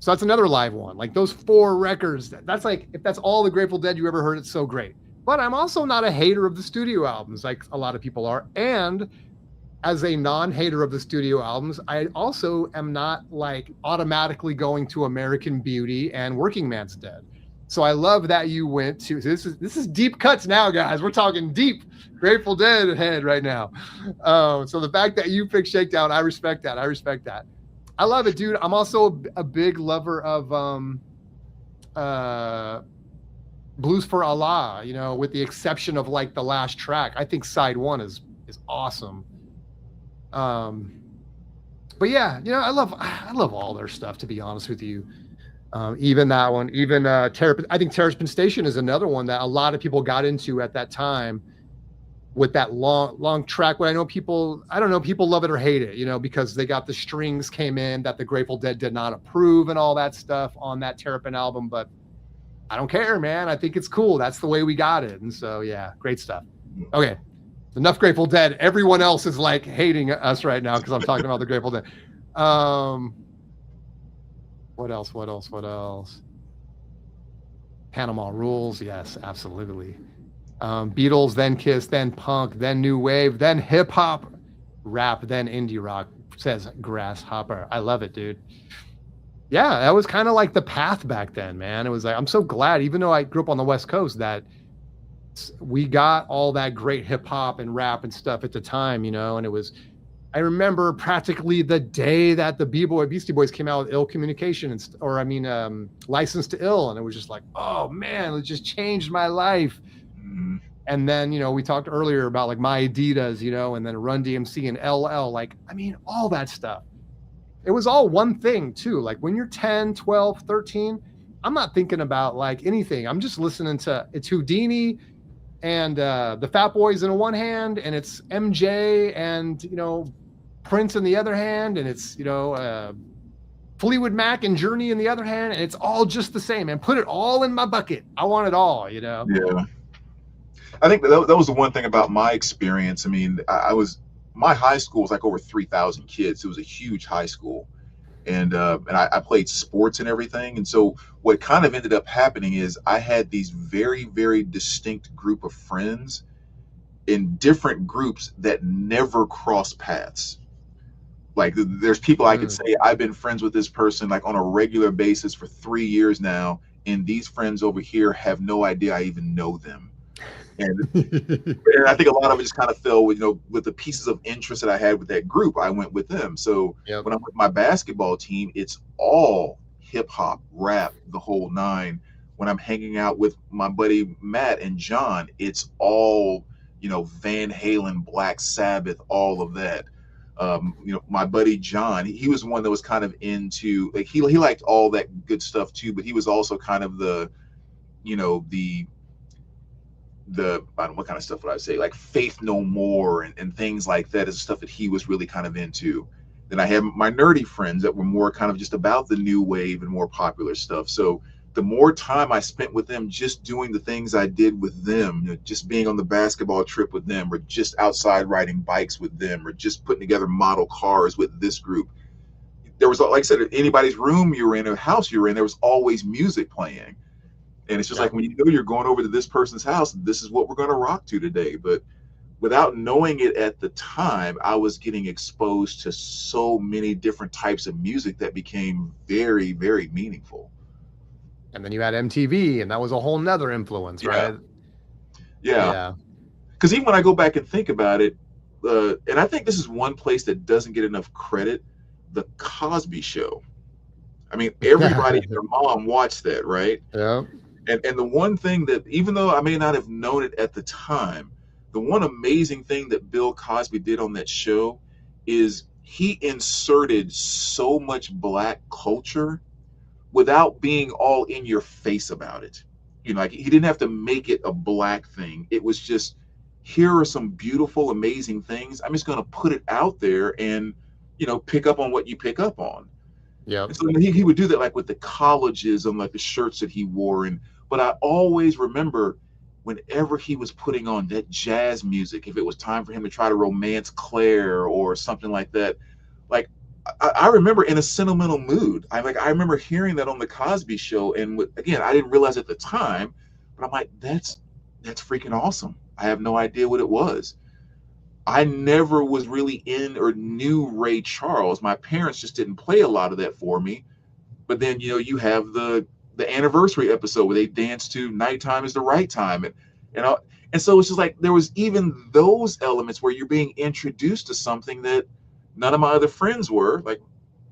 So that's another live one. Like those 4 records. That's like if that's all the Grateful Dead you ever heard, it's so great. But I'm also not a hater of the studio albums like a lot of people are. And as a non-hater of the studio albums, I also am not like automatically going to American Beauty and Working Man's Dead. So I love that you went to this is deep cuts now, guys. We're talking deep Grateful Dead head right now. So the fact that you picked Shakedown, I respect that. I love it, dude. I'm also a big lover of Blues for Allah, you know, with the exception of like the last track. I think side 1 is awesome. But yeah, you know, I love all their stuff, to be honest with you. Even that one, even I think Terrapin Station is another one that a lot of people got into at that time with that long track. Where people love it or hate it, you know, because they got the strings came in that the Grateful Dead did not approve and all that stuff on that Terrapin album. But I don't care, man. I think it's cool. That's the way we got it. And so, yeah, great stuff. Okay. Enough Grateful Dead. Everyone else is like hating us right now because I'm talking about the Grateful Dead. What else? Panama Rules. Yes, absolutely. Beatles, then Kiss, then punk, then new wave, then hip hop, rap, then indie rock, says Grasshopper. I love it, dude. Yeah, that was kind of like the path back then, man. It was like, I'm so glad, even though I grew up on the West Coast, that we got all that great hip hop and rap and stuff at the time, you know. And it was, I remember practically the day that the Beastie Boys came out with Ill Communication, License to Ill. And it was just like, oh man, it just changed my life. And then, you know, we talked earlier about like My Adidas, you know, and then Run DMC and LL, like, I mean, all that stuff. It was all one thing too. Like when you're 10, 12, 13, I'm not thinking about like anything. I'm just listening to, it's Houdini and the Fat Boys in one hand, and it's MJ and, you know, Prince in the other hand, and it's, you know, Fleetwood Mac and Journey in the other hand, and it's all just the same, and put it all in my bucket. I want it all, you know? Yeah. I think that was the one thing about my experience. I mean, my high school was like over 3,000 kids. It was a huge high school. And I played sports and everything. And so what kind of ended up happening is I had these very, very distinct group of friends in different groups that never crossed paths. Like there's people I could say, I've been friends with this person like on a regular basis for 3 years now. And these friends over here have no idea I even know them. And I think a lot of it just kind of fell with, you know, with the pieces of interest that I had with that group, I went with them. So when I'm with my basketball team, it's all hip hop, rap, the whole nine. When I'm hanging out with my buddy Matt and John, it's all, you know, Van Halen, Black Sabbath, all of that. You know, my buddy John, he was one that was kind of into, like, he liked all that good stuff too, but he was also kind of the, you know, the I don't know what kind of stuff would I say, like Faith No More and things like that is stuff that he was really kind of into. Then I had my nerdy friends that were more kind of just about the new wave and more popular stuff. So the more time I spent with them, just doing the things I did with them, you know, just being on the basketball trip with them, or just outside riding bikes with them, or just putting together model cars with this group. There was, like I said, anybody's room you were in, or house you were in, there was always music playing. And it's just like when you know you're going over to this person's house, this is what we're going to rock to today. But without knowing it at the time, I was getting exposed to so many different types of music that became very, very meaningful. And then you had MTV, and that was a whole nother influence, right? Yeah. Because even when I go back and think about it, and I think this is one place that doesn't get enough credit, the Cosby Show. I mean, everybody and their mom watched that, right? Yeah. And the one thing that, even though I may not have known it at the time, the one amazing thing that Bill Cosby did on that show is he inserted so much Black culture without being all in your face about it. You know, like he didn't have to make it a black thing. It was just, here are some beautiful, amazing things. I'm just going to put it out there and, you know, pick up on what you pick up on. Yep. And so he would do that, like with the colleges and like the shirts that he wore. And but I always remember whenever he was putting on that jazz music, if it was time for him to try to romance Claire or something like that, like I remember in a sentimental mood. I remember hearing that on the Cosby Show, and again, I didn't realize at the time, but I'm like, that's freaking awesome. I have no idea what it was. I never was really in or knew Ray Charles. My parents just didn't play a lot of that for me. But then, you know, you have the anniversary episode where they dance to "Nighttime Is the Right Time," and so it's just like there was even those elements where you're being introduced to something that none of my other friends were. Like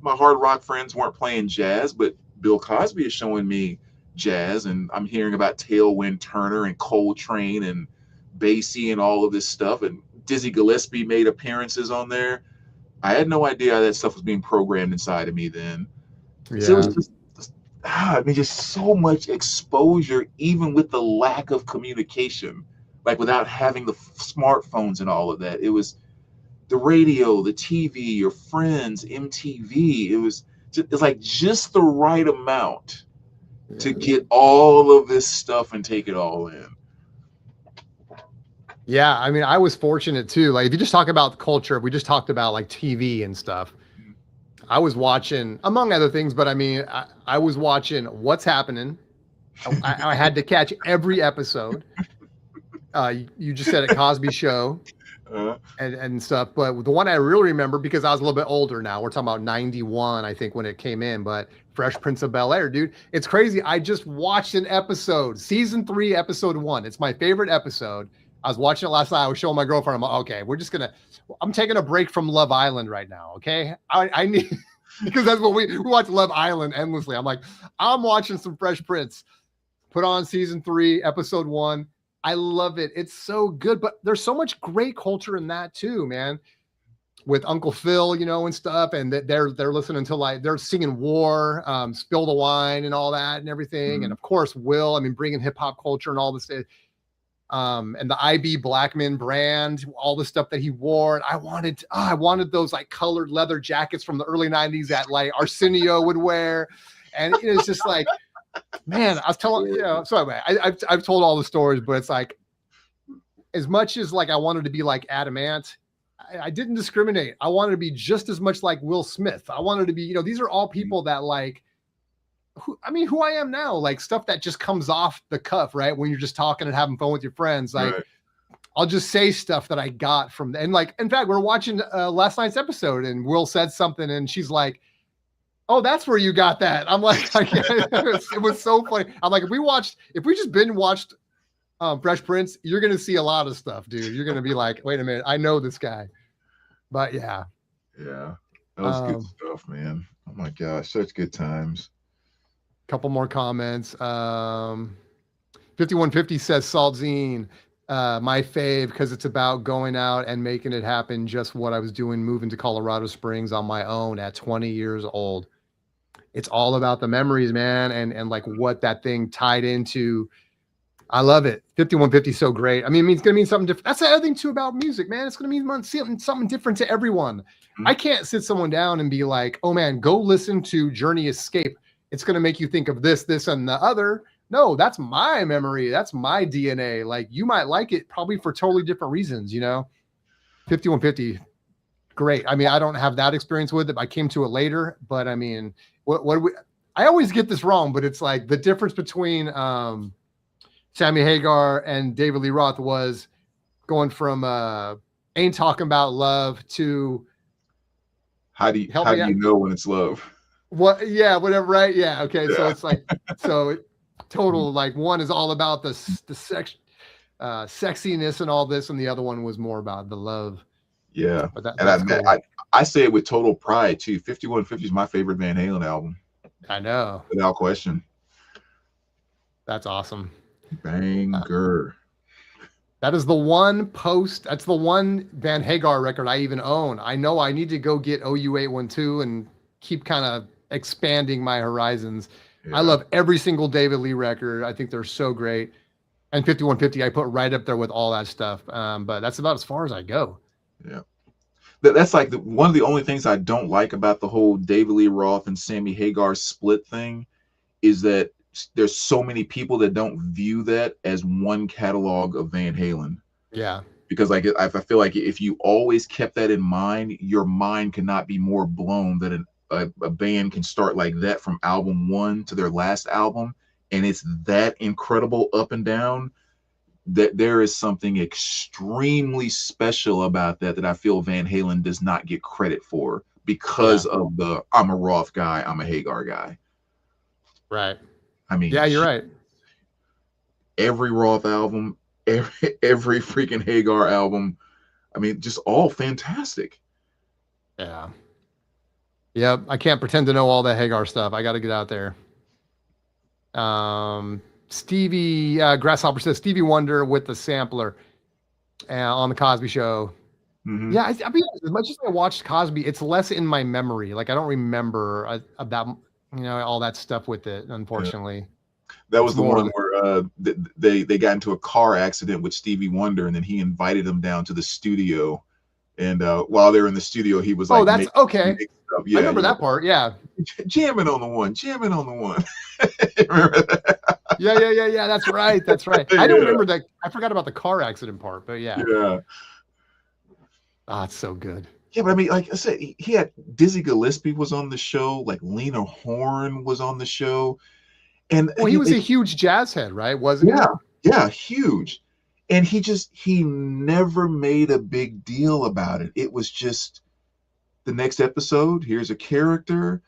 my hard rock friends weren't playing jazz, but Bill Cosby is showing me jazz, and I'm hearing about Tailwind Turner and Coltrane and Basie and all of this stuff, and Dizzy Gillespie made appearances on there. I had no idea how that stuff was being programmed inside of me then. Yeah. So it was just so much exposure, even with the lack of communication, like without having the smartphones and all of that. It was the radio, the TV, your friends, MTV. It's like just the right amount to get all of this stuff and take it all in. Yeah, I mean, I was fortunate too. Like, if you just talk about the culture, we just talked about like TV and stuff. I was watching, among other things, but I mean, I was watching What's Happening. I had to catch every episode. You just said it, Cosby Show and stuff. But the one I really remember, because I was a little bit older now, we're talking about 91, I think, when it came in, but Fresh Prince of Bel-Air, dude. It's crazy. I just watched an episode, season 3, episode 1. It's my favorite episode. I was watching it last night. I was showing my girlfriend. I'm like, okay, I'm taking a break from Love Island right now. Okay. I need, because that's what we watch Love Island endlessly. I'm like, I'm watching some Fresh Prince. Put on season 3, episode 1. I love it. It's so good, but there's so much great culture in that too, man. With Uncle Phil, you know, and stuff. And they're listening to, like, they're singing War, Spill the Wine and all that and everything. Mm-hmm. And of course, Will, I mean, bringing hip hop culture and all this. And the IB Blackman brand, all the stuff that he wore. And I wanted those like colored leather jackets from the early 90s that like Arsenio would wear. And it's just like, man, I was telling, you know, so anyway, I've told all the stories, but it's like, as much as like I wanted to be like Adamant, I didn't discriminate. I wanted to be just as much like Will Smith. I wanted to be, you know, these are all people that like, who I am now, like stuff that just comes off the cuff, right? When you're just talking and having fun with your friends, like right. I'll just say stuff that I got from, and like, in fact, we're watching last night's episode and Will said something and she's like, oh, that's where you got that. I'm like, it was so funny. I'm like, if we just binge watched Fresh Prince, you're going to see a lot of stuff, dude. You're going to be like, wait a minute, I know this guy. But yeah. Yeah. That was good stuff, man. Oh my gosh. Such good times. Couple more comments. 5150 says Saltzine, my fave, because it's about going out and making it happen. Just what I was doing, moving to Colorado Springs on my own at 20 years old. It's all about the memories, man, and like what that thing tied into. I love it. 5150 is so great. I mean, it's going to mean something different. That's the other thing too about music, man. It's going to mean something different to everyone. Mm-hmm. I can't sit someone down and be like, oh man, go listen to Journey Escape. It's going to make you think of this, and the other. No, that's my memory. That's my DNA. Like, you might like it probably for totally different reasons, you know? 5150, great. I mean, I don't have that experience with it. I came to it later, but I mean, I always get this wrong, but it's like the difference between Sammy Hagar and David Lee Roth was going from Ain't Talking About Love to how do you know when it's love? What? Yeah, whatever. Right. Yeah. Okay. Yeah. So it's like, total, like one is all about the sexiness and all this. And the other one was more about the love. Yeah. But I say it with total pride too. 5150 is my favorite Van Halen album. I know. Without question. That's awesome. Banger. That is the one that's the one Van Hagar record I even own. I know I need to go get OU812 and keep kind of expanding my horizons. I love every single David Lee record. I think they're so great. And 5150, I put right up there with all that stuff. But that's about as far as I go. Yeah. That's like one of the only things I don't like about the whole David Lee Roth and Sammy Hagar split thing is that there's so many people that don't view that as one catalog of Van Halen. Yeah. Because like I feel like if you always kept that in mind, your mind cannot be more blown that a band can start like that from album 1 to their last album, and it's that incredible up and down. That there is something extremely special about that I feel Van Halen does not get credit for because of the I'm a Roth guy, I'm a Hagar guy. Right. I mean, yeah, you're right. Every Roth album, every freaking Hagar album, I mean, just all fantastic. Yeah. Yep. I can't pretend to know all that Hagar stuff. I got to get out there. Stevie Grasshopper says Stevie Wonder with the sampler on the Cosby Show. Mm-hmm. Yeah, I mean, as much as I watched Cosby, it's less in my memory. Like I don't remember about all that stuff with it. Unfortunately, that was the one where they got into a car accident with Stevie Wonder, and then he invited them down to the studio. And while they were in the studio, he was like, "Oh, that's okay." Yeah, I remember that part. Yeah, jamming on the one. Remember that? Yeah. That's right. I don't remember that. I forgot about the car accident part, but yeah. Yeah. Ah, it's so good. Yeah, but I mean, like I said, he had Dizzy Gillespie was on the show, like Lena Horne was on the show, and he was a huge jazz head, right? Wasn't he? Yeah, huge. And he never made a big deal about it. It was just the next episode, here's a character,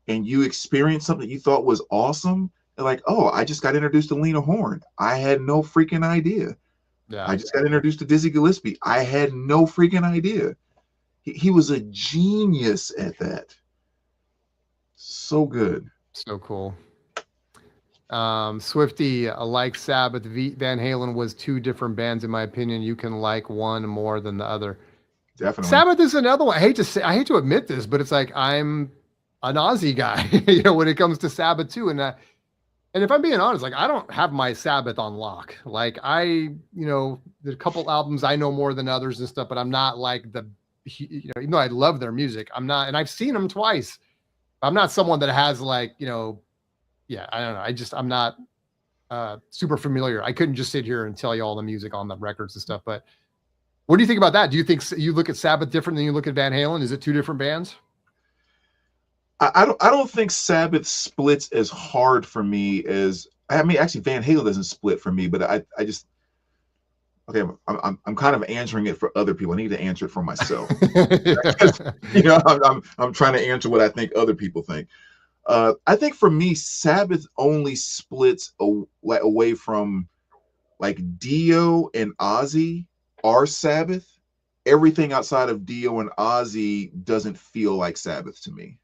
and you experienced something you thought was awesome. And like, oh, I just got introduced to Lena Horne. I had no freaking idea. Yeah. I just got introduced to Dizzy Gillespie. I had no freaking idea. He was a genius at that. So good. So cool. Swifty, like Sabbath, Van Halen was 2 different bands, in my opinion. You can like one more than the other. Definitely. Sabbath is another one. I hate to admit this, but it's like I'm an Ozzy guy, when it comes to Sabbath too. And if I'm being honest, like I don't have my Sabbath on lock. Like there's a couple albums I know more than others and stuff, but I'm not like even though I love their music, I'm not, and I've seen them twice. I'm not someone that has like, I don't know. I'm not super familiar. I couldn't just sit here and tell you all the music on the records and stuff, but what do you think about that? Do you think you look at Sabbath different than you look at Van Halen? Is it 2 different bands? I don't think Sabbath splits as hard for me as, I mean, actually Van Halen doesn't split for me, but I just, okay, I'm kind of answering it for other people. I need to answer it for myself. I'm trying to answer what I think other people think. I think for me, Sabbath only splits away from like Dio and Ozzy are Sabbath. Everything outside of Dio and Ozzy doesn't feel like Sabbath to me.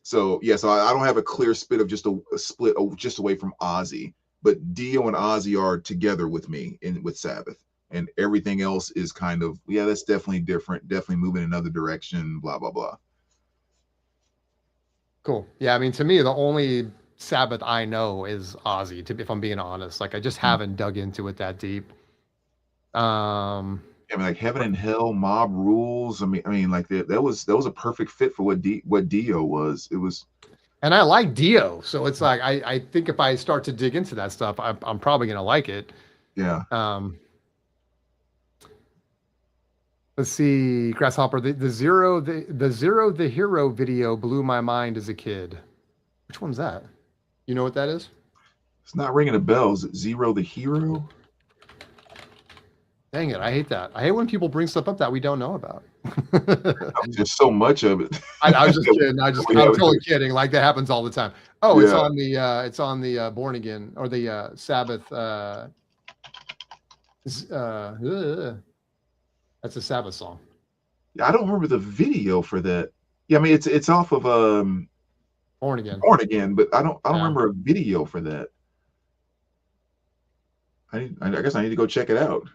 So I don't have a clear split of just a split just away from Ozzy, but Dio and Ozzy are together with me with Sabbath, and everything else is kind of, that's definitely different, definitely moving in another direction, blah blah blah. Cool. Yeah, I mean, to me, the only Sabbath I know is Ozzy, if I'm being honest. Like I just haven't dug into it that deep. I mean, like Heaven and Hell, Mob Rules. I mean, like that was a perfect fit for what Dio was. It was, and I like Dio, so it's like I think if I start to dig into that stuff, I'm probably gonna like it. Yeah. Let's see, Grasshopper. The Zero the Hero video blew my mind as a kid. Which one's that? You know what that is? It's not ringing a bell. Is it Zero the Hero? Dang it, I hate that. I hate when people bring stuff up that we don't know about. There's so much of it. I was just kidding. I'm totally kidding. Like that happens all the time. Oh, it's on the Born Again or the Sabbath. That's a Sabbath song. Yeah, I don't remember the video for that. Yeah, I mean it's off of Born Again. Born Again, but I don't remember a video for that. I guess I need to go check it out.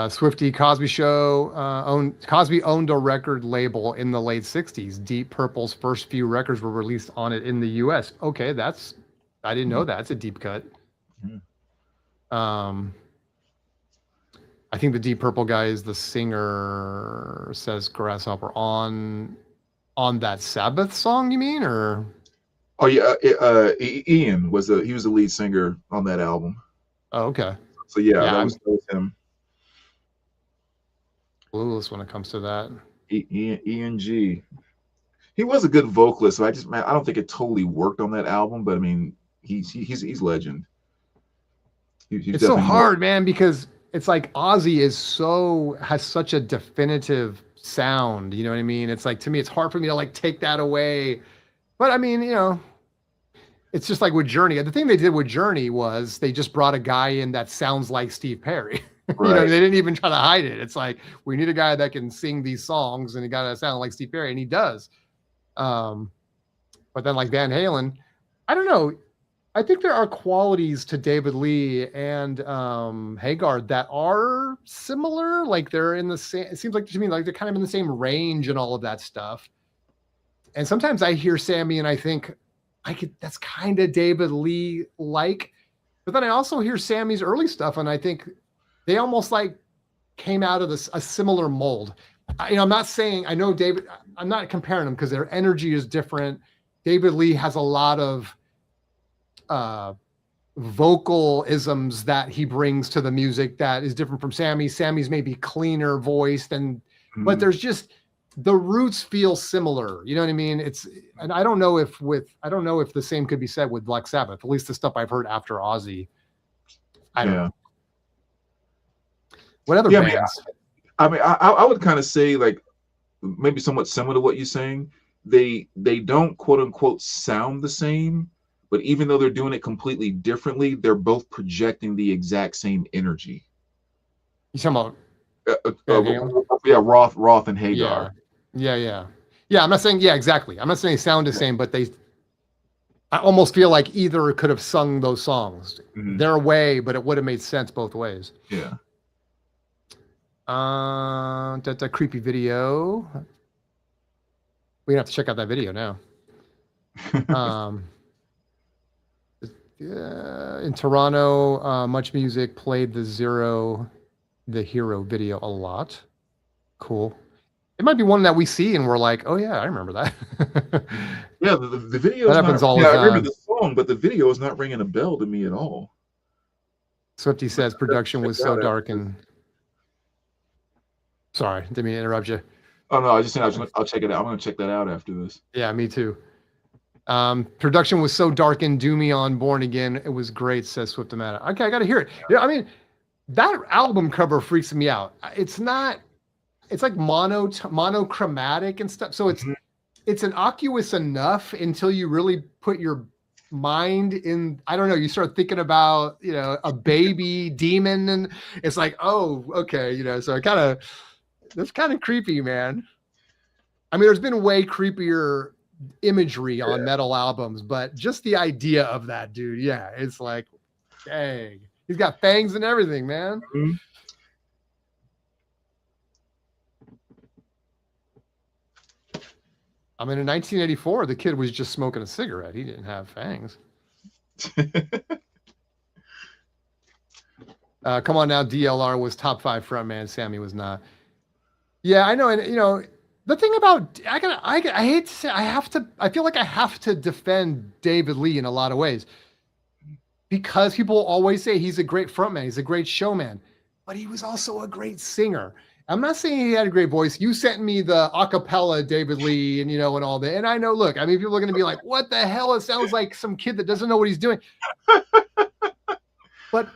Swifty Cosby Show Cosby owned a record label in the late '60s. Deep Purple's first few records were released on it in the U.S. Okay, I didn't know that. It's a deep cut. I think the Deep Purple guy is the singer. Says Grasshopper on that Sabbath song. You mean or? Oh yeah, Ian was he was the lead singer on that album. Oh, okay. So yeah, that was him. Clueless when it comes to that. Ian G. He was a good vocalist. So I don't think it totally worked on that album, but I mean, he's legend. It's so hard, man, because it's like Ozzy has such a definitive sound. You know what I mean? It's like, to me, it's hard for me to like take that away. But I mean, you know, it's just like with Journey. The thing they did with Journey was they just brought a guy in that sounds like Steve Perry. Right. You know, they didn't even try to hide it. It's like, we need a guy that can sing these songs and he got to sound like Steve Perry, and he does. But then like Van Halen, I don't know. I think there are qualities to David Lee and Haggard that are similar. Like they're in the same, it seems like to me like they're kind of in the same range and all of that stuff. And sometimes I hear Sammy and I think that's kind of David Lee like, but then I also hear Sammy's early stuff and I think they almost like came out of a similar mold. I'm not saying, I know David, I'm not comparing them because their energy is different. David Lee has a lot of vocal isms that he brings to the music that is different from Sammy. Sammy's maybe cleaner voiced but there's just, the roots feel similar. You know what I mean? And I don't know if the same could be said with Black Sabbath, at least the stuff I've heard after Ozzy. I don't know. What other bands? I would kind of say like maybe somewhat similar to what you're saying. They don't quote unquote sound the same, but even though they're doing it completely differently, they're both projecting the exact same energy. You talking about Roth and Hagar. Yeah. I'm not saying exactly. I'm not saying they sound the same, but I almost feel like either could have sung those songs their way, but it would have made sense both ways. Yeah. That's a creepy video. We have to check out that video now. In Toronto, Much Music played the Hero video a lot. Cool. It might be one that we see and we're like, oh yeah, I remember that. Yeah, the video. That happens all the time. I remember the song, but the video is not ringing a bell to me at all. Swifty says production was so dark and. Sorry, didn't mean to interrupt you. Oh no, I'll check it out. I'm gonna check that out after this. Yeah, me too. Production was so dark and doomy on Born Again. It was great, says Swiftomatic. Okay, I gotta hear it. Yeah, I mean, that album cover freaks me out. It's like monochromatic and stuff. So it's innocuous enough until you really put your mind in, I don't know, you start thinking about, you know, a baby demon and it's like, oh, okay, you know, so that's kind of creepy, man. I mean, there's been way creepier imagery on metal albums, but just the idea of that dude, yeah, it's like, dang, he's got fangs and everything, man. Mm-hmm. I mean, in 1984, the kid was just smoking a cigarette. He didn't have fangs. Come on now, DLR was top 5 frontman. Sammy was not. Yeah, I know. And, you know, the thing about, I hate to say, I feel like I have to defend David Lee in a lot of ways because people always say he's a great frontman. He's a great showman, but he was also a great singer. I'm not saying he had a great voice. You sent me the acapella David Lee and, you know, and all that. And I know, look, I mean, people are going to be like, what the hell? It sounds like some kid that doesn't know what he's doing. But,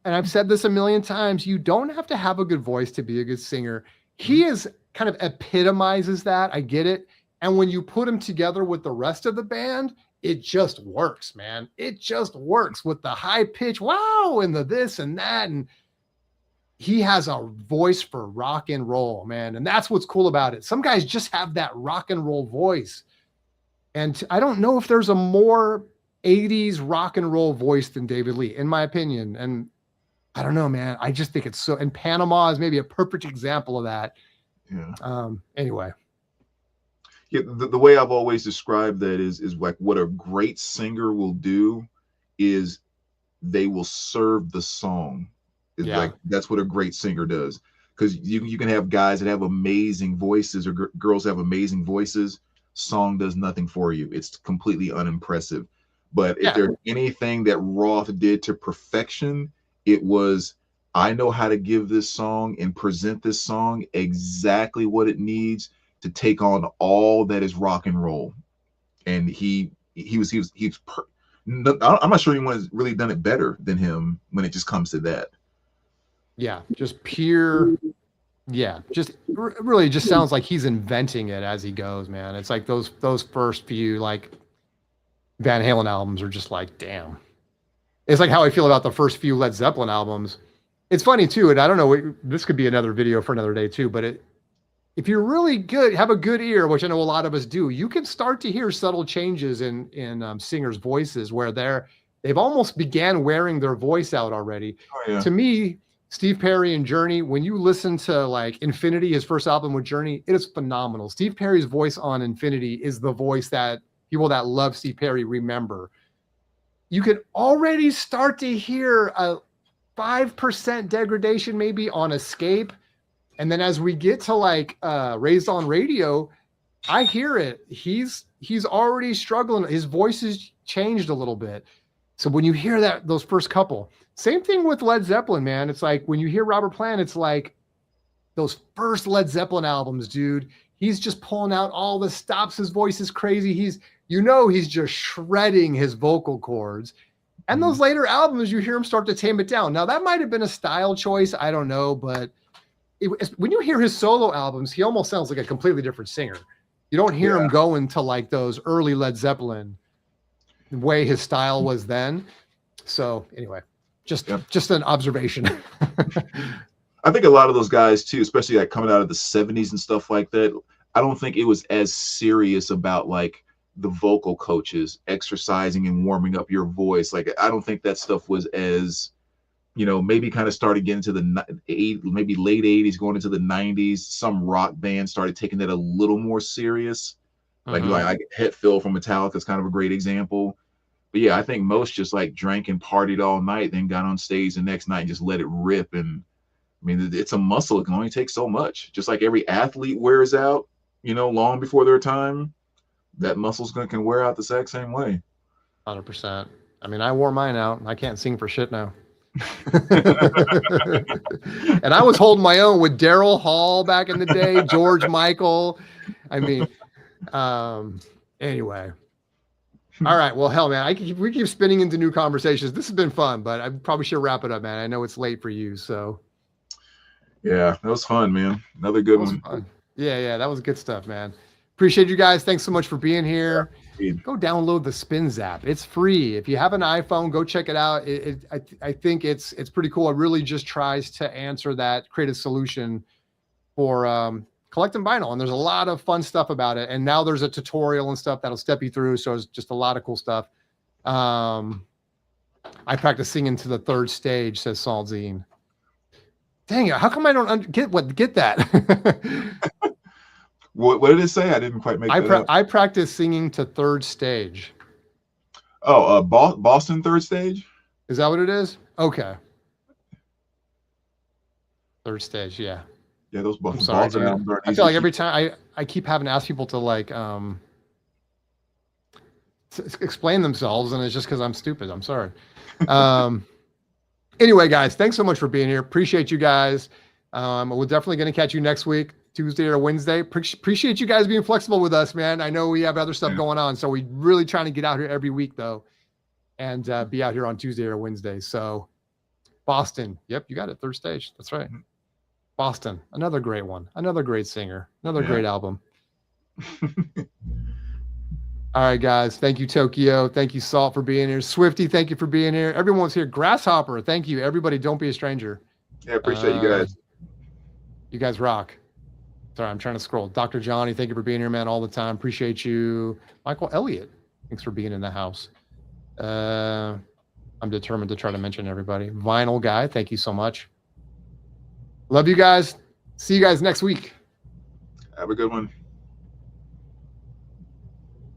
and I've said this a million times, you don't have to have a good voice to be a good singer. He is kind of epitomizes that. I get it. And when you put him together with the rest of the band, it just works, man. It just works with the high pitch. Wow. And the this and that. And he has a voice for rock and roll, man. And that's what's cool about it. Some guys just have that rock and roll voice. And I don't know if there's a more 80s rock and roll voice than David Lee, in my opinion. And I don't know, man. I just think it's so, and Panama is maybe a perfect example of that. Yeah. Anyway. Yeah, the way I've always described that is like what a great singer will do is they will serve the song. It's Yeah. like that's what a great singer does. Because you can have guys that have amazing voices or girls have amazing voices. Song does nothing for you. It's completely unimpressive. But if there's anything that Roth did to perfection, it was I know how to give this song and present this song exactly what it needs to take on all that is rock and roll. And I'm not sure anyone's really done it better than him when it just comes to that. Yeah, just pure. Yeah, just really just sounds like he's inventing it as he goes, man. It's like those first few like Van Halen albums are just like, damn. It's like how I feel about the first few Led Zeppelin albums. It's funny too, and I don't know, this could be another video for another day too, but if you're really good, have a good ear, which I know a lot of us do, you can start to hear subtle changes in singers' voices where they've almost began wearing their voice out already. Oh, yeah. To me, Steve Perry and Journey, when you listen to like Infinity, his first album with Journey, it is phenomenal. Steve Perry's voice on Infinity is the voice that people that love Steve Perry remember. You can already start to hear a 5% degradation maybe on Escape. And then as we get to like Raised on Radio, I hear it. He's already struggling. His voice has changed a little bit. So when you hear that, those first couple, same thing with Led Zeppelin, man. It's like when you hear Robert Plant, it's like those first Led Zeppelin albums, dude. He's just pulling out all the stops. His voice is crazy. He's just shredding his vocal cords. And those later albums, you hear him start to tame it down. Now that might have been a style choice. I don't know, but when you hear his solo albums, he almost sounds like a completely different singer. You don't hear him going to like those early Led Zeppelin the way his style was then. So anyway, just an observation. I think a lot of those guys too, especially like coming out of the 70s and stuff like that, I don't think it was as serious about like the vocal coaches exercising and warming up your voice. Like I don't think that stuff was as, maybe kind of started getting to maybe late 80s, going into the 90s. Some rock bands started taking that a little more serious. Like Hetfield from Metallica is kind of a great example. But yeah, I think most just like drank and partied all night, then got on stage the next night and just let it rip. And I mean, it's a muscle. It can only take so much. Just like every athlete wears out, long before their time, that muscle's can wear out the exact same way. 100%. I mean, I wore mine out. I can't sing for shit now. And I was holding my own with Daryl Hall back in the day, George Michael. I mean, anyway. All right. Well, hell, man, we keep spinning into new conversations. This has been fun, but I probably should wrap it up, man. I know it's late for you, so. Yeah, that was fun, man. Another good one. Fun. Yeah, that was good stuff, man. Appreciate you guys. Thanks so much for being here. Yeah, go download the Spinz app. It's free. If you have an iPhone, go check it out. I think it's pretty cool. It really just tries to answer that, create a solution for collecting vinyl. And there's a lot of fun stuff about it. And now there's a tutorial and stuff that'll step you through. So it's just a lot of cool stuff. I practice singing to the third stage, says Salzine. Dang it. How come I don't get that? What did it say? I didn't quite make that up. I practice singing to third stage. Oh, Boston third stage? Is that what it is? Okay. Third stage, yeah. Yeah, those Boston albums are easy. I feel like every time I keep having to ask people to like explain themselves, and it's just because I'm stupid. I'm sorry. Anyway, guys, thanks so much for being here. Appreciate you guys. We're definitely going to catch you next week, Tuesday or Wednesday. Appreciate you guys being flexible with us, man. I know we have other stuff going on, so we're really trying to get out here every week, though, and be out here on Tuesday or Wednesday. So Boston, yep, you got it, third stage. That's right. Boston, another great one, another great singer, another great album. All right, guys. Thank you, Tokyo. Thank you, Salt, for being here. Swifty, thank you for being here. Everyone's here. Grasshopper, thank you. Everybody, don't be a stranger. Yeah, appreciate you guys. You guys rock. Sorry, I'm trying to scroll. Dr. Johnny, thank you for being here, man, all the time. Appreciate you. Michael Elliott, thanks for being in the house. I'm determined to try to mention everybody. Vinyl Guy, thank you so much. Love you guys. See you guys next week. Have a good one.